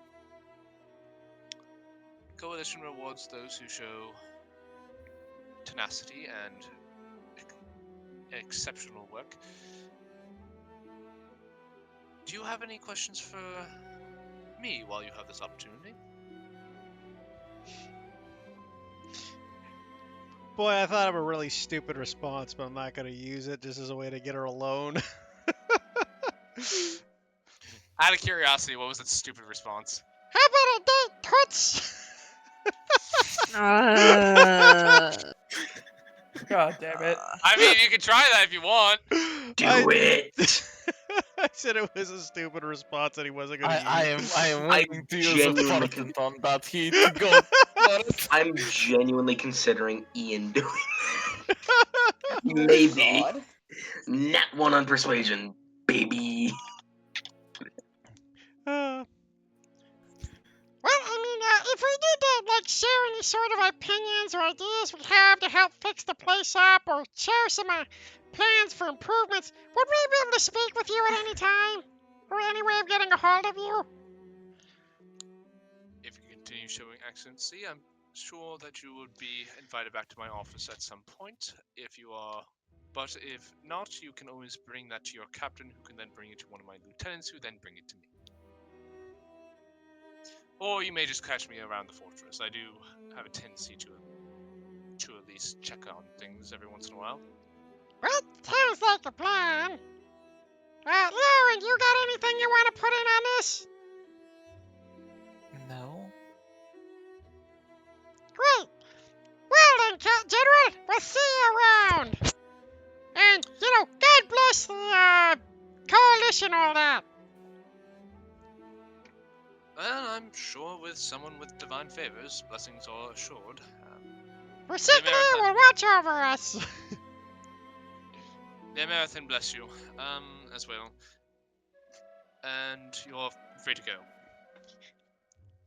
Coalition rewards those who show tenacity and exceptional work. Do you have any questions for me while you have this opportunity? boy, I thought of a really stupid response, but I'm not gonna use it just as a way to get her alone. Out of curiosity, what was that stupid response? How about a date, Toots? God damn it. I mean, you can try that if you want. Do it. I said it was a stupid response and he wasn't gonna I use am I willing to use a genuinely portent on that heat to go for it. I'm genuinely considering Ian doing that. oh Maybe. God. Nat 1 on persuasion, baby. Well, I mean, if we need to, like, share any sort of opinions or ideas we have to help fix the place up or share some plans for improvements, would we be able to speak with you at any time? Or any way of getting a hold of you? If you continue showing excellency, I'm sure that you would be invited back to my office at some point. But if not, you can always bring that to your captain, who can then bring it to one of my lieutenants, who then bring it to me. Or you may just catch me around the fortress. I do have a tendency to at least check on things every once in a while. Well, sounds like a plan. Lauren, you got anything you want to put in on this? No. wish and all that? Well, I'm sure with someone with divine favors, blessings are assured. We're sitting here, Marathon. will watch over us. The Marathon bless you, as well. And you're free to go.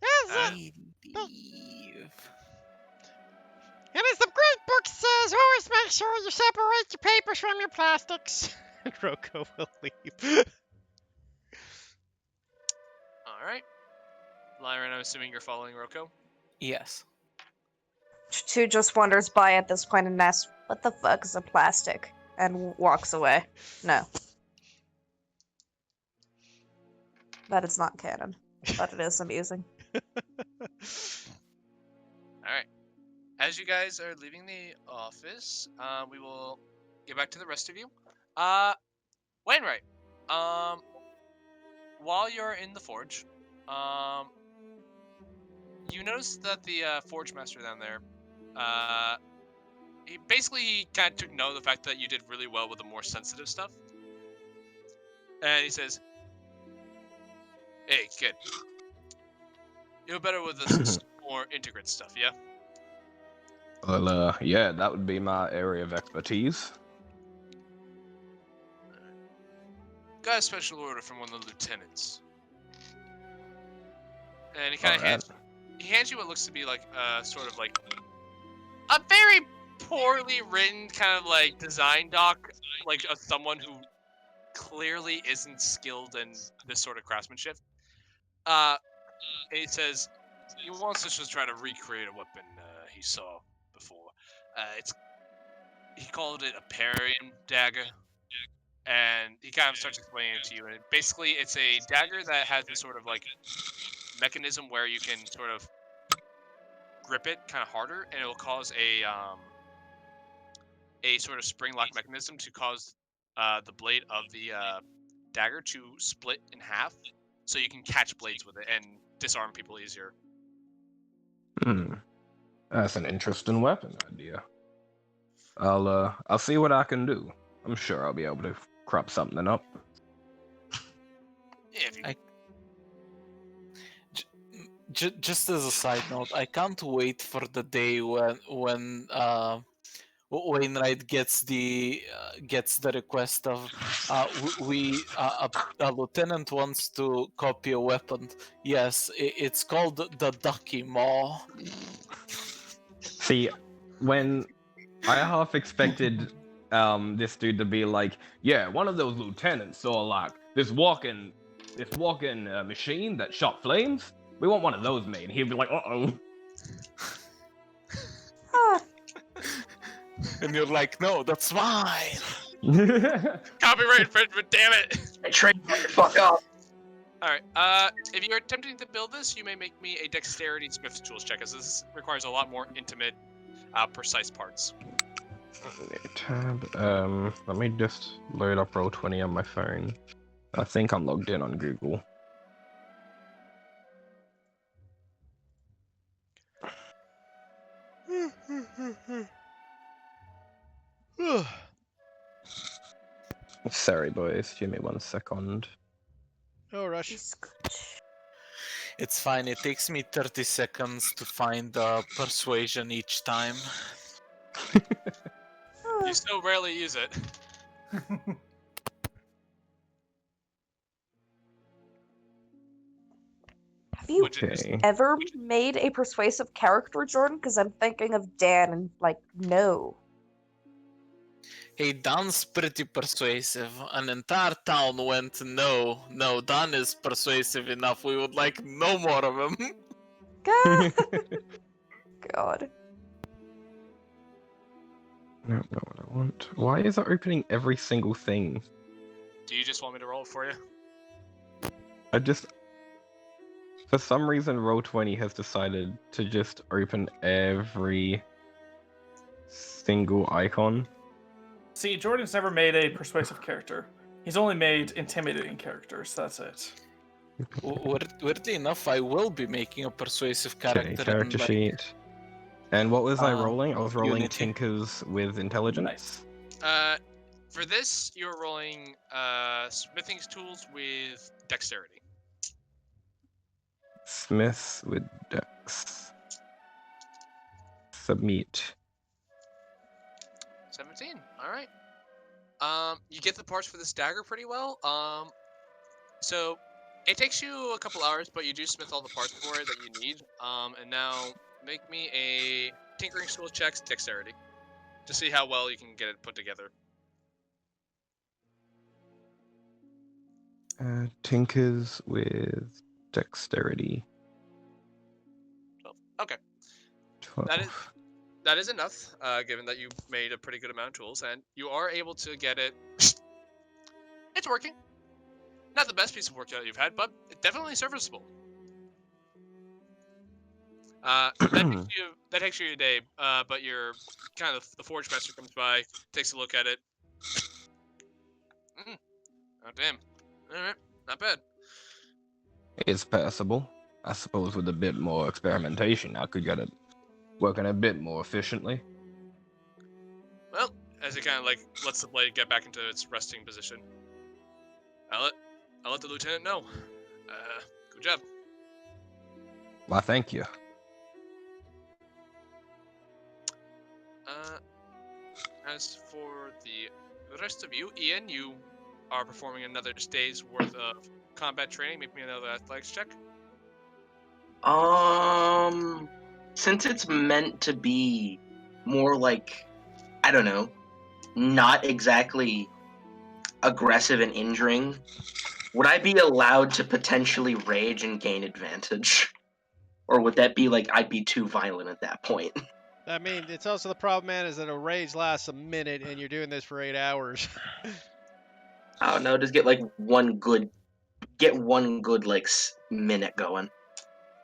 Yes, I leave. and as the great book says, always make sure you separate your papers from your plastics. And Roko will leave. Alright. Lyran, I'm assuming you're following Roko? Yes. Two just wanders by at this point and asks, "What the fuck is a plastic?" and walks away. No. That is not canon, but it is amusing. Alright. As you guys are leaving the office, we will get back to the rest of you. Wainwright, while you're in the forge, you notice that the forge master down there, he basically kind of took note of the fact that you did really well with the more sensitive stuff. And he says, "Hey, kid, you're better with the more intricate stuff, yeah?" Well, yeah, that would be my area of expertise. Got a special order from one of the lieutenants. And he kind of hands you what looks to be like sort of like a very poorly written kind of like design doc, like of someone who clearly isn't skilled in this sort of craftsmanship. And he says he wants us to try to recreate a weapon he saw before. He called it a Parian dagger. And he kind of starts explaining it to you. And basically, it's a dagger that has this sort of like mechanism where you can sort of grip it kind of harder, and it will cause a sort of spring lock mechanism to cause the blade of the dagger to split in half, so you can catch blades with it and disarm people easier. That's an interesting weapon idea. I'll see what I can do. I'm sure I'll be able to crop something up. Yeah, if you... Just as a side note, I can't wait for the day when Wainwright gets the request of a lieutenant wants to copy a weapon. Yes, it's called the Ducky Maw. See, when I half expected this dude to be like, yeah, one of those lieutenants saw like this walking machine that shot flames. We want one of those made. And he'd be like, uh-oh. And you're like, no, that's mine. Copyright infringement, damn it! I trained the fuck up. Alright, if you're attempting to build this, you may make me a dexterity smith's tools check, as this requires a lot more intimate, precise parts. Tab. Let me just load up Roll20 on my phone. I think I'm logged in on Google. Sorry, boys. Give me 1 second. Oh, Rush. It's fine. It takes me 30 seconds to find persuasion each time. You so rarely use it. Have you Okay. ever made a persuasive character, Jordan? Because I'm thinking of Dan and, like, no. Hey, Dan's pretty persuasive. An entire town went, no, Dan is persuasive enough. We would like no more of him. God. God. No, not what I want. Why is it opening every single thing? Do you just want me to roll it for you? For some reason, Roll20 has decided to just open every single icon. See, Jordan's never made a persuasive character. He's only made intimidating characters. That's it. Weirdly enough, I will be making a persuasive Okay, character. character sheet. And what was I rolling? I was rolling Unity. Tinkers with Intelligence. For this, you're rolling smithing tools with dexterity. Smith with Dex. Submit. 17. All right. You get the parts for this dagger pretty well. So it takes you a couple hours, but you do smith all the parts for it that you need. And now make me a tinkering tool checks dexterity to see how well you can get it put together. Tinkers with Dexterity. 12. Okay, 12. that is enough. Given that you made a pretty good amount of tools, and you are able to get it. It's working. Not the best piece of work that you've had, but definitely serviceable. That takes you a day, but you're kind of the forge master comes by, takes a look at it. Oh damn! All right, not bad. It's passable. I suppose with a bit more experimentation, I could get it working a bit more efficiently. Well, as it kind of like lets the blade get back into its resting position, I'll let the lieutenant know. Good job. Why, thank you. As for the rest of you, Ian, you are performing another day's worth of combat training. Make me another athletics check. Since it's meant to be more like, I don't know, not exactly aggressive and injuring, would I be allowed to potentially rage and gain advantage? Or would that be like I'd be too violent at that point? I mean, it's also the problem, man, is that a rage lasts a minute and you're doing this for 8 hours. I don't know, just get one good like minute going.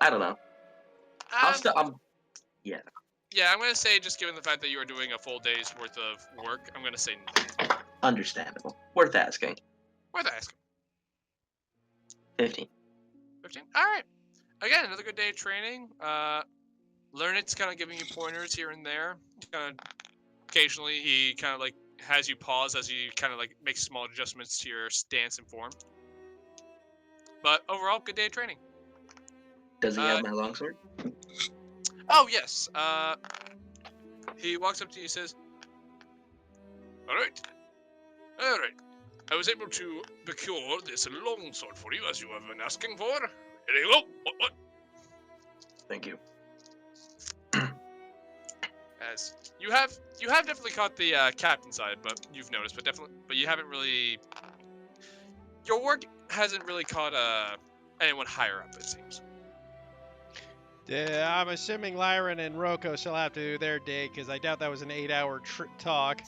I don't know. Yeah. Yeah, I'm gonna say, just given the fact that you are doing a full day's worth of work, I'm gonna say no. Understandable. Worth asking. Worth asking. 15. 15. All right. Again, another good day of training. Learned's kind of giving you pointers here and there. Kind of occasionally, he kind of like has you pause as he kind of like makes small adjustments to your stance and form. But overall, good day of training. Does he have my longsword? Oh yes. He walks up to you and says, All right. I was able to procure this longsword for you, as you have been asking for. Here you go. What? Thank you. As you have definitely caught the captain side, but you've noticed, but you haven't really. Your work hasn't really caught anyone higher up, it seems. Yeah, I'm assuming Lyran and Roko shall have to do their day, because I doubt that was an 8-hour talk.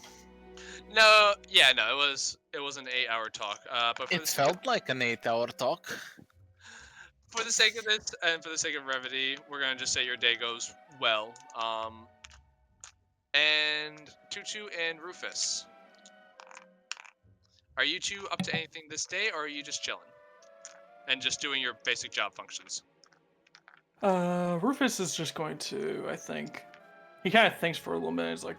No, it was an 8-hour talk. But for It felt like an 8-hour talk. For the sake of this and for the sake of brevity, we're gonna just say your day goes well. And Tutu and Rufus, are you two up to anything this day, or are you just chilling and just doing your basic job functions? Rufus is just going to, I think, he kind of thinks for a little minute. He's like,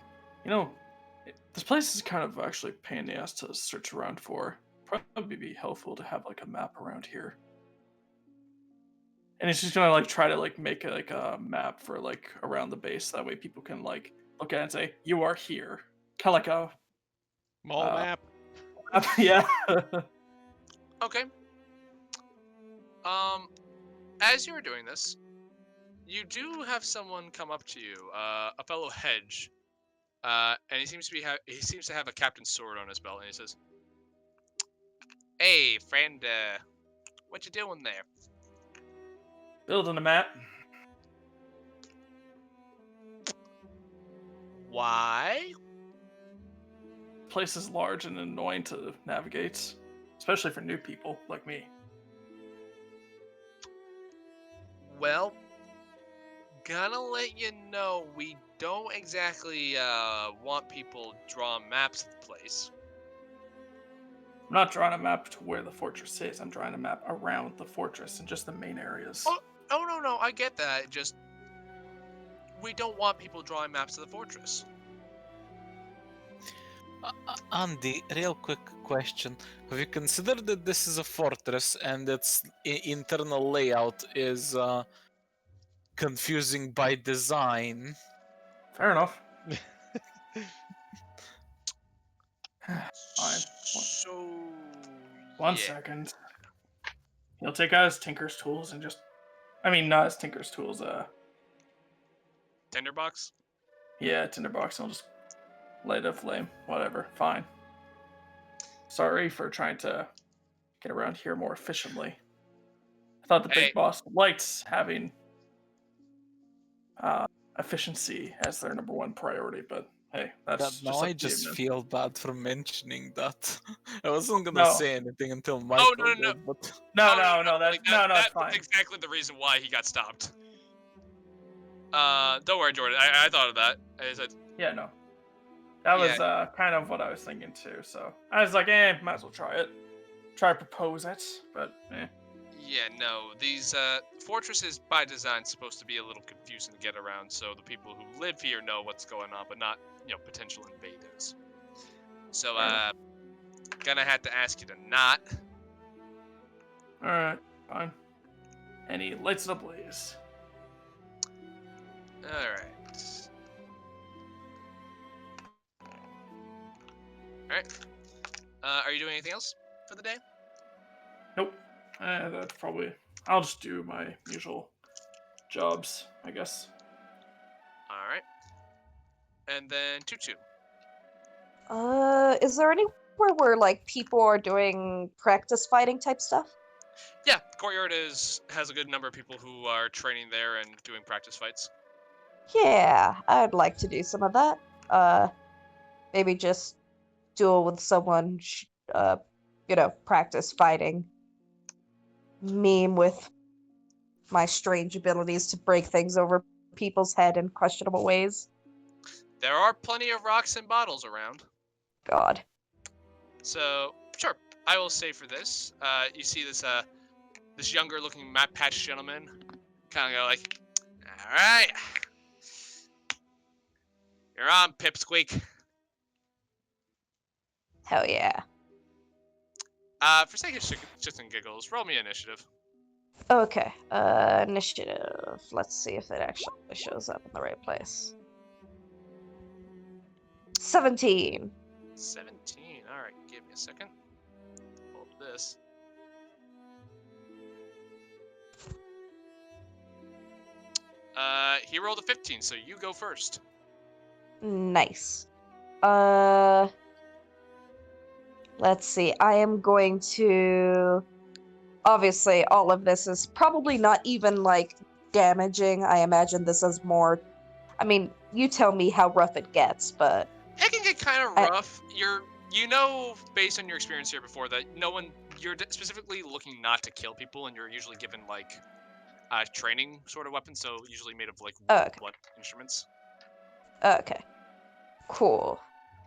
this place is kind of actually a pain in the ass to search around for. Probably be helpful to have like a map around here. And he's just gonna like try to like make a map for like around the base. That way people can like look at it and say, "You are here." Kind of like a mall map. Yeah. Okay. As you were doing this, you do have someone come up to you, a fellow Hedge, and he seems to have a captain's sword on his belt, and he says, "Hey, friend, what you doing there?" Building a map. Why? Place is large and annoying to navigate, especially for new people like me. Well, gonna let you know we don't exactly want people drawing maps of the place. I'm not drawing a map to where the fortress is. I'm drawing a map around the fortress and just the main areas. Oh no, I get that. Just we don't want people drawing maps of the fortress. Andy, real quick question. Have you considered that this is a fortress and its internal layout is confusing by design? Fair enough. Fine. So. One yeah. second. He'll take out his Tinker's tools and just. I mean, not his Tinker's tools. Tinderbox? Yeah, tinderbox. I'll just light a flame. Whatever. Fine. Sorry for trying to get around here more efficiently. I thought the Hey. big boss liked having efficiency as their number one priority, but hey, that's God, just now up I to you, just man. feel bad for mentioning that. I wasn't gonna No. say anything until Oh, Michael no. did, but No, Oh, no, that's like, no, it's that was fine. exactly the reason why he got stopped. Don't worry, Jordan. I thought of that. I said, Yeah, no. That was Yeah. kind of what I was thinking too. So I was like, might as well try it. Try to propose it, but yeah, no. These fortresses by design supposed to be a little confusing to get around, so the people who live here know what's going on, but not, potential invaders. So, Fair enough. gonna have to ask you to not. All right, fine. And he lights it ablaze. All right. All right. Are you doing anything else for the day? Nope. That's probably. I'll just do my usual jobs, I guess. All right. And then Tutu. Is there anywhere where like people are doing practice fighting type stuff? Yeah, courtyard has a good number of people who are training there and doing practice fights. Yeah, I'd like to do some of that. Maybe just duel with someone, practice fighting. Meme with my strange abilities to break things over people's head in questionable ways. There are plenty of rocks and bottles around. God. So, sure, I will say for this, you see this younger looking map patch gentleman kind of go like, all right, you're on, Pipsqueak. Hell yeah. For sake of shits and giggles, roll me initiative. Okay, initiative. Let's see if it actually shows up in the right place. 17. 17. All right, give me a second. Hold this. He rolled a 15, so you go first. Nice. Let's see. I am going to. Obviously, all of this is probably not even like damaging. I imagine this is more. I mean, you tell me how rough it gets, but It can get kind of rough. You know, based on your experience here before, that you're specifically looking not to kill people, and you're usually given like training sort of weapons, so usually made of like blunt instruments. Okay. Cool.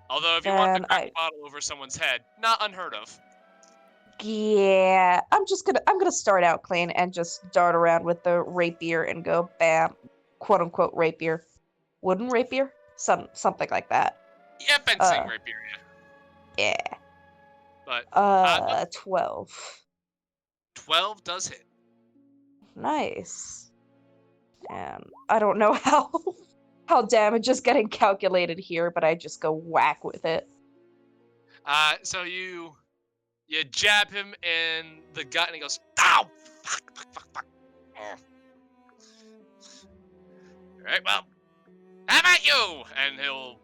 Although if you want to crack a bottle over someone's head, not unheard of. Yeah, I'm gonna start out clean and just dart around with the rapier and go bam, quote unquote rapier, wooden rapier, something like that. Yeah, fencing rapier, yeah. But 12. 12 does hit. Nice. And I don't know how damage is getting calculated here, but I just go whack with it. So you jab him in the gut, and he goes, "Ow! Fuck. Oh. All right, well, how about you?" And he'll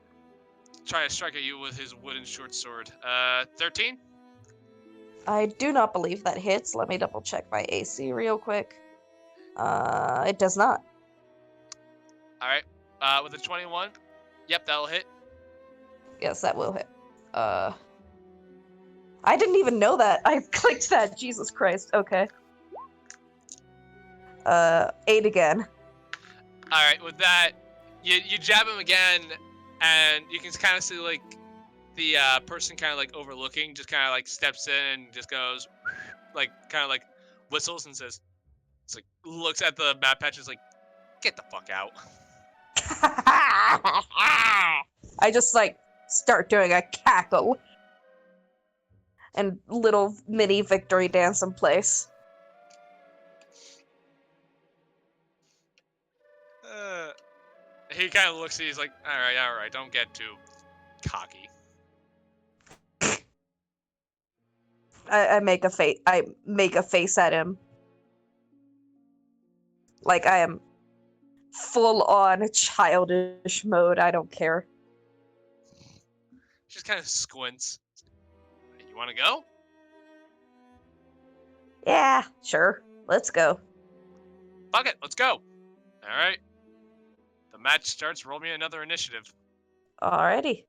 try to strike at you with his wooden short sword. 13? I do not believe that hits. Let me double check my AC real quick. It does not. All right. With a 21, yep, that'll hit. Yes, that will hit. I didn't even know that. I clicked that. Jesus Christ. Okay. 8 again. All right. With that, you jab him again, and you can kind of see like the person kind of like overlooking, just kind of like steps in and just goes, like kind of like whistles and says, it's like looks at the map patches like, "Get the fuck out." I just like start doing a cackle and little mini victory dance in place. He kind of looks at you, he's like, all right, don't get too cocky. I make a face. I make a face at him, like I am full on childish mode. I don't care. Just kind of squints. You want to go? Yeah, sure. Let's go. Fuck it, let's go. All right. The match starts. Roll me another initiative. Alrighty.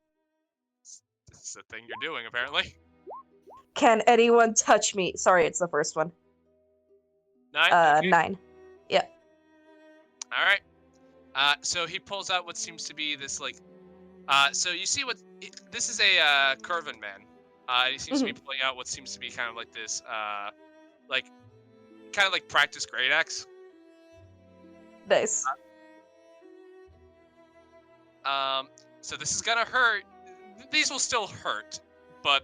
This is the thing you're doing, apparently. Can anyone touch me? Sorry, it's the first one. 9? Okay. 9. All right. So he pulls out what seems to be this, like... so you see what... This is a Curvin man. He seems to be pulling out what seems to be kind of like this, kind of like practice great axe. Nice. So this is gonna hurt. These will still hurt, but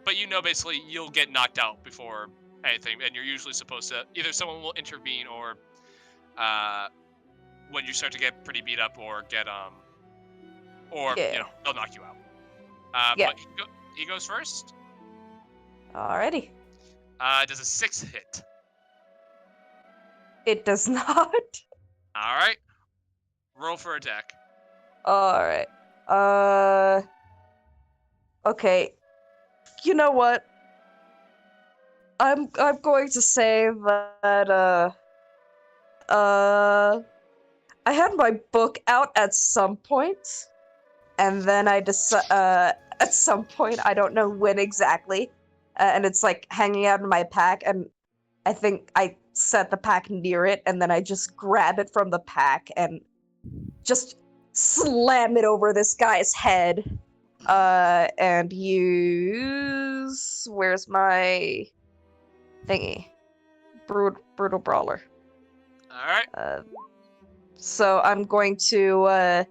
but you know basically you'll get knocked out before anything, and you're usually supposed to either someone will intervene or when you start to get pretty beat up or get they'll knock you out. But he goes first. Alrighty. Does a 6 hit? It does not. All right. Roll for attack. Alright. Okay. You know what? I'm going to say that I had my book out at some point, and then I at some point, I don't know when exactly, and it's like hanging out in my pack, and I think I set the pack near it, and then I just grab it from the pack and just slam it over this guy's head, and use... Where's my thingy? Brutal Brawler. Alright. So I'm going to,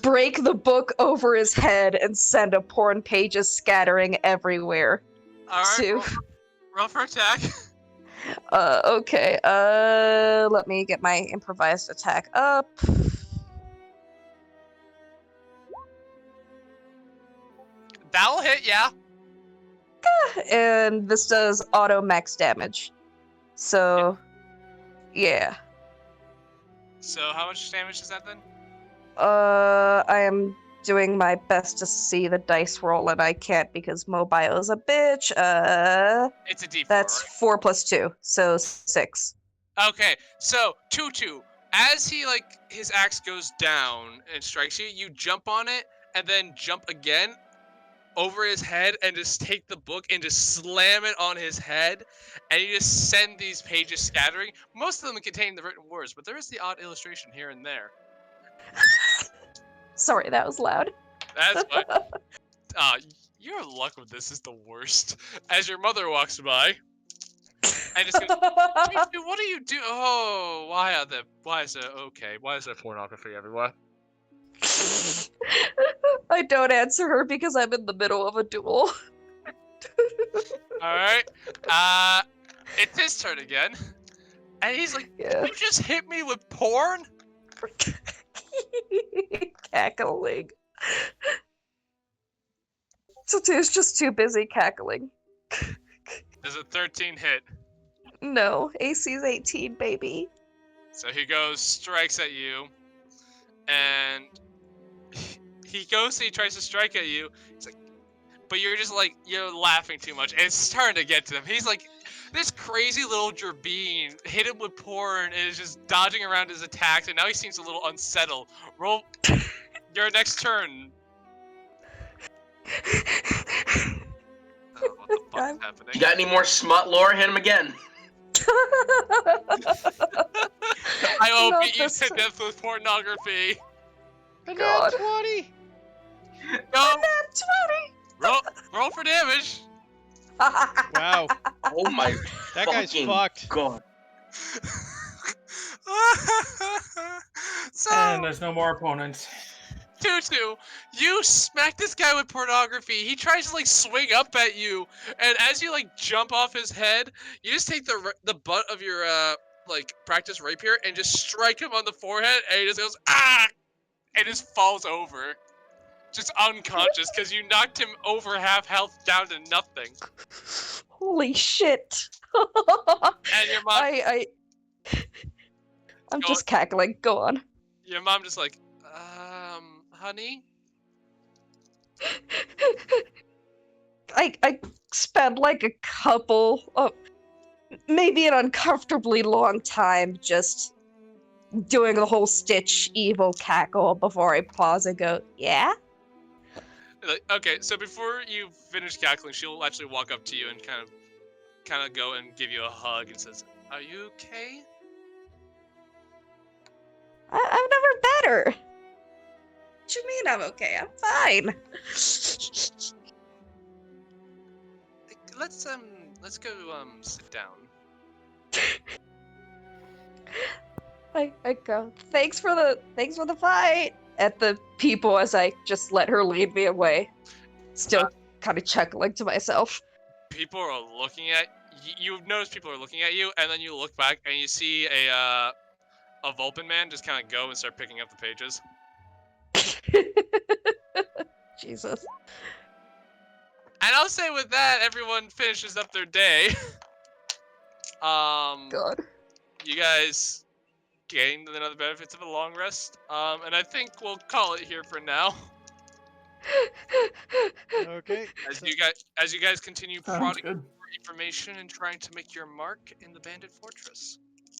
break the book over his head and send a porn pages scattering everywhere. Alright, roll for attack. Okay, let me get my improvised attack up. That'll hit, yeah. And this does auto max damage. So, yeah. So how much damage is that then? I am doing my best to see the dice roll, and I can't because mobile is a bitch. It's a D4, That's right? 4 plus 2, so 6. Okay, so 2-2. As he, his axe goes down and strikes you, you jump on it, and then jump again over his head and just take the book and just slam it on his head, and you just send these pages scattering. Most of them contain the written words, but there is the odd illustration here and there. Sorry, that was loud. That's what. Your luck with this is the worst. As your mother walks by, and just goes, "Dude, what do you do? Oh, why is there pornography everywhere?" I don't answer her because I'm in the middle of a duel. Alright. It's his turn again. And he's like, Yeah. "You just hit me with porn?" Cackling. Satu's just too busy cackling. Does a 13 hit? No, AC's 18, baby. So he goes, strikes at you, and he tries to strike at you. He's like, but you're just you're laughing too much, and it's starting to get to him. He's like, this crazy little Gerbine hit him with porn and is just dodging around his attacks, and now he seems a little unsettled. Roll your next turn. Oh, what the fuck is happening? You got any more smut lore? Hit him again. I hope Not he eats this to death with pornography. God. 20. Go. Nat Roll for damage. 20! Wow, Oh my that guy's fucking fucked. God. So And there's no more opponents. Tutu, you smack this guy with pornography. He tries to like swing up at you, and as you like jump off his head, you just take the butt of your like practice rapier and just strike him on the forehead, and he just goes ah, and just falls over, just unconscious because you knocked him over half health down to nothing. Holy shit! And your mom, I'm Go- just cackling. Go on. your mom just like, honey. I spent like a couple of, maybe an uncomfortably long time just doing the whole Stitch evil cackle before I pause and go, yeah? Like, okay, so before you finish cackling, she'll actually walk up to you and kind of go and give you a hug and says, "Are you okay?" I'm never better. What you mean I'm okay? I'm fine. Let's go sit down. I go, thanks for the fight at the people as I just let her lead me away. Still kind of chuckling to myself. People are looking at you. Notice people are looking at you, and then you look back and you see a Vulpin man just kind of go and start picking up the pages. Jesus. And I'll say with that, everyone finishes up their day. God. You guys gained another benefits of a long rest. And I think we'll call it here for now. Okay. As you guys continue Sounds prodding good. for information and trying to make your mark in the Bandit Fortress.